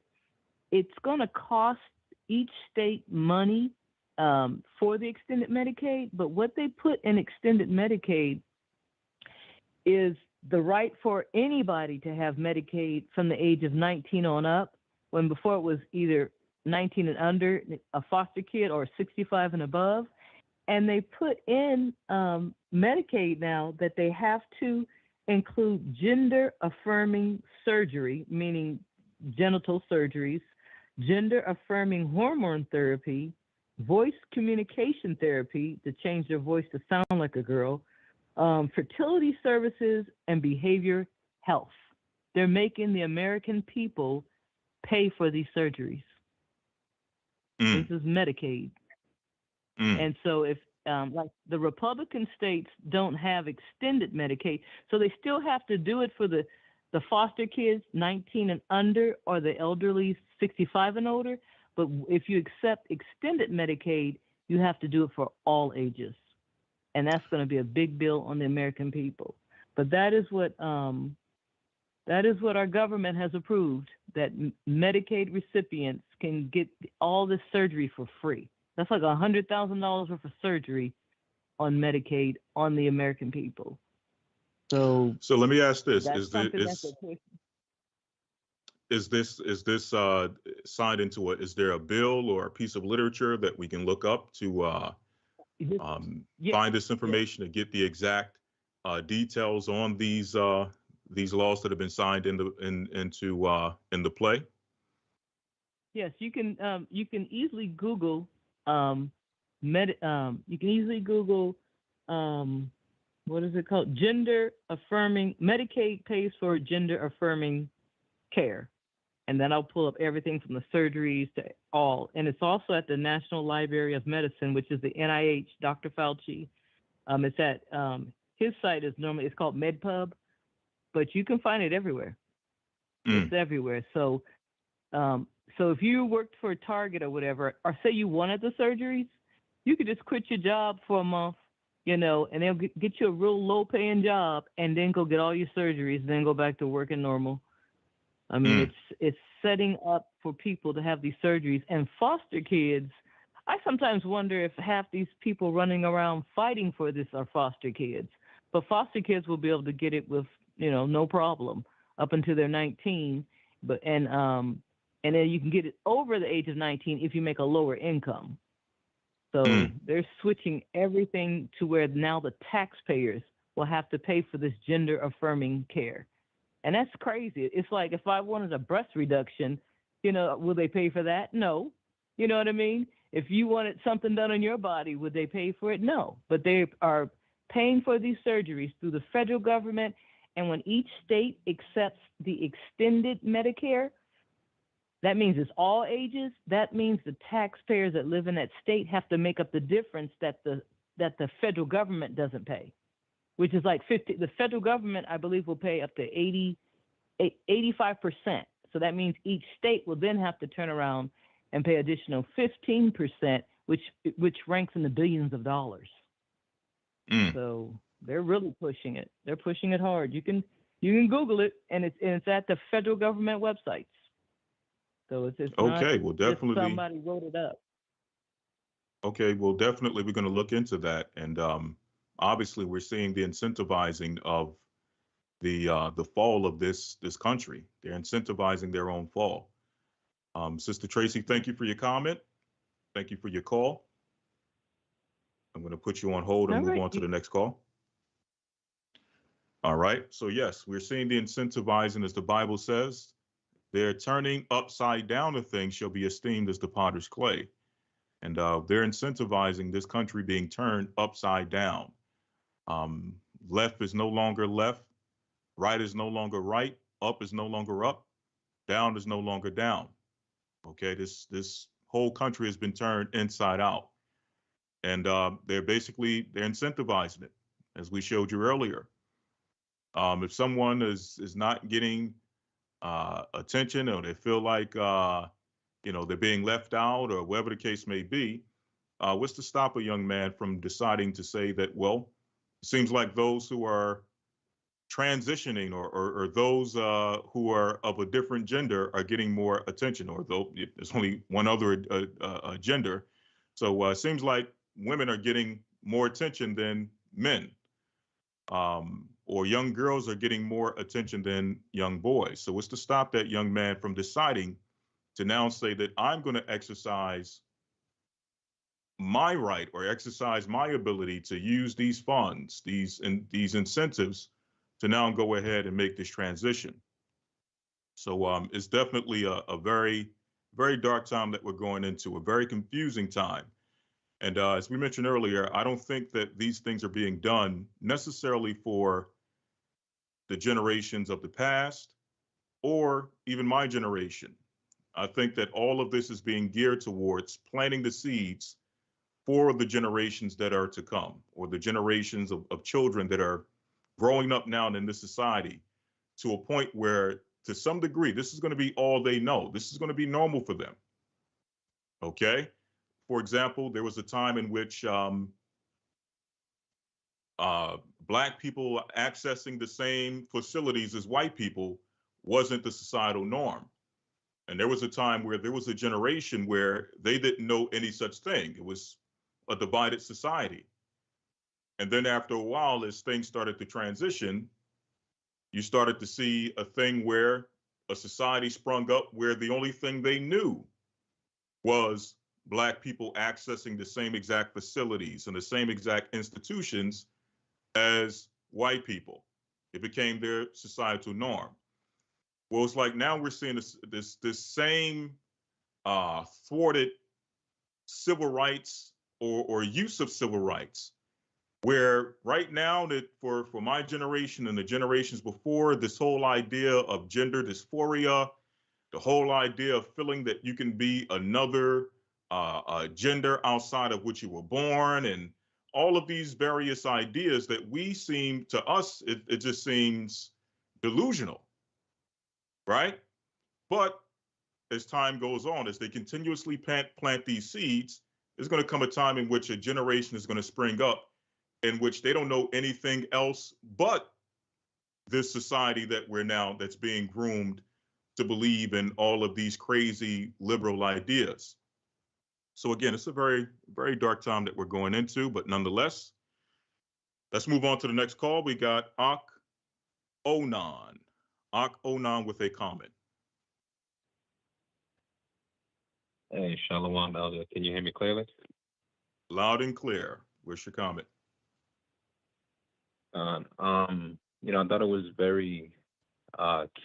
it's going to cost each state money for the extended Medicaid. But what they put in extended Medicaid is the right for anybody to have Medicaid from the age of 19 on up, when before it was either 19 and under, a foster kid, or 65 and above. And they put in Medicaid now that they have to include gender affirming surgery, meaning genital surgeries, gender affirming hormone therapy, voice communication therapy to change their voice to sound like a girl, fertility services, and behavior health. They're making the American people pay for these surgeries. This is Medicaid. And so if like the Republican states don't have extended Medicaid, so they still have to do it for the foster kids 19 and under, or the elderly 65 and older. But if you accept extended Medicaid, you have to do it for all ages. And that's going to be a big bill on the American people. But that is what our government has approved, that Medicaid recipients can get all this surgery for free. That's like $100,000 worth of surgery on Medicaid on the American people. So let me ask this: that's something that's a push. Is this signed into is there a bill or a piece of literature that we can look up to find this information and get the exact details on these laws that have been signed into play? Yes, you can easily Google you can easily Google what is it called? Gender affirming Medicaid pays for gender affirming care. And then I'll pull up everything from the surgeries to all. And it's also at the National Library of Medicine, which is the NIH, Dr. Fauci. It's at his site is normally it's called MedPub, but you can find it everywhere. It's everywhere. So so if you worked for Target or whatever, or say you wanted the surgeries, you could just quit your job for a month, and they'll get you a real low paying job and then go get all your surgeries and then go back to working normal. I mean, it's setting up for people to have these surgeries. And foster kids, I sometimes wonder if half these people running around fighting for this are foster kids. But foster kids will be able to get it with, no problem up until they're 19. And then you can get it over the age of 19 if you make a lower income. So they're switching everything to where now the taxpayers will have to pay for this gender affirming care. And that's crazy. It's like if I wanted a breast reduction, will they pay for that? No. You know what I mean? If you wanted something done on your body, would they pay for it? No. But they are paying for these surgeries through the federal government. And when each state accepts the extended Medicare, that means it's all ages. That means the taxpayers that live in that state have to make up the difference that the federal government doesn't pay, which is like 50. The federal government, I believe, will pay up to 85%. So that means each state will then have to turn around and pay additional 15%, which ranks in the billions of dollars. So they're really pushing it. They're pushing it hard. You can Google it, and it's at the federal government websites. So it's okay. Not well, definitely somebody wrote it up. Okay, well, definitely we're going to look into that, and obviously we're seeing the incentivizing of the fall of this country. They're incentivizing their own fall. Sister Tracy, thank you for your comment. Thank you for your call. I'm going to put you on hold and move on to the next call. All right. So yes, we're seeing the incentivizing, as the Bible says. They're turning upside down a thing shall be esteemed as the potter's clay. And they're incentivizing this country being turned upside down. Left is no longer left. Right is no longer right. Up is no longer up. Down is no longer down. Okay, this whole country has been turned inside out. And they're incentivizing it, as we showed you earlier. If someone is not getting attention, or they feel like they're being left out, or whatever the case may be, what's to stop a young man from deciding to say that, well, it seems like those who are transitioning or those who are of a different gender are getting more attention, or though there's only one other gender. So it seems like women are getting more attention than men, or young girls are getting more attention than young boys. So what's to stop that young man from deciding to now say that I'm going to exercise my right or exercise my ability to use these funds, these incentives, to now go ahead and make this transition. So it's definitely a very, very dark time that we're going into, a very confusing time. And as we mentioned earlier, I don't think that these things are being done necessarily for the generations of the past or even my generation. I think that all of this is being geared towards planting the seeds for the generations that are to come, or the generations of children that are growing up now in this society, to a point where, to some degree, this is going to be all they know. This is going to be normal for them. Okay? For example, there was a time in which Black people accessing the same facilities as white people wasn't the societal norm. And there was a time where there was a generation where they didn't know any such thing. It was a divided society. And then after a while, as things started to transition, You started to see a thing where a society sprung up where the only thing they knew was Black people accessing the same exact facilities and the same exact institutions as white people. It became their societal norm. Well, it's like now we're seeing this same thwarted civil rights or use of civil rights, where right now that for my generation and the generations before, this whole idea of gender dysphoria, the whole idea of feeling that you can be another gender outside of which you were born, and all of these various ideas that we seem to us, it just seems delusional, right? But as time goes on, as they continuously plant these seeds, there's going to come a time in which a generation is going to spring up in which they don't know anything else but this society that we're now, that's being groomed to believe in all of these crazy liberal ideas. So again, it's a very, very dark time that we're going into, but nonetheless, let's move on to the next call. We got Ak Onan. Ak Onan with a comment. Hey, Shalom, Elder. Can you hear me clearly? Loud and clear. Where's your comment? I thought it was very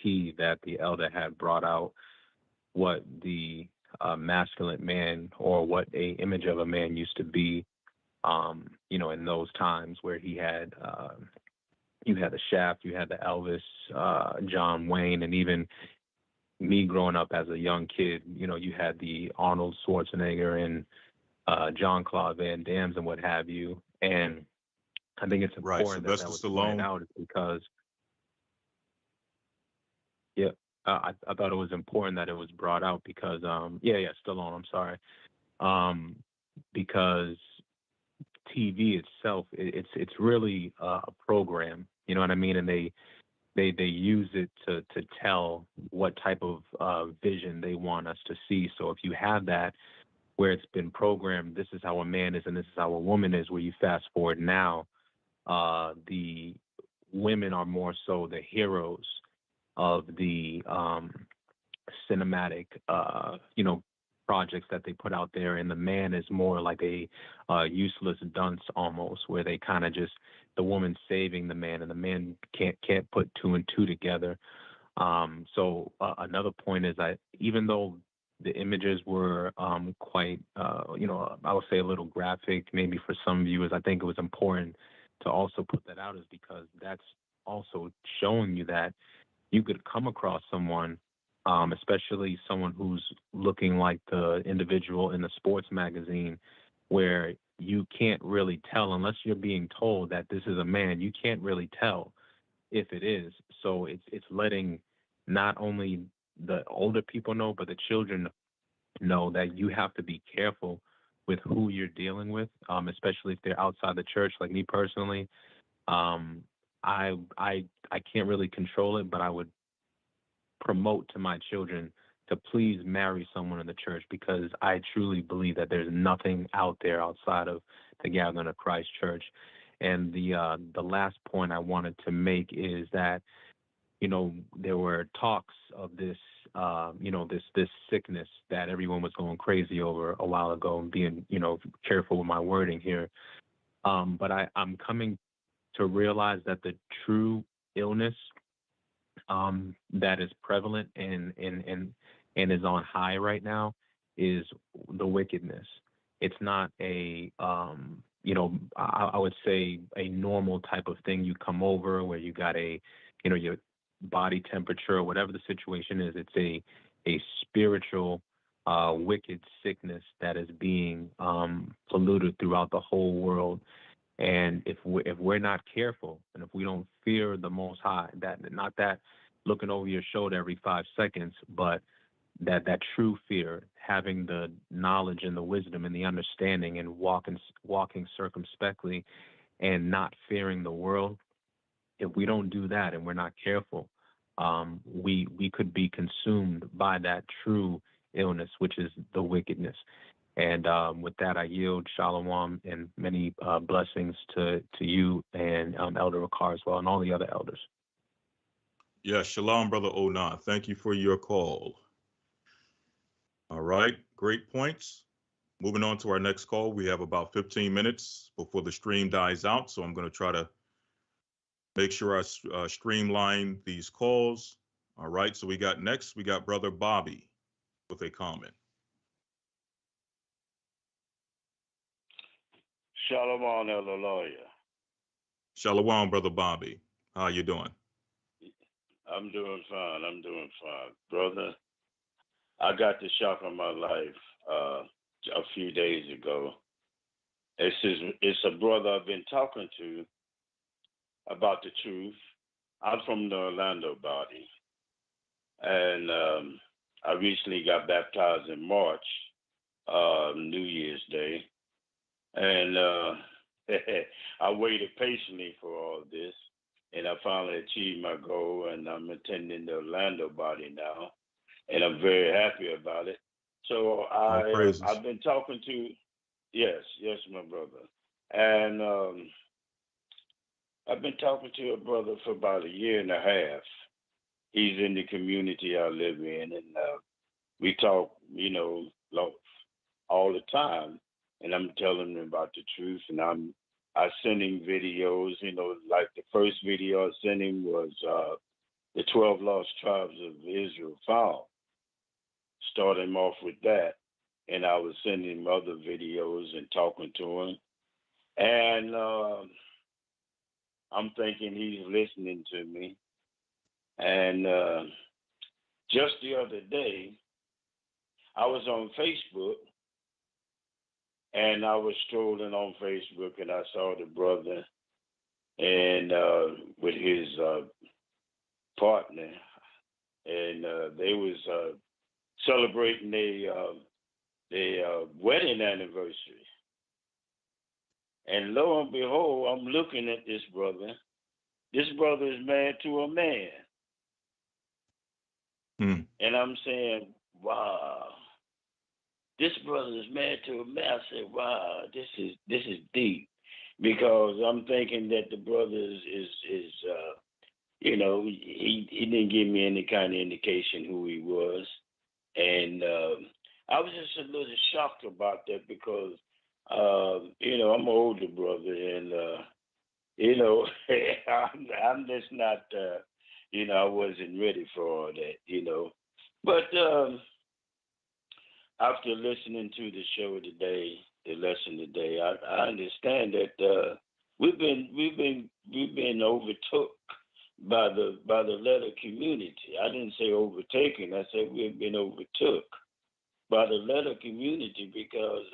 key that the elder had brought out what the masculine man or what a image of a man used to be, in those times where he had, you had the Shaft, you had the Elvis, John Wayne, and even me growing up as a young kid, you had the Arnold Schwarzenegger and John Claude Van Damme's and what have you. And I think it's important that was pointed out is because, I thought it was important that it was brought out because, Stallone, I'm sorry. Because TV itself, it's really a program, you know what I mean? And they use it to tell what type of vision they want us to see. So if you have that where it's been programmed, this is how a man is and this is how a woman is, where you fast forward now, the women are more so the heroes of the cinematic, projects that they put out there, and the man is more like a useless dunce almost, where they kind of just, the woman saving the man, and the man can't put two and two together. So another point is that even though the images were quite, I would say a little graphic, maybe for some viewers, I think it was important to also put that out, is because that's also showing you that you could come across someone, especially someone who's looking like the individual in the sports magazine, where you can't really tell unless you're being told that this is a man. You can't really tell if it is. So it's letting not only the older people know, but the children know that you have to be careful with who you're dealing with, especially if they're outside the church. Like me personally, I can't really control it, but I would promote to my children to please marry someone in the church, because I truly believe that there's nothing out there outside of the Gathering of Christ Church. And the last point I wanted to make is that, there were talks of this, this sickness that everyone was going crazy over a while ago, and being, careful with my wording here. But I'm coming to realize that the true illness that is prevalent and is on high right now is the wickedness. It's not a, I would say a normal type of thing you come over where you got your body temperature or whatever the situation is. It's a spiritual wicked sickness that is being polluted throughout the whole world. And if we're not careful, and if we don't fear the Most High, not that looking over your shoulder every 5 seconds, but that true fear, having the knowledge and the wisdom and the understanding, and walking circumspectly and not fearing the world, if we don't do that and we're not careful, we could be consumed by that true illness, which is the wickedness. And with that, I yield. Shalom and many blessings to you and Elder Ricard as well, and all the other elders. Yeah, shalom, brother Onan. Thank you for your call. All right, great points. Moving on to our next call, we have about 15 minutes before the stream dies out, so I'm going to try to make sure I streamline these calls. All right, so we got brother Bobby with a comment. Shalom, Elder Lawyer. Shalom, brother Bobby. How you doing? I'm doing fine. I'm doing fine. Brother, I got the shock of my life a few days ago. It's a brother I've been talking to about the truth. I'm from the Orlando body. And I recently got baptized in March, New Year's Day. And I waited patiently for all this. And I finally achieved my goal, and I'm attending the Orlando body now, and I'm very happy about it. So I've been talking to, yes, my brother, and I've been talking to a brother for about a year and a half. He's in the community I live in, and we talk, all the time, and I'm telling him about the truth, and I send him videos, like the first video I sent him was the 12 lost tribes of Israel found. Start him off with that. And I was sending him other videos and talking to him. And I'm thinking he's listening to me. And just the other day, I was on Facebook. And I was strolling on Facebook, and I saw the brother and with his partner, and they was celebrating their wedding anniversary. And lo and behold, I'm looking at this brother. This brother is married to a man, and I'm saying, wow. This brother is married to a man. I said, wow, this is deep, because I'm thinking that the brother is he didn't give me any kind of indication who he was, and I was just a little shocked about that, because I'm an older brother, and I'm just not I wasn't ready for all that, but. After listening to the show today, the lesson today, I understand that we've been overtook by the letter community. I didn't say overtaken. I said we've been overtook by the letter community, because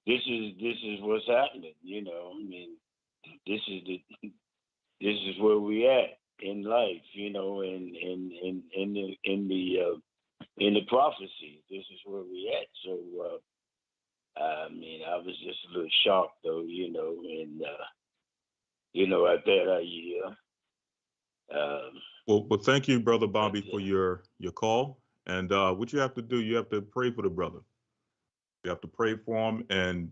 this is what's happening. I mean, this is where we at in life, in the prophecy. This is where we at. So I mean, I was just a little shocked, though, and at that I year. Well, thank you, brother Bobby, for your call. And what you have to do, you have to pray for the brother. You have to pray for him, and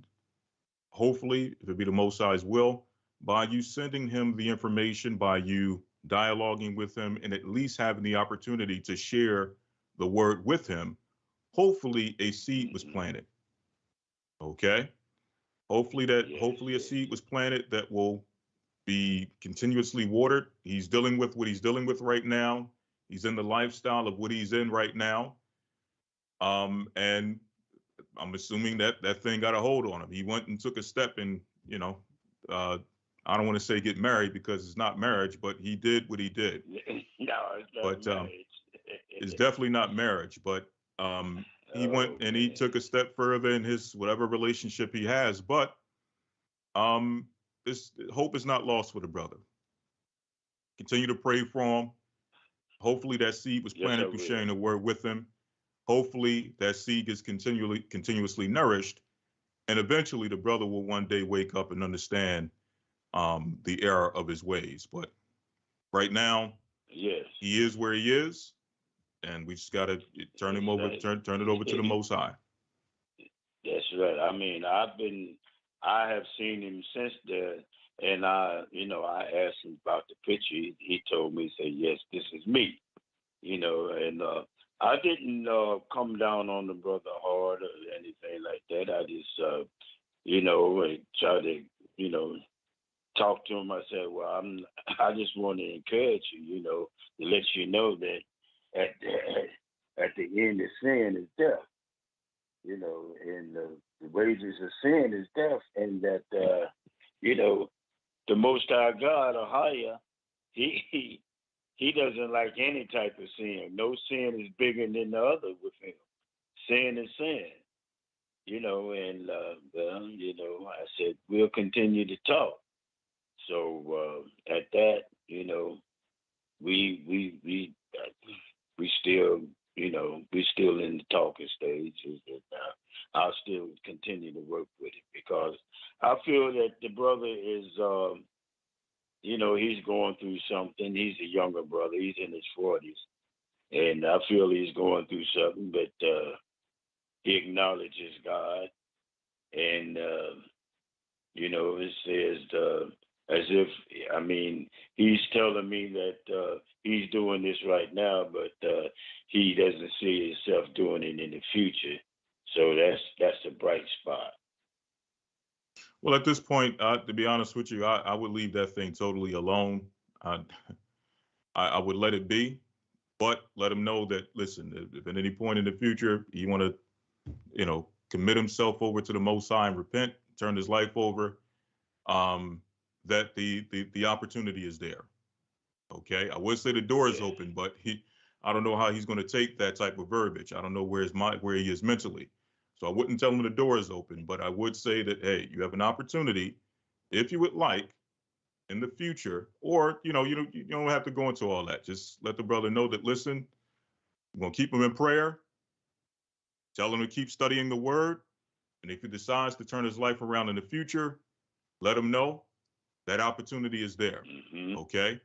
hopefully, if it be the Most High's will, by you sending him the information, by you dialoguing with him, and at least having the opportunity to share the word with him, hopefully a seed was planted. Okay? Hopefully a seed was planted that will be continuously watered. He's dealing with what he's dealing with right now. He's in the lifestyle of what he's in right now. And I'm assuming that thing got a hold on him. He went and took a step and, I don't want to say get married, because it's not marriage, but he did what he did. No, it's not marriage. It's definitely not marriage, but he went and he took a step further in his whatever relationship he has. But this hope is not lost for the brother. Continue to pray for him. Hopefully that seed was planted through sharing the word with him. Hopefully that seed is continuously nourished, and eventually the brother will one day wake up and understand the error of his ways. But right now, he is where he is, and we just got to turn him over, turn it over to the Most High. That's right. I mean, I have seen him since And I asked him about the picture. He told me, say, yes, this is me. And I didn't come down on the brother hard or anything like that. I just, try to, talk to him. I said, well, I just want to encourage you, to let you know that at the end of sin is death, and the wages of sin is death, and that, the Most High God, Ahayah, he doesn't like any type of sin. No sin is bigger than the other with him. Sin is sin, and I said, we'll continue to talk. So at that, we still, we still in the talking stage, and I'll still continue to work with it because I feel that the brother is, he's going through something. He's a younger brother. He's in his 40s, and I feel he's going through something, but he acknowledges God, and it says as if, he's telling me that he's doing this right now, but he doesn't see himself doing it in the future. So that's a bright spot. Well, at this point, to be honest with you, I would leave that thing totally alone. I would let it be, but let him know that, listen, if at any point in the future you want to, commit himself over to the Most High and repent, turn his life over, that the opportunity is there. Okay, I would say the door is open, but I don't know how he's going to take that type of verbiage. I don't know where he is mentally. So I wouldn't tell him the door is open, but I would say that, hey, you have an opportunity, if you would like, in the future, or you don't have to go into all that. Just let the brother know that, listen, we're gonna keep him in prayer. Tell him to keep studying the word, and if he decides to turn his life around in the future, let him know that opportunity is there. Mm-hmm. Okay,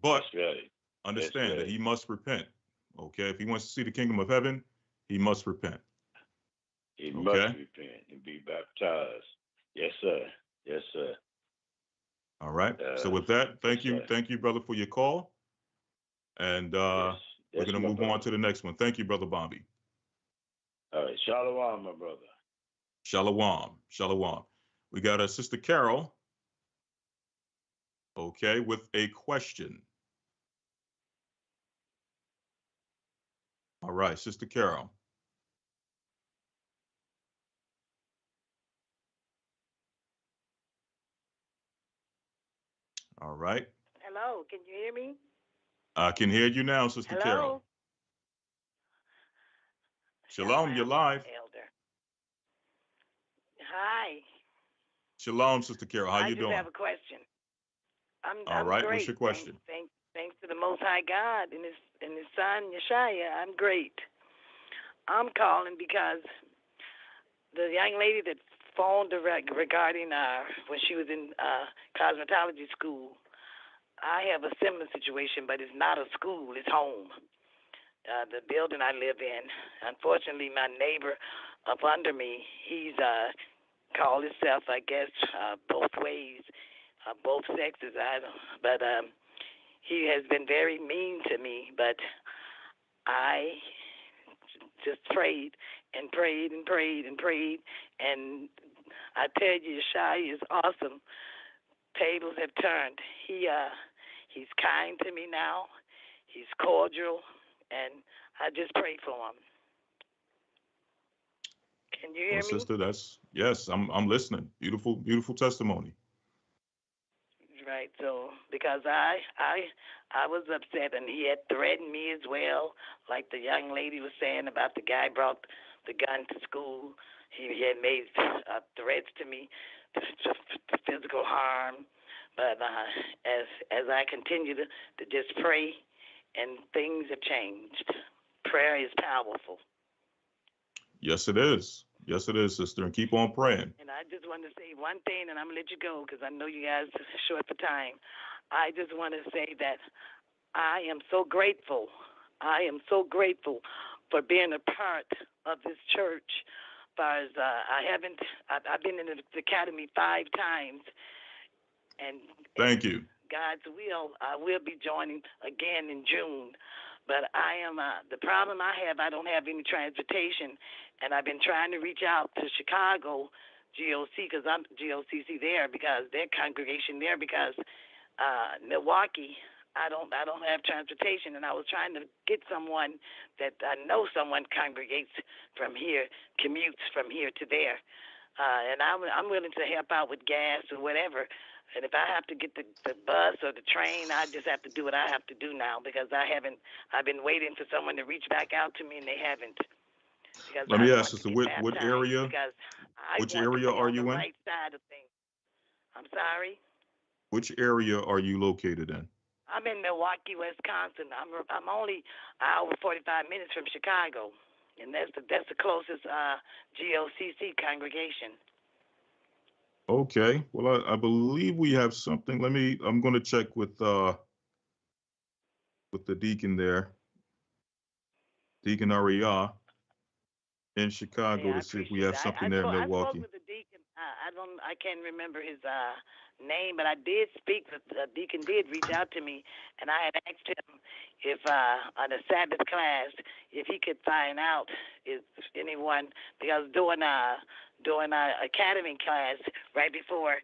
but That's right. understand that he must repent. Okay, if he wants to see the kingdom of heaven, he must repent. He must repent and be baptized. Yes, sir. Yes, sir. All right. So with that, thank you, brother, for your call, and we're gonna move on to the next one. Thank you, brother Bobby. All right, shalom, my brother. Shalom, shalom. We got a Sister Carol. Okay, with a question. All right, Sister Carol. All right. Hello, can you hear me? I can hear you now, Sister Carol. Shalom, you're live. Elder. Hi. Shalom, Sister Carol. How you doing? I just have a question. All I'm right. great. What's your question? Thanks to the Most High God and His Son Yashaya. I'm great. I'm calling because the young lady that phoned regarding when she was in cosmetology school, I have a similar situation, but it's not a school, it's home. The building I live in, unfortunately, my neighbor up under me, he's called himself, I guess, both ways, both sexes. But he has been very mean to me. But I just prayed and prayed and prayed and prayed, and I tell you, Yashaya is awesome. Tables have turned. He's kind to me now. He's cordial, and I just pray for him. Can you hear me? Sister, yes, I'm listening. Beautiful, beautiful testimony. Right. So because I was upset, and he had threatened me as well, like the young lady was saying about the guy brought the gun to school. He had made threats to me, to physical harm. But as I continue to just pray, and things have changed. Prayer is powerful. Yes, it is. Yes, it is, sister. And keep on praying. And I just want to say one thing, and I'm going to let you go because I know you guys are short for time. I just want to say that I am so grateful. I am so grateful for being a part of this church. I've been in the academy 5 times. And Thank you. God's will, I will be joining again in June. But I am the problem I have. I don't have any transportation, and I've been trying to reach out to Chicago GOC because I'm GOCC there because their congregation there because Milwaukee. I don't have transportation, and I was trying to get someone that I know someone congregates from here, commutes from here to there, and I'm willing to help out with gas or whatever. And if I have to get the bus or the train, I just have to do what I have to do now because I've been waiting for someone to reach back out to me, and they haven't. Because Let me ask you, what area? Because I Which want area to be are on you the in? right side of things. I'm sorry. Which area are you located in? I'm in Milwaukee, Wisconsin. I'm only an hour 45 minutes from Chicago, and that's the closest GOCC congregation. Okay. Well, I believe we have something. I'm going to check with the deacon there, Deacon Ahayah in Chicago, to see if we have something there in Milwaukee. I spoke with the deacon. I can't remember his name, but I did speak with the deacon. Did reach out to me, and I had asked him if on a Sabbath class if he could find out if anyone, because during our academy class right before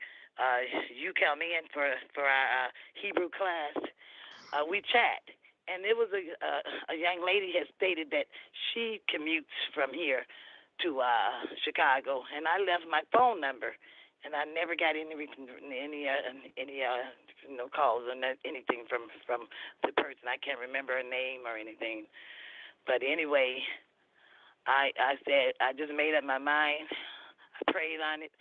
you come in for our Hebrew class, we chat. And it was a young lady had stated that she commutes from here to Chicago, and I left my phone number, and I never got any calls or anything from the person. I can't remember her name or anything. But anyway, I said I just made up my mind. I prayed on it.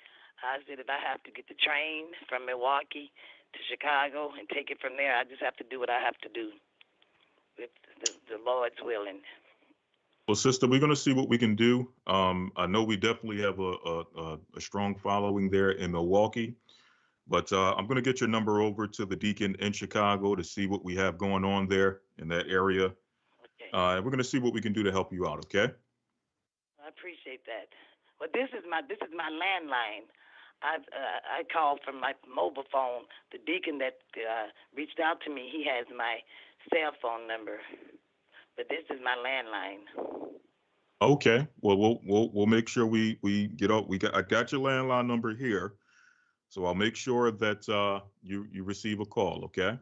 I said if I have to get the train from Milwaukee to Chicago and take it from there, I just have to do what I have to do. With the Lord's willing. Well, sister, we're going to see what we can do. I know we definitely have a strong following there in Milwaukee, but I'm going to get your number over to the deacon in Chicago to see what we have going on there in that area. Okay. And we're going to see what we can do to help you out. Okay. I appreciate that. Well, this is my landline. I called from my mobile phone. The deacon that reached out to me, he has my cell phone number, but this is my landline. Okay. Well, we'll make sure we get up. I got your landline number here, so I'll make sure that you receive a call. Okay.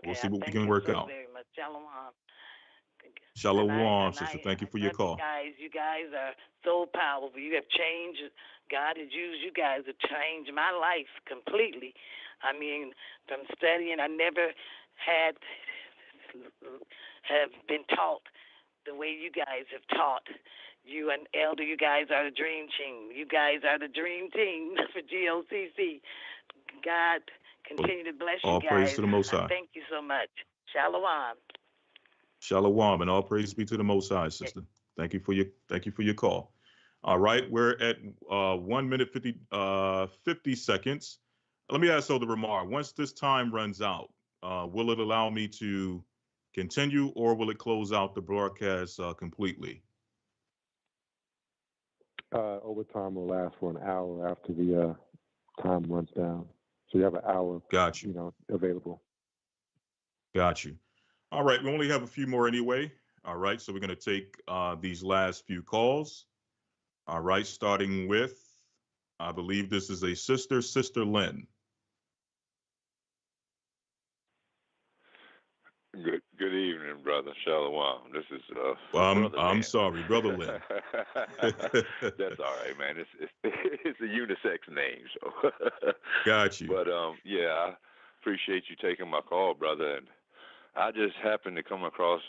We'll see what we can work out. Very much. Shalom. Shalom, sister. Thank you for your call. You guys are so powerful. You have changed. God has used you guys to change my life completely. I mean, from studying, I never have been taught the way you guys have taught. You and Elder, you guys are the dream team. You guys are the dream team for GOCC. God continue to bless you guys. All praise to the Most High. Thank you so much. Shalom. Shalom, and all praise be to the Most High, sister. Thank you for your call. All right, we're at 1 minute 50 seconds. Let me ask Elder Ramar, once this time runs out, will it allow me to continue, or will it close out the broadcast completely? Overtime will last for an hour after the time runs down. So you have an hour, available. Got you. All right, we only have a few more anyway. All right, so we're going to take these last few calls. All right, starting with, I believe this is a Sister Lynn. Good evening, brother. Shalom. This is I'm sorry, Brother Lynn. That's all right, man. It's a unisex name, so. Got you. But I appreciate you taking my call, brother. And I just happened to come across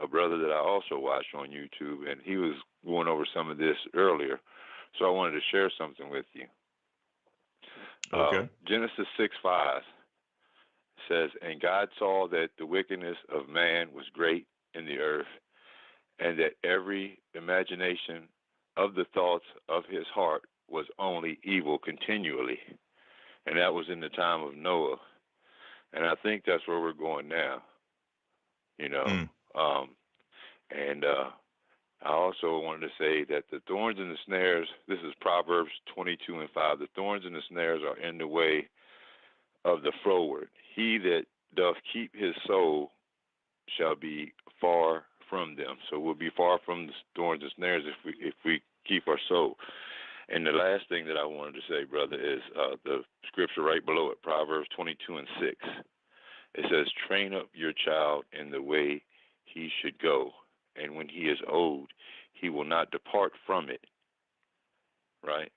a brother that I also watch on YouTube, and he was going over some of this earlier, so I wanted to share something with you. Okay. Genesis 6:5 says, "And God saw that the wickedness of man was great in the earth, and that every imagination of the thoughts of his heart was only evil continually." And that was in the time of Noah. And I think that's where we're going now. And I also wanted to say that the thorns and the snares, this is Proverbs 22:5, the thorns and the snares are in the way of the froward. He that doth keep his soul shall be far from them. So we'll be far from the thorns and snares if we keep our soul. And the last thing that I wanted to say, brother, is the scripture right below it, Proverbs 22:6. It says, train up your child in the way he should go, and when he is old, he will not depart from it. Right?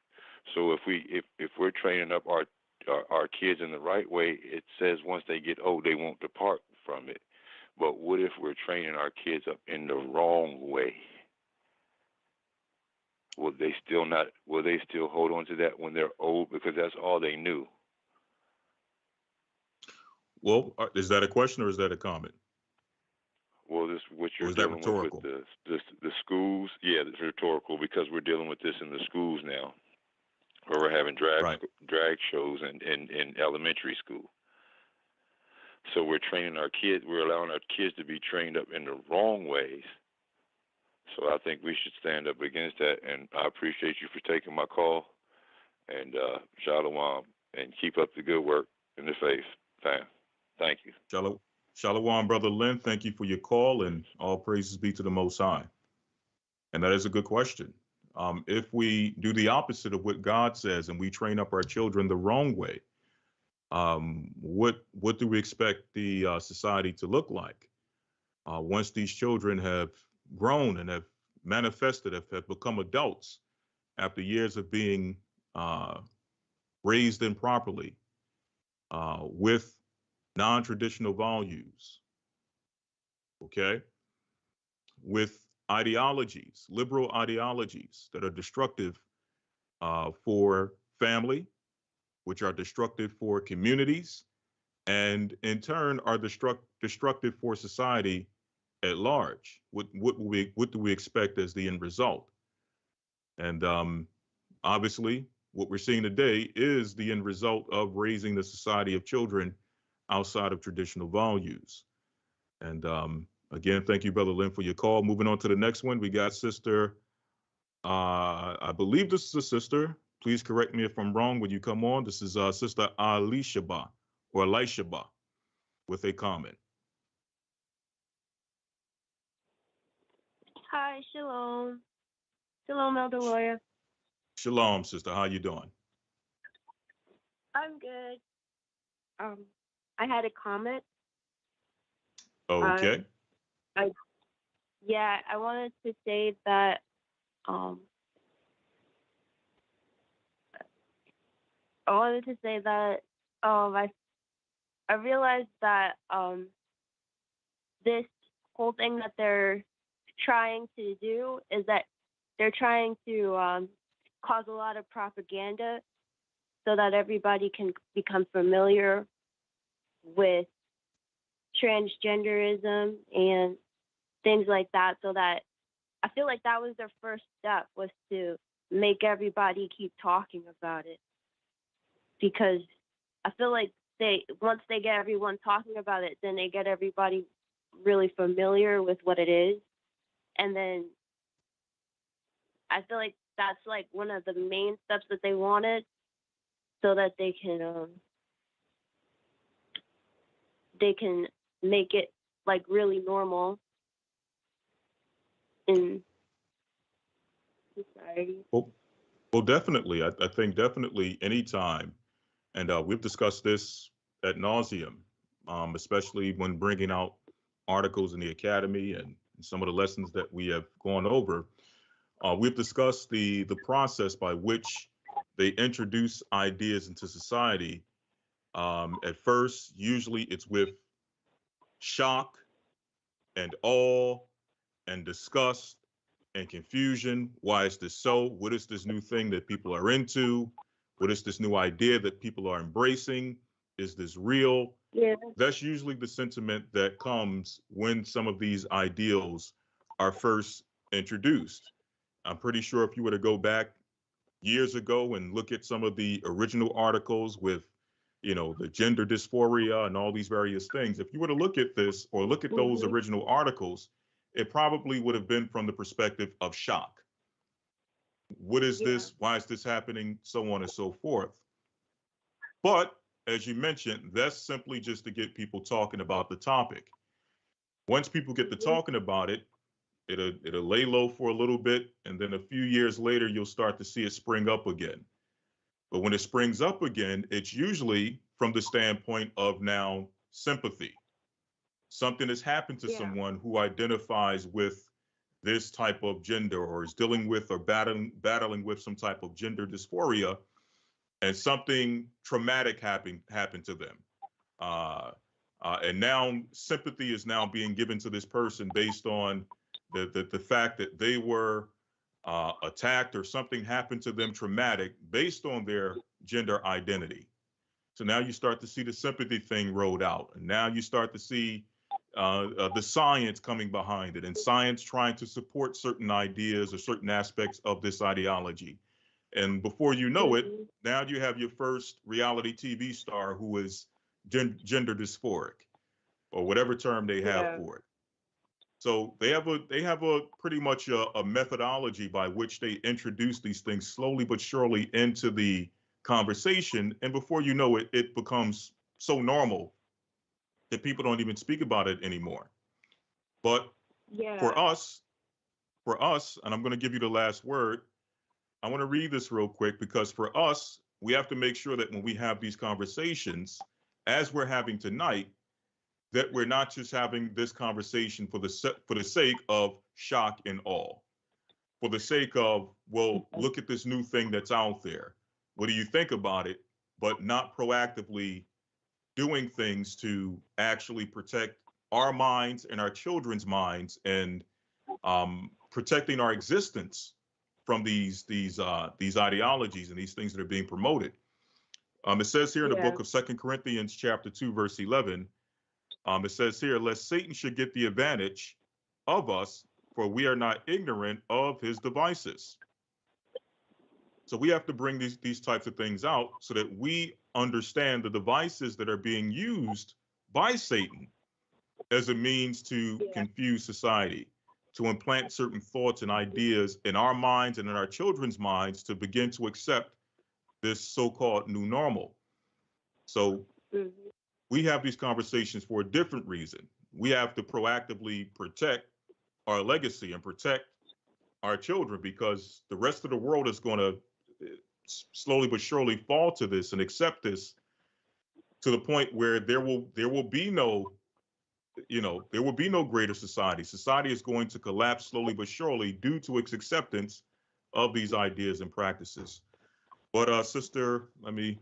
So if we're training up our kids in the right way, it says once they get old, they won't depart from it. But what if we're training our kids up in the wrong way? Will they still hold on to that when they're old because that's all they knew? Well, is that a question or is that a comment? Well, this what you're dealing with the schools. Yeah, it's rhetorical because we're dealing with this in the schools now, where we're having drag shows in elementary school. So we're training our kids. We're allowing our kids to be trained up in the wrong ways. So I think we should stand up against that. And I appreciate you for taking my call. And Shalom, and keep up the good work in the faith. Thank you. Shalom, Brother Lynn. Thank you for your call, and all praises be to the Most High. And that is a good question. If we do the opposite of what God says and we train up our children the wrong way, what do we expect the society to look like once these children have grown and have manifested, have become adults after years of being raised improperly with non-traditional values, okay, with ideologies, liberal ideologies that are destructive for family, which are destructive for communities, and in turn are destructive for society at large. What do we expect as the end result? And obviously, what we're seeing today is the end result of raising the society of children outside of traditional values. And again, thank you, Brother Lynn, for your call. Moving on to the next one, we got Sister, I believe this is a sister. Please correct me if I'm wrong when you come on. This is Sister Alishaba or Elishaba with a comment. Hi, shalom. Shalom, Elder Lawyer. Shalom, sister. How you doing? I'm good. I had a comment. Okay. I wanted to say that I realized that this whole thing that they're trying to do is that they're trying to cause a lot of propaganda so that everybody can become familiar with transgenderism and things like that. So that I feel like that was their first step, was to make everybody keep talking about it. Because I feel like once they get everyone talking about it, then they get everybody really familiar with what it is. And then I feel like that's like one of the main steps that they wanted, so that they can make it like really normal in society. Well, definitely. I think definitely anytime, and we've discussed this ad nauseum, especially when bringing out articles in the academy and some of the lessons that we have gone over. We've discussed the process by which they introduce ideas into society. At first, usually it's with shock and awe and disgust and confusion. Why is this so? What is this new thing that people are into? What is this new idea that people are embracing? Is this real? Yeah. That's usually the sentiment that comes when some of these ideals are first introduced. I'm pretty sure if you were to go back years ago and look at some of the original articles with, the gender dysphoria and all these various things, if you were to look at this or look at those original articles, it probably would have been from the perspective of shock. What is this? Why is this happening? So on and so forth. But as you mentioned, that's simply just to get people talking about the topic. Once people get to talking about it, it'll lay low for a little bit, and then a few years later, you'll start to see it spring up again. But when it springs up again, it's usually from the standpoint of now sympathy. Something has happened to someone who identifies with this type of gender, or is dealing with or battling with some type of gender dysphoria, and something traumatic happened to them. And now sympathy is now being given to this person based on the fact that they were attacked, or something happened to them traumatic based on their gender identity. So now you start to see the sympathy thing rolled out. And now you start to see the science coming behind it, and science trying to support certain ideas or certain aspects of this ideology. And before you know it, now you have your first reality TV star who is gender dysphoric, or whatever term they have for it. So they have a pretty much a methodology by which they introduce these things slowly but surely into the conversation. And before you know it, it becomes so normal that people don't even speak about it anymore. But for us, and I'm going to give you the last word, I want to read this real quick, because for us, we have to make sure that when we have these conversations, as we're having tonight, that we're not just having this conversation for the sake of shock and awe, for the sake of, well, look at this new thing that's out there. What do you think about it? But not proactively doing things to actually protect our minds and our children's minds, and protecting our existence from these ideologies and these things that are being promoted. It says here in the book of 2 Corinthians chapter 2, verse 11, it says here, lest Satan should get the advantage of us, for we are not ignorant of his devices. So we have to bring these types of things out so that we understand the devices that are being used by Satan as a means to confuse society, to implant certain thoughts and ideas in our minds and in our children's minds to begin to accept this so-called new normal. So we have these conversations for a different reason. We have to proactively protect our legacy and protect our children, because the rest of the world is going to slowly but surely fall to this and accept this, to the point where there will be no, there will be no greater society. Society is going to collapse slowly but surely due to its acceptance of these ideas and practices. But Sister Elisha,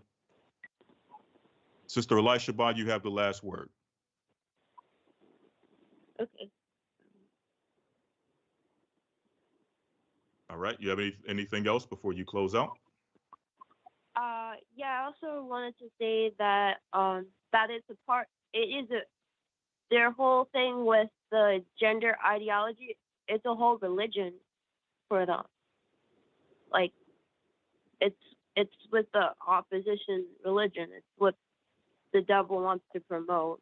you have the last word. Okay. All right. You have anything else before you close out? Yeah, I also wanted to say that that it's a part. Their whole thing with the gender ideology. It's a whole religion for them. Like, it's with the opposition religion. It's what the devil wants to promote,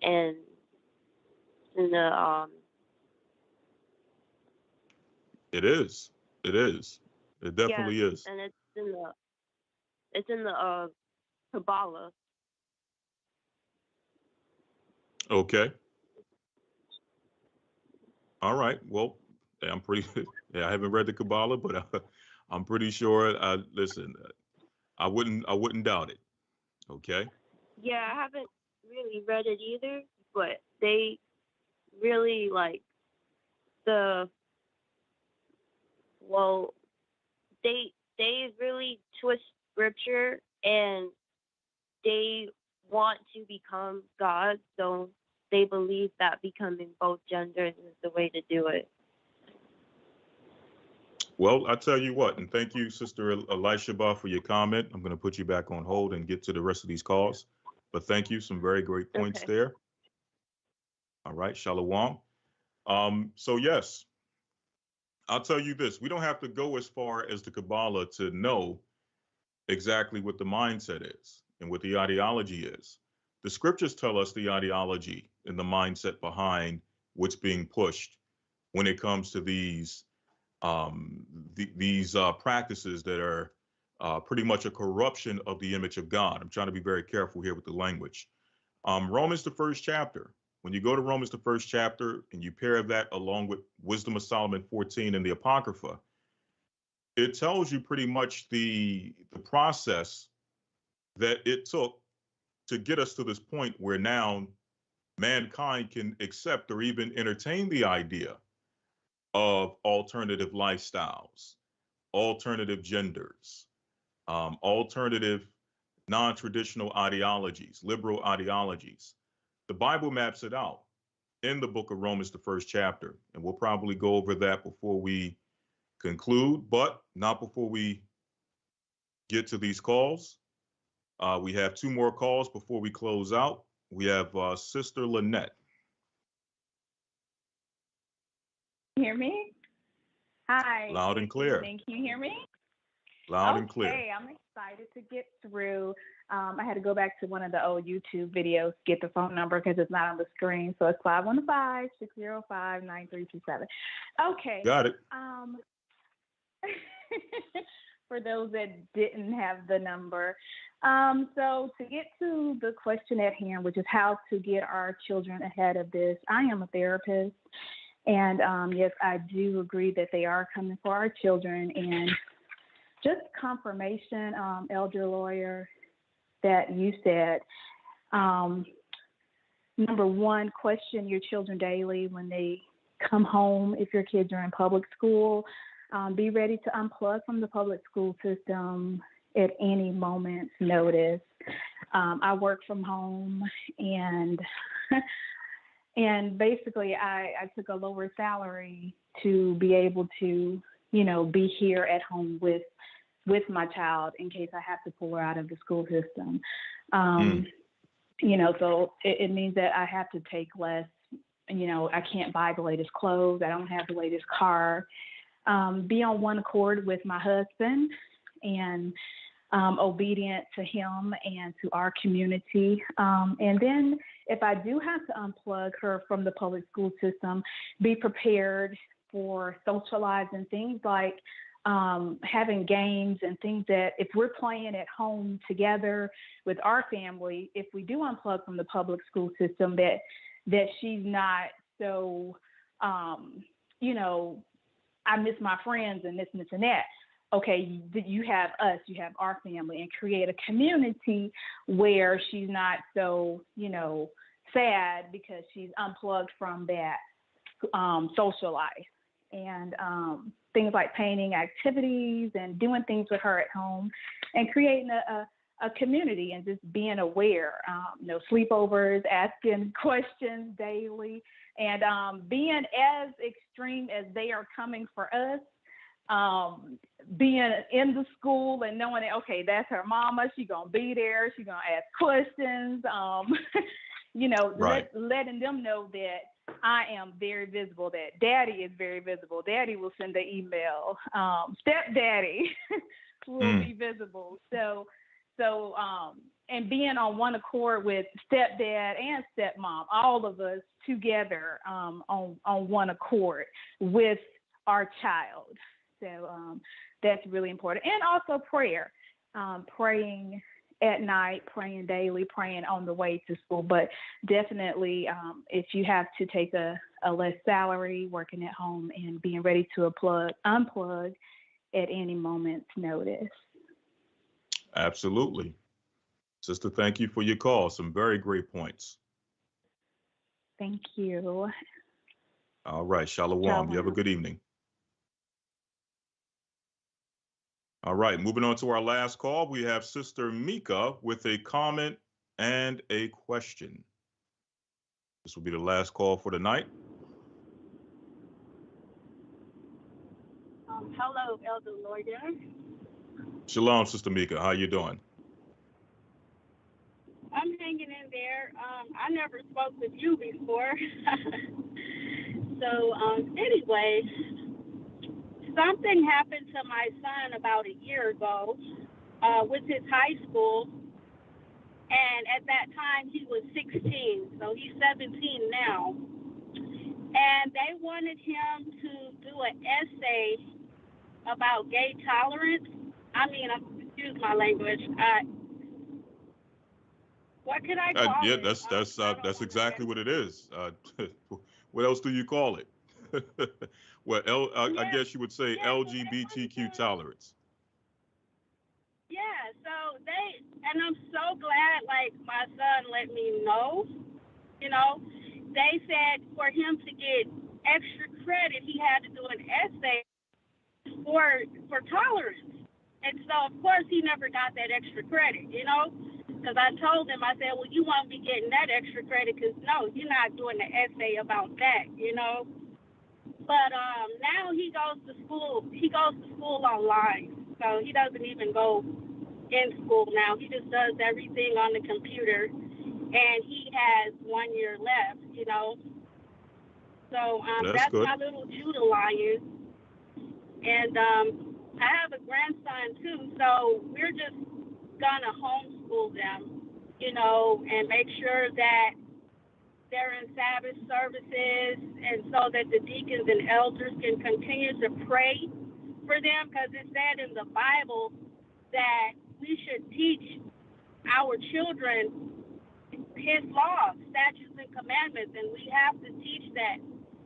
and in the It is. It is. It definitely is. And it's in the Kabbalah. Okay. All right. Well, I'm pretty. Yeah, I haven't read the Kabbalah, but I'm pretty sure. Listen, I wouldn't doubt it. Okay. Yeah, I haven't really read it either, but they really like they really twist scripture, and they want to become God, so they believe that becoming both genders is the way to do it. Well, I tell you what, and thank you, Sister Elisha, for your comment. I'm going to put you back on hold and get to the rest of these calls. But thank you, some very great points there. All right, Shalom. So yes, I'll tell you this: we don't have to go as far as the Kabbalah to know exactly what the mindset is and what the ideology is. The scriptures tell us the ideology and the mindset behind what's being pushed when it comes to these practices that are pretty much a corruption of the image of God. I'm trying to be very careful here with the language. Romans, the first chapter. When you go to Romans, the first chapter, and you pair that along with Wisdom of Solomon 14 and the Apocrypha, it tells you pretty much the process that it took to get us to this point where now mankind can accept or even entertain the idea of alternative lifestyles, alternative genders, alternative non-traditional ideologies, liberal ideologies. The Bible maps it out in the book of Romans, the first chapter. And we'll probably go over that before we conclude, but not before we get to these calls. We have 2 more calls before we close out. We have Sister Lynette. Can you hear me? Hi. Loud and clear. Can you hear me? Loud and clear. Okay, I'm excited to get through. I had to go back to one of the old YouTube videos, get the phone number because it's not on the screen. So it's 515-605-9327. Okay. Got it. For those that didn't have the number. So to get to the question at hand, which is how to get our children ahead of this, I am a therapist. And yes, I do agree that they are coming for our children. And just confirmation, elder lawyer, that you said, number one, question your children daily when they come home. If your kids are in public school, be ready to unplug from the public school system at any moment's notice. I work from home, and and basically I took a lower salary to be able to, be here at home with my child in case I have to pull her out of the school system. So it means that I have to take less. I can't buy the latest clothes. I don't have the latest car. Be on one accord with my husband and obedient to him and to our community. And then if I do have to unplug her from the public school system, be prepared for socializing, things like having games and things that if we're playing at home together with our family, if we do unplug from the public school system, that she's not so, I miss my friends and this and that. Okay, you have us, you have our family, and create a community where she's not so, sad because she's unplugged from that social life. And things like painting activities and doing things with her at home and creating a community and just being aware, sleepovers, asking questions daily, and being as extreme as they are coming for us, being in the school and knowing that, okay, that's her mama, she's going to be there, she's going to ask questions, right. letting them know that I am very visible, that daddy is very visible. Daddy will send the email. Stepdaddy will be visible. So, and being on one accord with stepdad and stepmom, all of us together on one accord with our child. So that's really important. And also prayer, praying at night, praying daily, praying on the way to school. But definitely, if you have to take a less salary, working at home, and being ready to unplug at any moment's notice. Absolutely. Sister, thank you for your call. Some very great points. Thank you. All right. Shalom. You have a good evening. All right, moving on to our last call, we have Sister Mika with a comment and a question. This will be the last call for the night. Hello, Elder Lawyer. Shalom, Sister Mika. How you doing? I'm hanging in there. I never spoke with you before. So anyway, something happened to my son about a year ago with his high school. And at that time, he was 16, so he's 17 now. And they wanted him to do an essay about gay tolerance. I mean, excuse my language. What could I call Yeah, it? that's exactly what it is. What else do you call it? Well, I guess you would say LGBTQ tolerance. Yeah, so and I'm so glad, like, my son let me know, they said for him to get extra credit, he had to do an essay for tolerance. And so, of course, he never got that extra credit, because I told him, I said, well, you won't be getting that extra credit because, no, you're not doing the essay about that, But now he goes to school. He goes to school online. So he doesn't even go in school now. He just does everything on the computer. And he has 1 year left, So that's good. my little Judah lion. And I have a grandson, too. So we're just going to homeschool them, and make sure that they're in Sabbath services, and so that the deacons and elders can continue to pray for them, because it said in the Bible that we should teach our children his laws, statutes, and commandments, and we have to teach that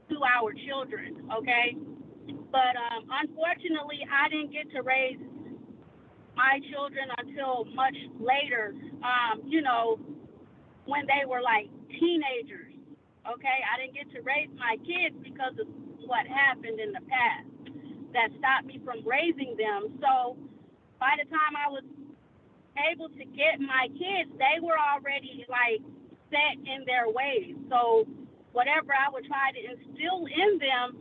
to our children, okay? But unfortunately, I didn't get to raise my children until much later, when they were like teenagers, okay? I didn't get to raise my kids because of what happened in the past that stopped me from raising them. So by the time I was able to get my kids, they were already like set in their ways. So whatever I would try to instill in them,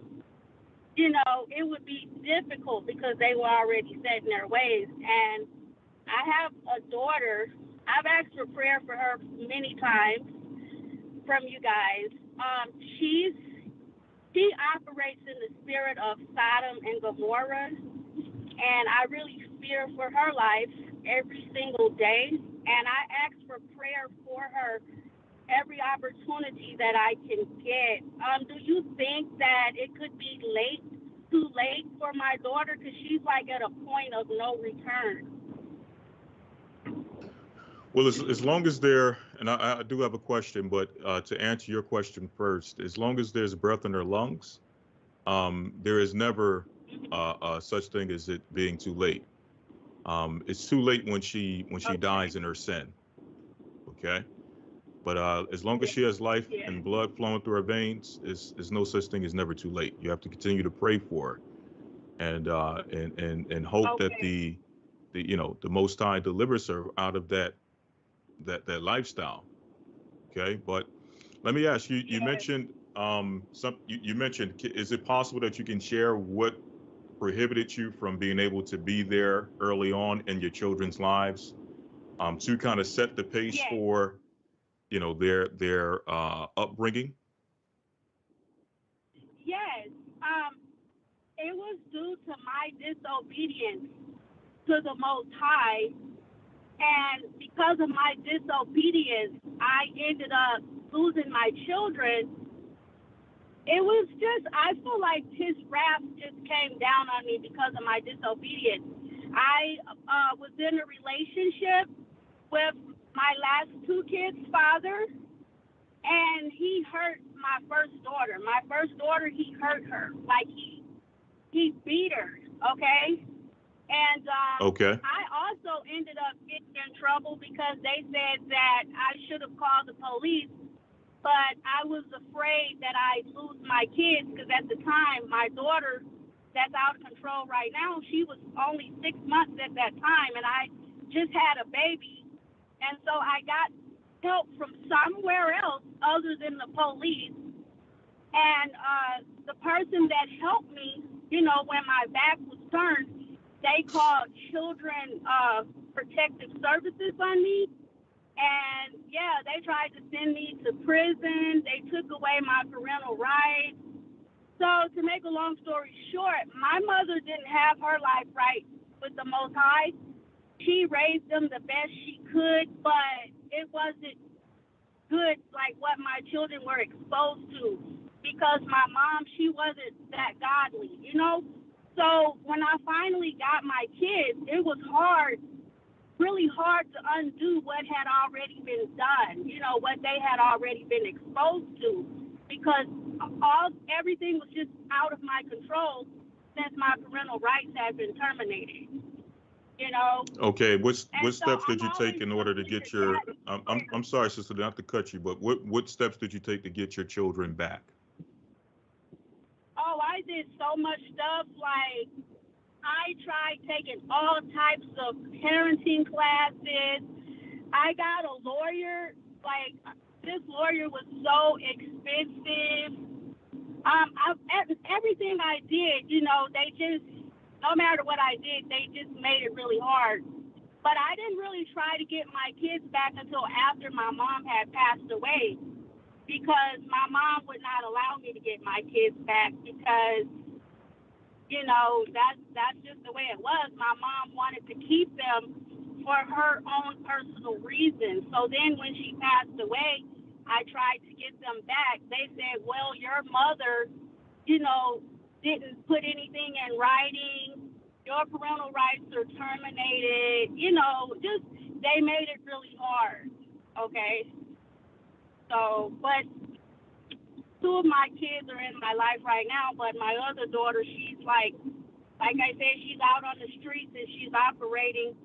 it would be difficult because they were already set in their ways. And I have a daughter. I've asked for prayer for her many times from you guys. She operates in the spirit of Sodom and Gomorrah, and I really fear for her life every single day. And I ask for prayer for her every opportunity that I can get. Do you think that it could be too late for my daughter, because she's like at a point of no return? Well, as long as and I do have a question, but to answer your question first, as long as there's breath in her lungs, there is never such thing as it being too late. It's too late when she dies in her sin. Okay, but as long as she has life and blood flowing through her veins, is no such thing as never too late. You have to continue to pray for her, and hope that the Most High delivers her out of that lifestyle. Okay, but let me ask you. You mentioned you mentioned, is it possible that you can share what prohibited you from being able to be there early on in your children's lives, to kind of set the pace for their upbringing? Yes. It was due to my disobedience to the Most High. And because of my disobedience, I ended up losing my children. It was just, I feel like his wrath just came down on me because of my disobedience. I was in a relationship with my last two kids' father, and he hurt my first daughter. My first daughter, he hurt her. Like, he beat her, okay? And I also ended up getting in trouble because they said that I should have called the police, but I was afraid that I'd lose my kids, because at the time, my daughter that's out of control right now, she was only 6 months at that time, and I just had a baby. And so I got help from somewhere else other than the police. And the person that helped me, when my back was turned, they called Children Protective Services on me. And, yeah, they tried to send me to prison. They took away my parental rights. So to make a long story short, my mother didn't have her life right with the Most High. She raised them the best she could, but it wasn't good like what my children were exposed to, because my mom, she wasn't that godly, So when I finally got my kids, it was hard really hard to undo what had already been done, you know, what they had already been exposed to, because everything was just out of my control since my parental rights had been terminated. You know. Okay, what And so steps did I'm you take always in order to looking get at your? daddy. I'm sorry, sister, not to cut you, but what steps did you take to get your children back? Oh, I did so much stuff. Like, I tried taking all types of parenting classes. I got a lawyer. Like, this lawyer was so expensive. Everything I did, you know, they just, no matter what I did, they just made it really hard. But I didn't really try to get my kids back until after my mom had passed away, because my mom would not allow me to get my kids back because, you know, that's just the way it was. My mom wanted to keep them for her own personal reasons. So then when she passed away, I tried to get them back. They said, well, your mother, you know, didn't put anything in writing. Your parental rights are terminated. You know, just they made it really hard. Okay. So, but two of my kids are in my life right now, but my other daughter, she's like I said, she's out on the streets and she's operating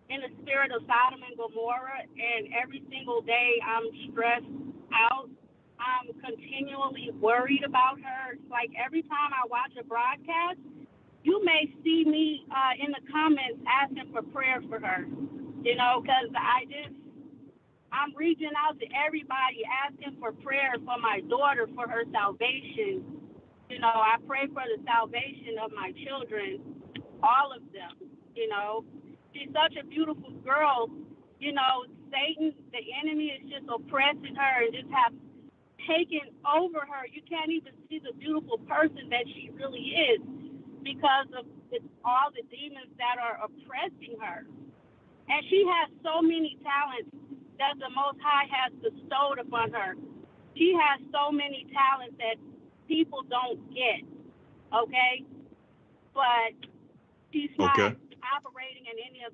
in the spirit of Sodom and Gomorrah, and every single day I'm stressed out. I'm continually worried about her. Like, every time I watch a broadcast, you may see me in the comments asking for prayer for her, you know, because I'm reaching out to everybody asking for prayer for my daughter, for her salvation. You know, I pray for the salvation of my children, all of them, you know. She's such a beautiful girl. You know, Satan, the enemy, is just oppressing her and just have taken over her. You can't even see the beautiful person that she really is because of all the demons that are oppressing her. And she has so many talents that the Most High has bestowed upon her. She has so many talents that people don't get, okay? But she's not operating in any of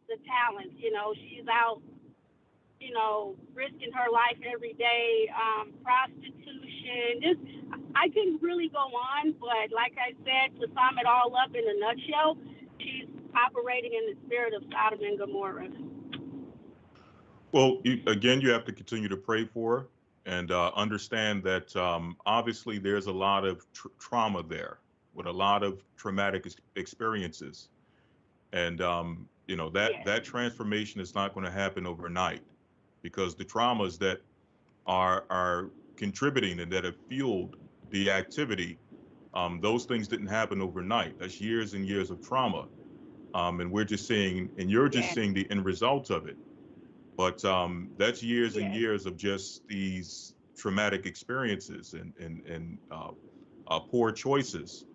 the talents. You know, she's out, you know, risking her life every day, prostitution. Just, I can really go on, but like I said, to sum it all up in a nutshell, she's operating in the spirit of Sodom and Gomorrah. Well, you have to continue to pray for her and understand that obviously there's a lot of trauma there with a lot of traumatic experiences. And, you know, that transformation is not going to happen overnight because the traumas that are contributing and that have fueled the activity, those things didn't happen overnight. That's years and years of trauma. And we're just seeing, and you're just seeing the end result of it. But that's years and years of just these traumatic experiences and poor choices.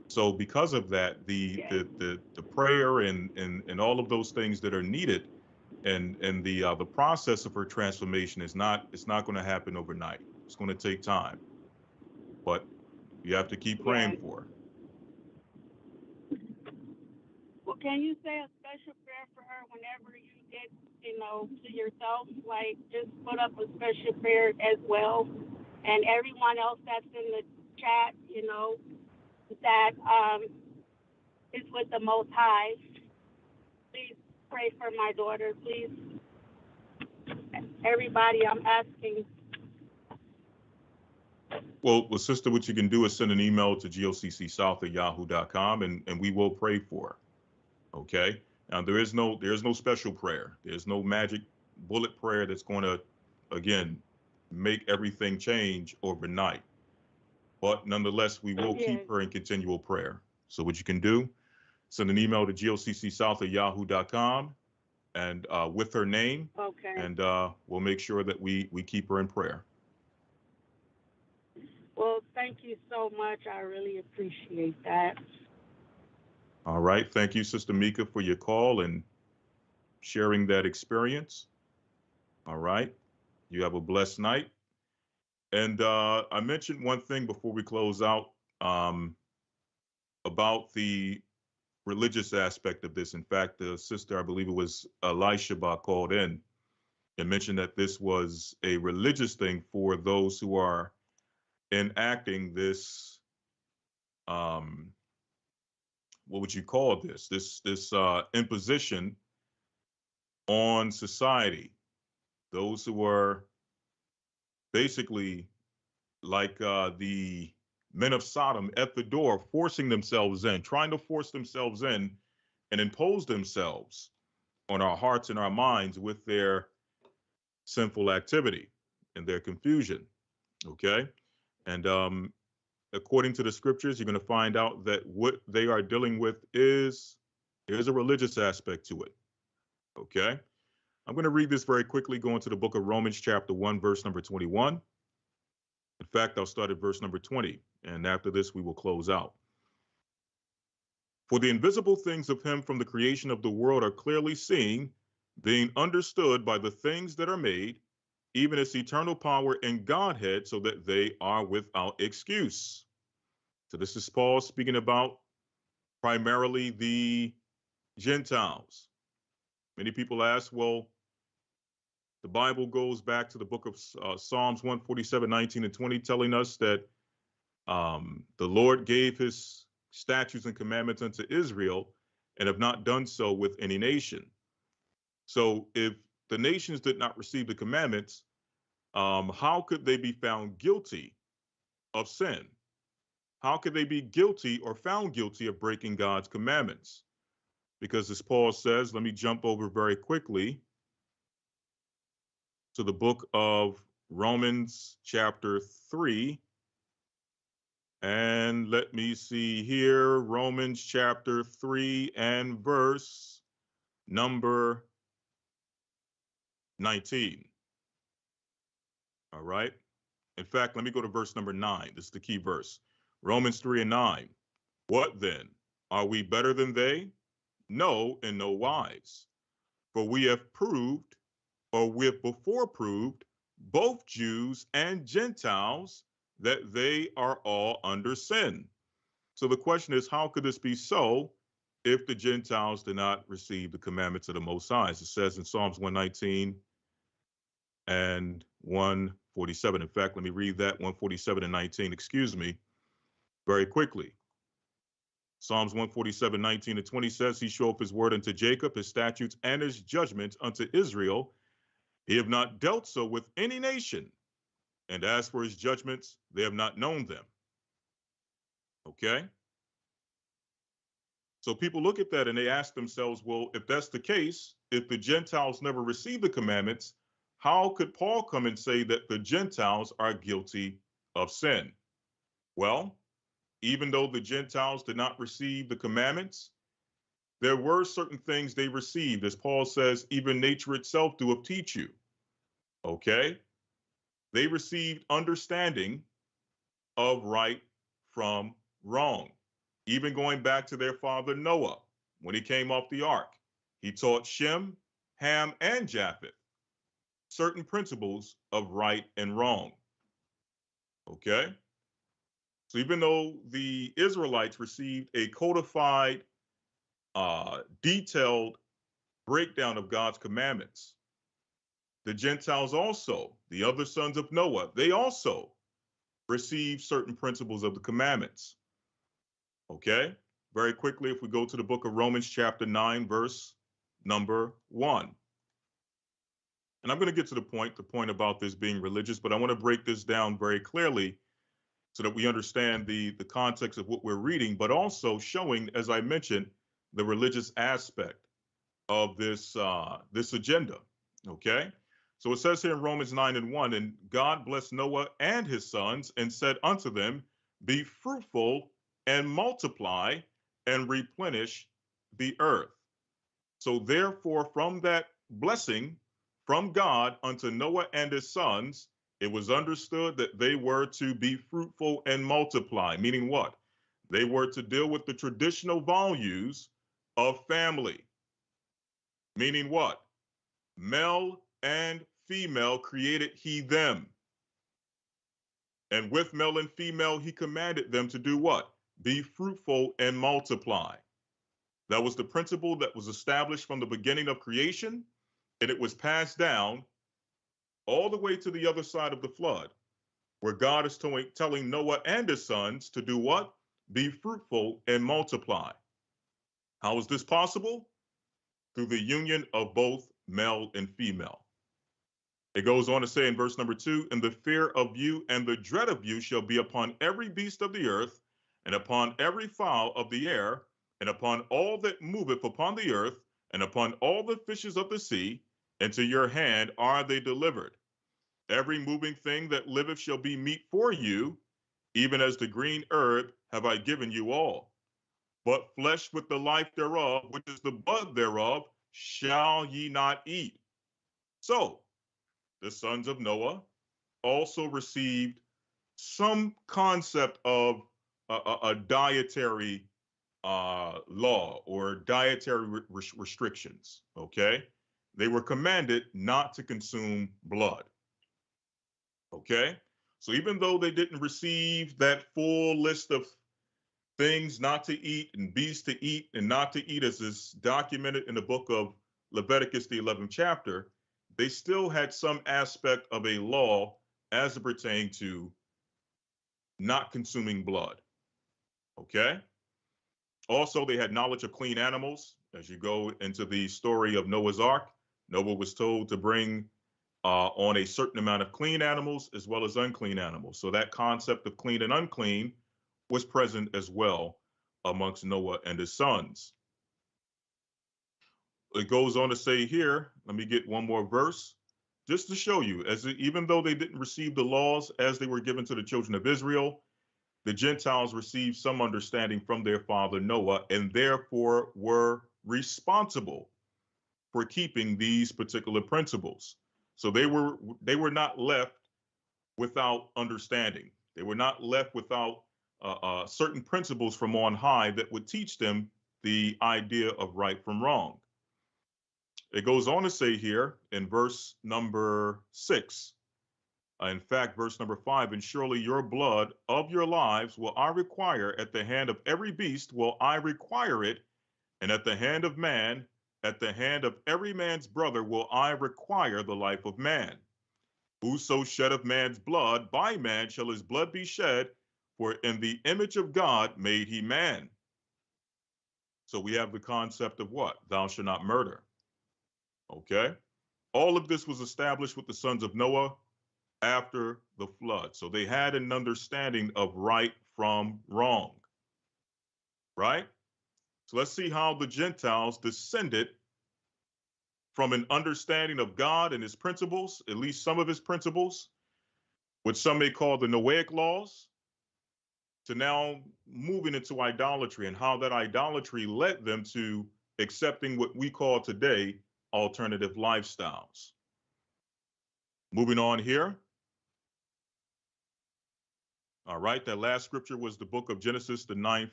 So because of that, the prayer and all of those things that are needed and the process of her transformation it's not going to happen overnight. It's going to take time, but you have to keep praying for her. Well, can you say a special prayer for her whenever you get, you know, to yourself? Like, just put up a special prayer as well. And everyone else that's in the chat, you know, that is with the Most High. Please pray for my daughter, please. Everybody, I'm asking. Well, sister, what you can do is send an email to GOCC@yahoo.com and we will pray for her. Okay. Now there's no special prayer. There's no magic bullet prayer that's going to, again, make everything change overnight. But nonetheless, we will keep her in continual prayer. So what you can do, send an email to GOCC@yahoo.com and with her name. Okay. And we'll make sure that we keep her in prayer. Well, thank you so much. I really appreciate that. All right. Thank you, Sister Mika, for your call and sharing that experience. All right. You have a blessed night. And I mentioned one thing before we close out about the religious aspect of this. In fact, the sister, I believe it was Elisha, called in and mentioned that this was a religious thing for those who are enacting this. What would you call this? This imposition on society. Those who are basically like the men of Sodom at the door, forcing themselves in, trying to force themselves in and impose themselves on our hearts and our minds with their sinful activity and their confusion. Okay. And according to the scriptures, you're going to find out that what they are dealing with there's a religious aspect to it. Okay. I'm going to read this very quickly, going to the book of Romans, chapter 1, verse number 21. In fact, I'll start at verse number 20, and after this, we will close out. For the invisible things of him from the creation of the world are clearly seen, being understood by the things that are made, even its eternal power and Godhead, so that they are without excuse. So this is Paul speaking about primarily the Gentiles. Many people ask, well, the Bible goes back to the book of Psalms 147, 19 and 20, telling us that the Lord gave his statutes and commandments unto Israel and have not done so with any nation. So if the nations did not receive the commandments, how could they be found guilty of sin? How could they be guilty or found guilty of breaking God's commandments? Because as Paul says, let me jump over very quickly to the book of Romans chapter 3. And let me see here, Romans chapter 3 and verse number 19. All right. In fact, let me go to verse number 9. This is the key verse. Romans 3 and 9. What then? Are we better than they? No, in no wise. For we have proved, or we have before proved, both Jews and Gentiles, that they are all under sin. So the question is, how could this be so if the Gentiles did not receive the commandments of the Most High? As it says in Psalms 119 and 147. In fact, let me read that 147 and 19, excuse me, very quickly. Psalms 147, 19 and 20 says, he showeth his word unto Jacob, his statutes and his judgments unto Israel. He have not dealt so with any nation. And as for his judgments, they have not known them. Okay? So people look at that and they ask themselves, well, if that's the case, if the Gentiles never received the commandments, how could Paul come and say that the Gentiles are guilty of sin? Well, even though the Gentiles did not receive the commandments, there were certain things they received. As Paul says, even nature itself doeth teach you. Okay? They received understanding of right from wrong. Even going back to their father Noah, when he came off the ark, he taught Shem, Ham, and Japheth certain principles of right and wrong. Okay? So even though the Israelites received a codified, detailed breakdown of God's commandments, the Gentiles also, the other sons of Noah, they also received certain principles of the commandments. Okay? Very quickly, if we go to the book of Romans chapter 9, verse number 1. And I'm going to get to the point about this being religious, but I want to break this down very clearly so that we understand the context of what we're reading, but also showing, as I mentioned, the religious aspect of this agenda. Okay? So it says here in Romans 9 and 1, and God blessed Noah and his sons and said unto them, be fruitful and multiply and replenish the earth. So therefore, from that blessing from God unto Noah and his sons, it was understood that they were to be fruitful and multiply, meaning what? They were to deal with the traditional values of family, meaning what? Male and female created he them. And with male and female, he commanded them to do what? Be fruitful and multiply. That was the principle that was established from the beginning of creation, and it was passed down all the way to the other side of the flood, where God is telling Noah and his sons to do what? Be fruitful and multiply. How is this possible? Through the union of both male and female. It goes on to say in verse number 2, and the fear of you and the dread of you shall be upon every beast of the earth, and upon every fowl of the air, and upon all that moveth upon the earth, and upon all the fishes of the sea. Into your hand are they delivered. Every moving thing that liveth shall be meat for you, even as the green herb have I given you all. But flesh with the life thereof, which is the blood thereof, shall ye not eat. So the sons of Noah also received some concept of a dietary law or dietary restrictions, okay? They were commanded not to consume blood, okay? So even though they didn't receive that full list of things not to eat and beasts to eat and not to eat as is documented in the book of Leviticus, the 11th chapter, they still had some aspect of a law as it pertained to not consuming blood, okay? Also, they had knowledge of clean animals. As you go into the story of Noah's Ark, Noah was told to bring on a certain amount of clean animals as well as unclean animals. So that concept of clean and unclean was present as well amongst Noah and his sons. It goes on to say here, let me get one more verse, just to show you, even though they didn't receive the laws as they were given to the children of Israel, the Gentiles received some understanding from their father Noah, and therefore were responsible for keeping these particular principles. So they were not left without understanding. They were not left without certain principles from on high that would teach them the idea of right from wrong. It goes on to say here in verse number 6, in fact, verse number 5, and surely your blood of your lives will I require at the hand of every beast will I require it, and at the hand of man, at the hand of every man's brother will I require the life of man. Whoso sheddeth man's blood, by man shall his blood be shed, for in the image of God made he man. So we have the concept of what? Thou shalt not murder. Okay? All of this was established with the sons of Noah after the flood. So they had an understanding of right from wrong. Right? So let's see how the Gentiles descended from an understanding of God and his principles, at least some of his principles, which some may call the Noahic laws, to now moving into idolatry and how that idolatry led them to accepting what we call today alternative lifestyles. Moving on here. All right, that last scripture was the book of Genesis, the 9th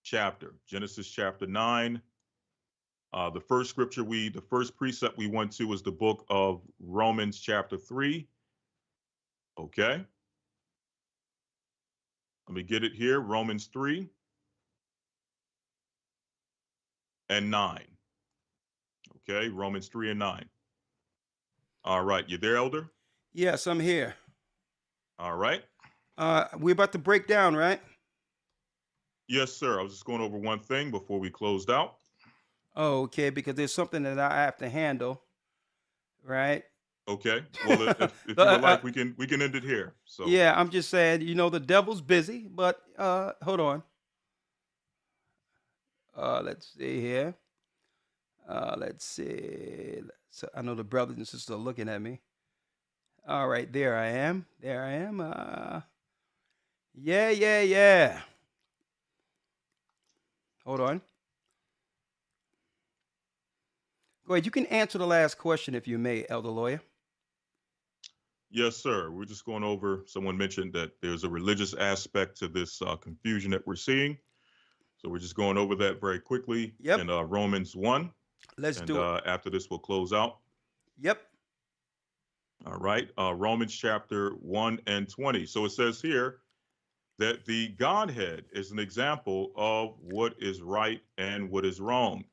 chapter. Genesis chapter 9. The first precept we went to was the book of Romans chapter 3. Okay. Let me get it here. Romans 3 and 9. Okay, Romans 3 and 9. All right, you there, Elder? Yes, I'm here. All right. We're about to break down, right? Yes, sir. I was just going over one thing before we closed out. Oh, okay, because there's something that I have to handle, right? Okay. Well, if you would like, we can end it here. So yeah, I'm just saying, the devil's busy, but hold on. Let's see here. Let's see. So I know the brothers and sisters are looking at me. All right, there I am. There I am. Yeah. Hold on. Go ahead. You can answer the last question if you may, Elder Lawyer. Yes, sir. We're just going over, someone mentioned that there's a religious aspect to this confusion that we're seeing. So we're just going over that very quickly in Romans 1. Let's do it. After this, we'll close out. Yep. All right. Romans chapter 1 and 20. So it says here, that the Godhead is an example of what is right and what is wrong.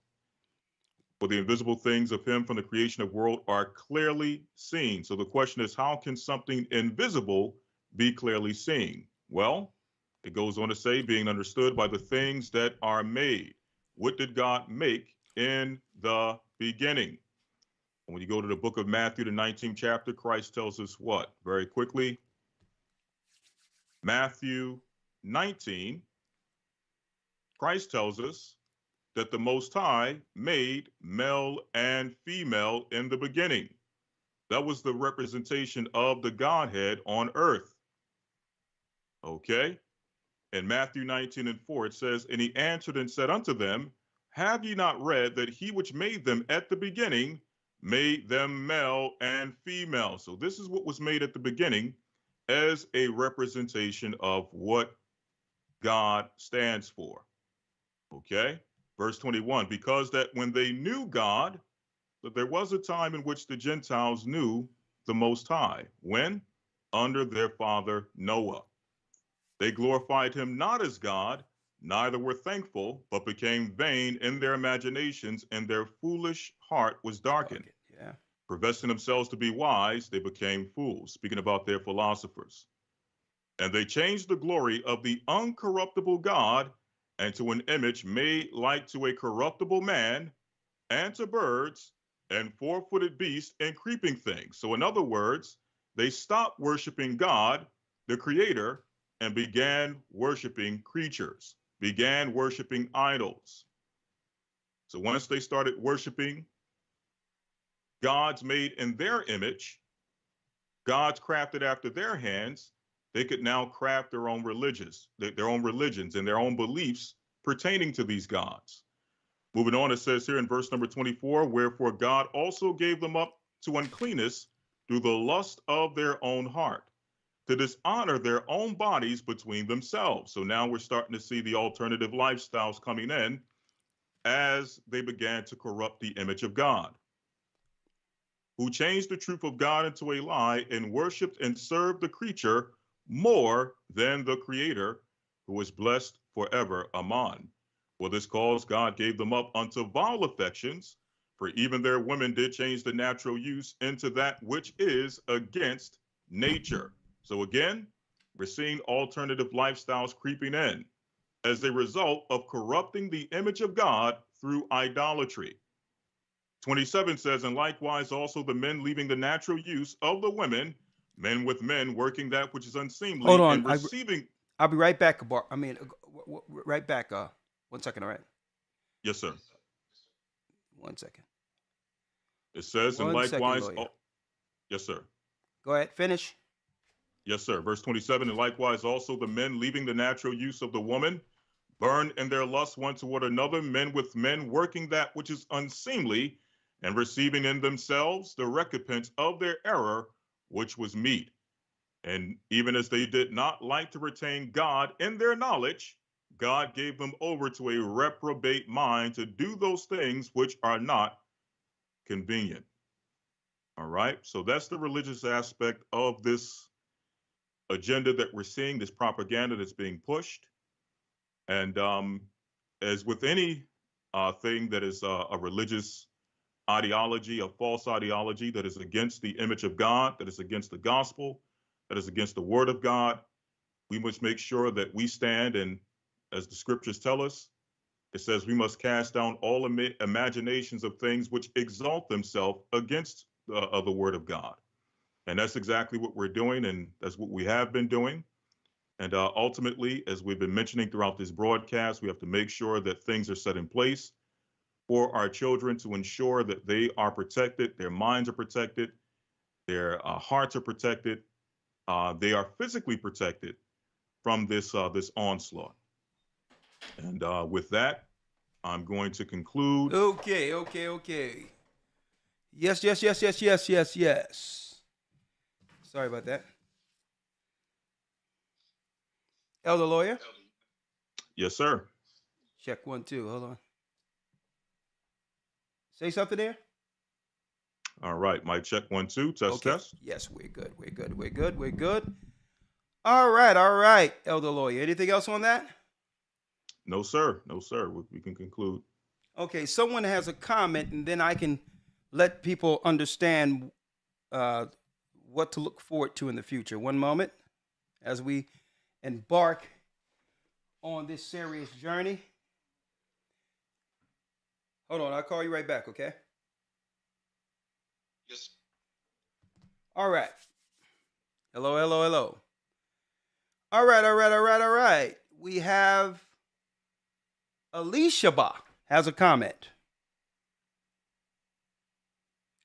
For the invisible things of him from the creation of the world are clearly seen. So the question is, how can something invisible be clearly seen? Well, it goes on to say, being understood by the things that are made. What did God make in the beginning? When you go to the book of Matthew, the 19th chapter, Christ tells us what? Very quickly, Matthew 19, Christ tells us that the Most High made male and female in the beginning. That was the representation of the Godhead on earth. Okay? In Matthew 19 and 4, it says, and he answered and said unto them, have ye not read that he which made them at the beginning made them male and female? So this is what was made at the beginning as a representation of what God stands for. Okay? Verse 21, because that when they knew God, that there was a time in which the Gentiles knew the Most High. When? Under their father Noah. They glorified him not as God, neither were thankful, but became vain in their imaginations, and their foolish heart was darkened. Yeah. Professing themselves to be wise, they became fools, speaking about their philosophers. And they changed the glory of the uncorruptible God and to an image made like to a corruptible man, and to birds, and four-footed beasts, and creeping things. So in other words, they stopped worshiping God, the creator, and began worshiping creatures, began worshiping idols. So once they started worshiping gods made in their image, gods crafted after their hands, they could now craft their own religions and their own beliefs pertaining to these gods. Moving on, it says here in verse number 24, wherefore God also gave them up to uncleanness through the lust of their own heart, to dishonor their own bodies between themselves. So now we're starting to see the alternative lifestyles coming in as they began to corrupt the image of God, who changed the truth of God into a lie and worshiped and served the creature more than the Creator, who is blessed forever. Amen. For this cause God gave them up unto vile affections, for even their women did change the natural use into that which is against nature. So again, we're seeing alternative lifestyles creeping in as a result of corrupting the image of God through idolatry. 27 says, and likewise also the men leaving the natural use of the women, men with men working that which is unseemly. Hold on. And receiving. I'll be right back, right back. 1 second, all right? Yes, sir. 1 second. It says, and likewise. Yes, sir. Go ahead, finish. Yes, sir. Verse 27, and likewise also the men leaving the natural use of the woman, burned in their lust one toward another, men with men working that which is unseemly, and receiving in themselves the recompense of their error, which was meat. And even as they did not like to retain God in their knowledge, God gave them over to a reprobate mind to do those things which are not convenient. All right. So that's the religious aspect of this agenda that we're seeing, this propaganda that's being pushed. And as with any thing that is a religious ideology, a false ideology that is against the image of God, that is against the gospel, that is against the word of God, we must make sure that we stand, and as the scriptures tell us, it says we must cast down all imaginations of things which exalt themselves against the word of God. And that's exactly what we're doing, and that's what we have been doing. And ultimately, as we've been mentioning throughout this broadcast, we have to make sure that things are set in place for our children to ensure that they are protected, their minds are protected, their hearts are protected, they are physically protected from this onslaught. And with that, I'm going to conclude. Okay. Yes. Sorry about that. Elder Lawyer? Yes, sir. Check 1, 2. Hold on. Say something there. All right. Mic check 1, 2. Test. Yes, we're good. All right, Elder Lawyer. Anything else on that? No, sir. No, sir. We can conclude. Okay, someone has a comment, and then I can let people understand uh, what to look forward to in the future. One moment as we embark on this serious journey. Hold on, I'll call you right back, okay? Yes. All right. Hello, hello, hello. All right. We have Alicia Ba has a comment.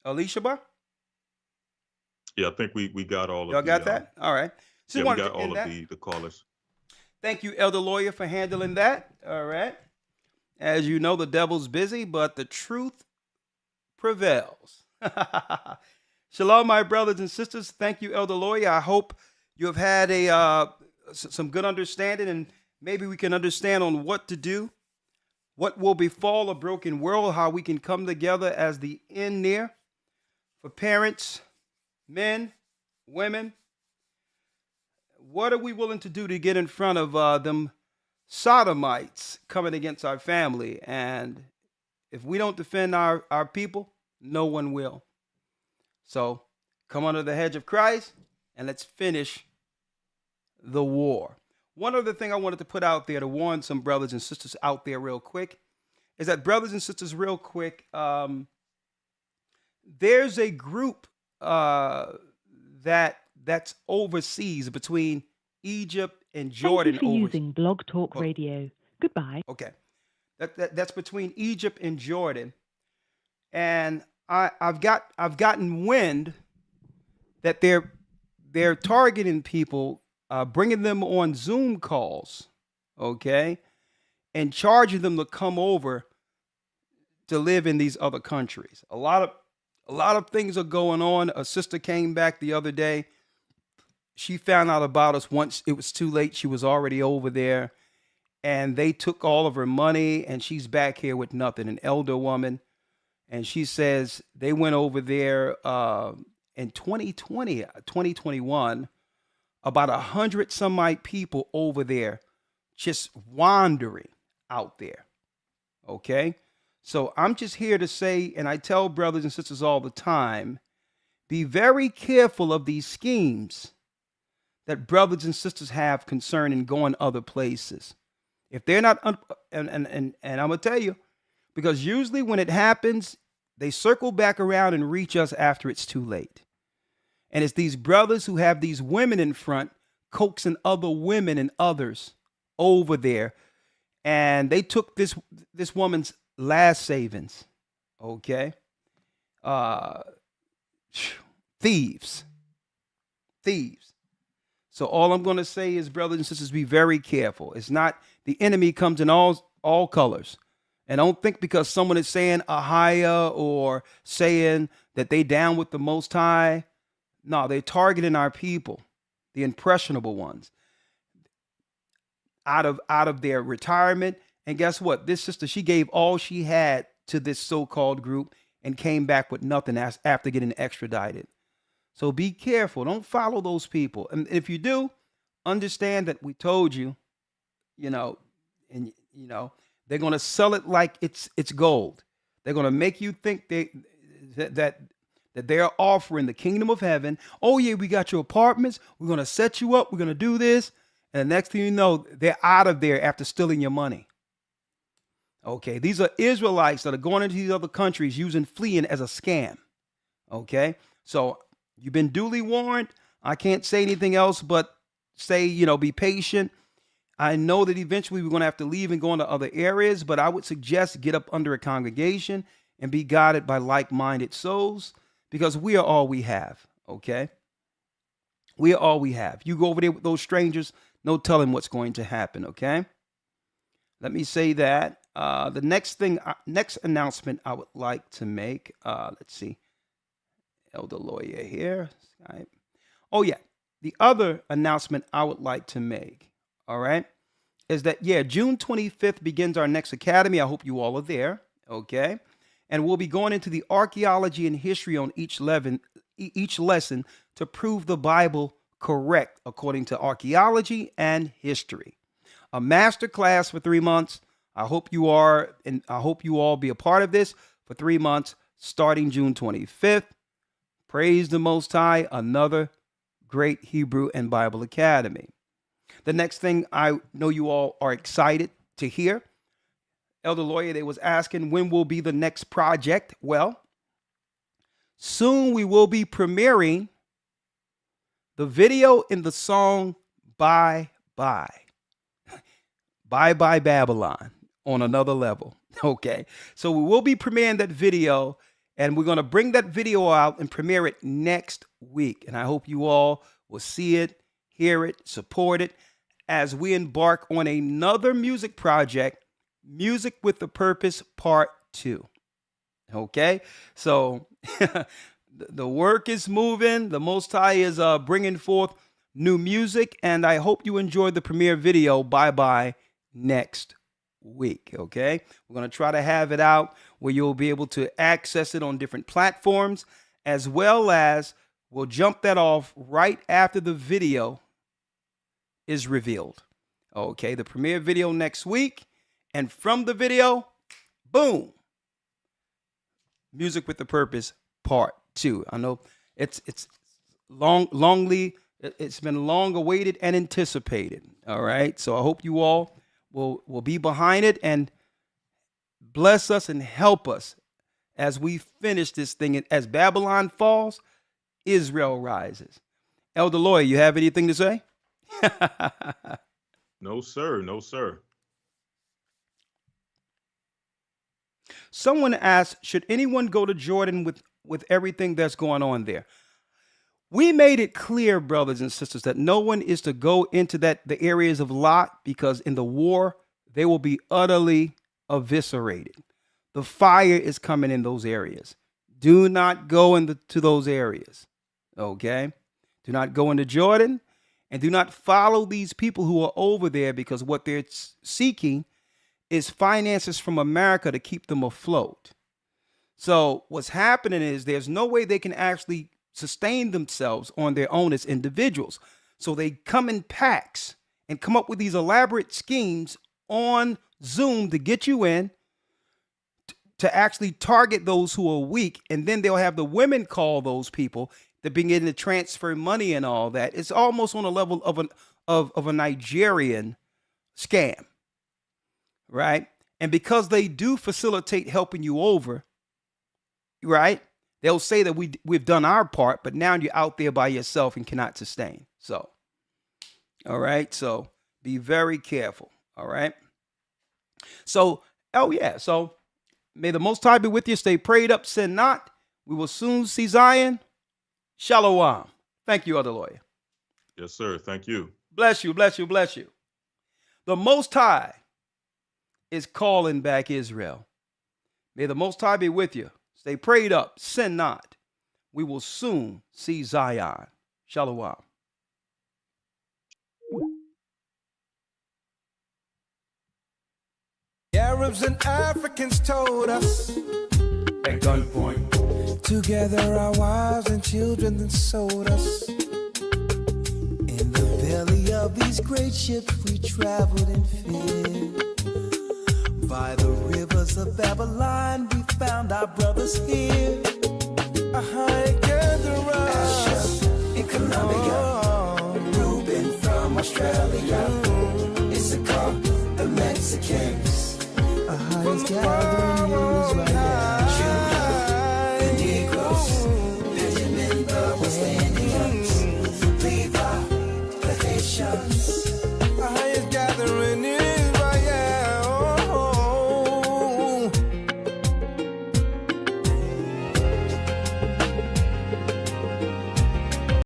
Alicia Ba? Yeah, I think we got all Y'all of the. got that? All right. Yeah, we got all of the callers. Thank you, Elder Lawyer, for handling that. All right. As you know, the devil's busy, but the truth prevails. Shalom, my brothers and sisters. Thank you, Elder Lawyer. I hope you have had some good understanding, and maybe we can understand on what to do, what will befall a broken world, how we can come together as the end near for parents, men, women. What are we willing to do to get in front of them sodomites coming against our family? And if we don't defend our people, no one will. So come under the hedge of Christ and let's finish the war. One other thing I wanted to put out there to warn some brothers and sisters out there real quick is that, brothers and sisters, real quick, there's a group that's overseas between Egypt and Jordan. Thank you for using Blog Talk Radio. Goodbye. Okay. That's between Egypt and Jordan. And I've gotten wind that they're targeting people, bringing them on Zoom calls, okay, and charging them to come over to live in these other countries. A lot of things are going on. A sister came back the other day. She found out about us once it was too late. She was already over there, and they took all of her money, and she's back here with nothing. An elder woman. And she says they went over there in 2020, 2021, about 100 some odd people over there just wandering out there. Okay? So I'm just here to say, and I tell brothers and sisters all the time, be very careful of these schemes that brothers and sisters have concerning going other places. If they're not, and I'm going to tell you, because usually when it happens, they circle back around and reach us after it's too late. And it's these brothers who have these women in front, coaxing other women and others over there. And they took this woman's last savings. Okay? Thieves. So all I'm going to say is, brothers and sisters, be very careful. It's not, the enemy comes in all colors. And don't think because someone is saying Ahayah or saying that they down with the Most High. No, they're targeting our people, the impressionable ones, out of their retirement. And guess what? This sister, she gave all she had to this so-called group and came back with nothing after getting extradited. So be careful. Don't follow those people. And if you do, understand that we told you, they're going to sell it like it's gold. They're going to make you think that they're offering the kingdom of heaven. Oh, yeah, we got your apartments. We're going to set you up. We're going to do this. And the next thing you know, they're out of there after stealing your money. Okay, these are Israelites that are going into these other countries using fleeing as a scam. Okay, so you've been duly warned. I can't say anything else but say, be patient. I know that eventually we're going to have to leave and go into other areas, but I would suggest get up under a congregation and be guided by like-minded souls, because we are all we have, okay? We are all we have. You go over there with those strangers, no telling what's going to happen, okay? Let me say that. The next announcement I would like to make, let's see, Elder Lawyer here. Skype. Oh, yeah. The other announcement I would like to make, all right, is that, June 25th begins our next academy. I hope you all are there, okay? And we'll be going into the archaeology and history on each lesson to prove the Bible correct according to archaeology and history. A master class for 3 months. I hope you are, and I hope you all be a part of this for 3 months, starting June 25th. Praise the Most High, another great Hebrew and Bible Academy. The next thing I know you all are excited to hear, Elder Lawyer, they was asking when will be the next project. Well, soon we will be premiering the video in the song Bye Bye. Bye Bye Babylon on another level. Okay. So we will be premiering that video, and we're going to bring that video out and premiere it next week. And I hope you all will see it, hear it, support it as we embark on another music project, Music with the Purpose Part 2. Okay. So the work is moving. The Most High is bringing forth new music, and I hope you enjoy the premiere video. Bye Bye next week. Okay, we're going to try to have it out where you'll be able to access it on different platforms, as well as we'll jump that off right after the video is revealed. Okay, the premiere video next week, and from the video, boom, Music with the Purpose Part 2. I know it's it's been long awaited and anticipated. All right, so I hope you all will be behind it and bless us and help us as we finish this thing. As Babylon falls, Israel rises. Elder Lawyer, you have anything to say? No, sir. No, sir. Someone asked, should anyone go to Jordan with everything that's going on there? We made it clear, brothers and sisters, that no one is to go into the areas of Lot, because in the war, they will be utterly eviscerated. The fire is coming in those areas. Do not go into those areas. Okay? Do not go into Jordan, and do not follow these people who are over there, because what they're seeking is finances from America to keep them afloat. So what's happening is there's no way they can actually sustain themselves on their own as individuals. So they come in packs and come up with these elaborate schemes on Zoom to get you in, to actually target those who are weak. And then they'll have the women call those people that begin to transfer money and all that. It's almost on a level of a Nigerian scam, right? And because they do facilitate helping you over, right? They'll say that we've done our part, but now you're out there by yourself and cannot sustain. So, all right. So be very careful. All right. So, so may the Most High be with you. Stay prayed up, sin not. We will soon see Zion. Shalom. Thank you, Elder Lawyer. Yes, sir. Thank you. Bless you, bless you, bless you. The Most High is calling back Israel. May the Most High be with you. Stay prayed up, sin not. We will soon see Zion. Shalom. Arabs and Africans told us at gunpoint, together our wives and children then sold us. In the belly of these great ships we traveled in fear. By the rivers of Babylon we found our brothers here. Ahayah, Ashar in Colombia, Reuben from Australia, Issachar, the Mexicans, Ahayah's gathering.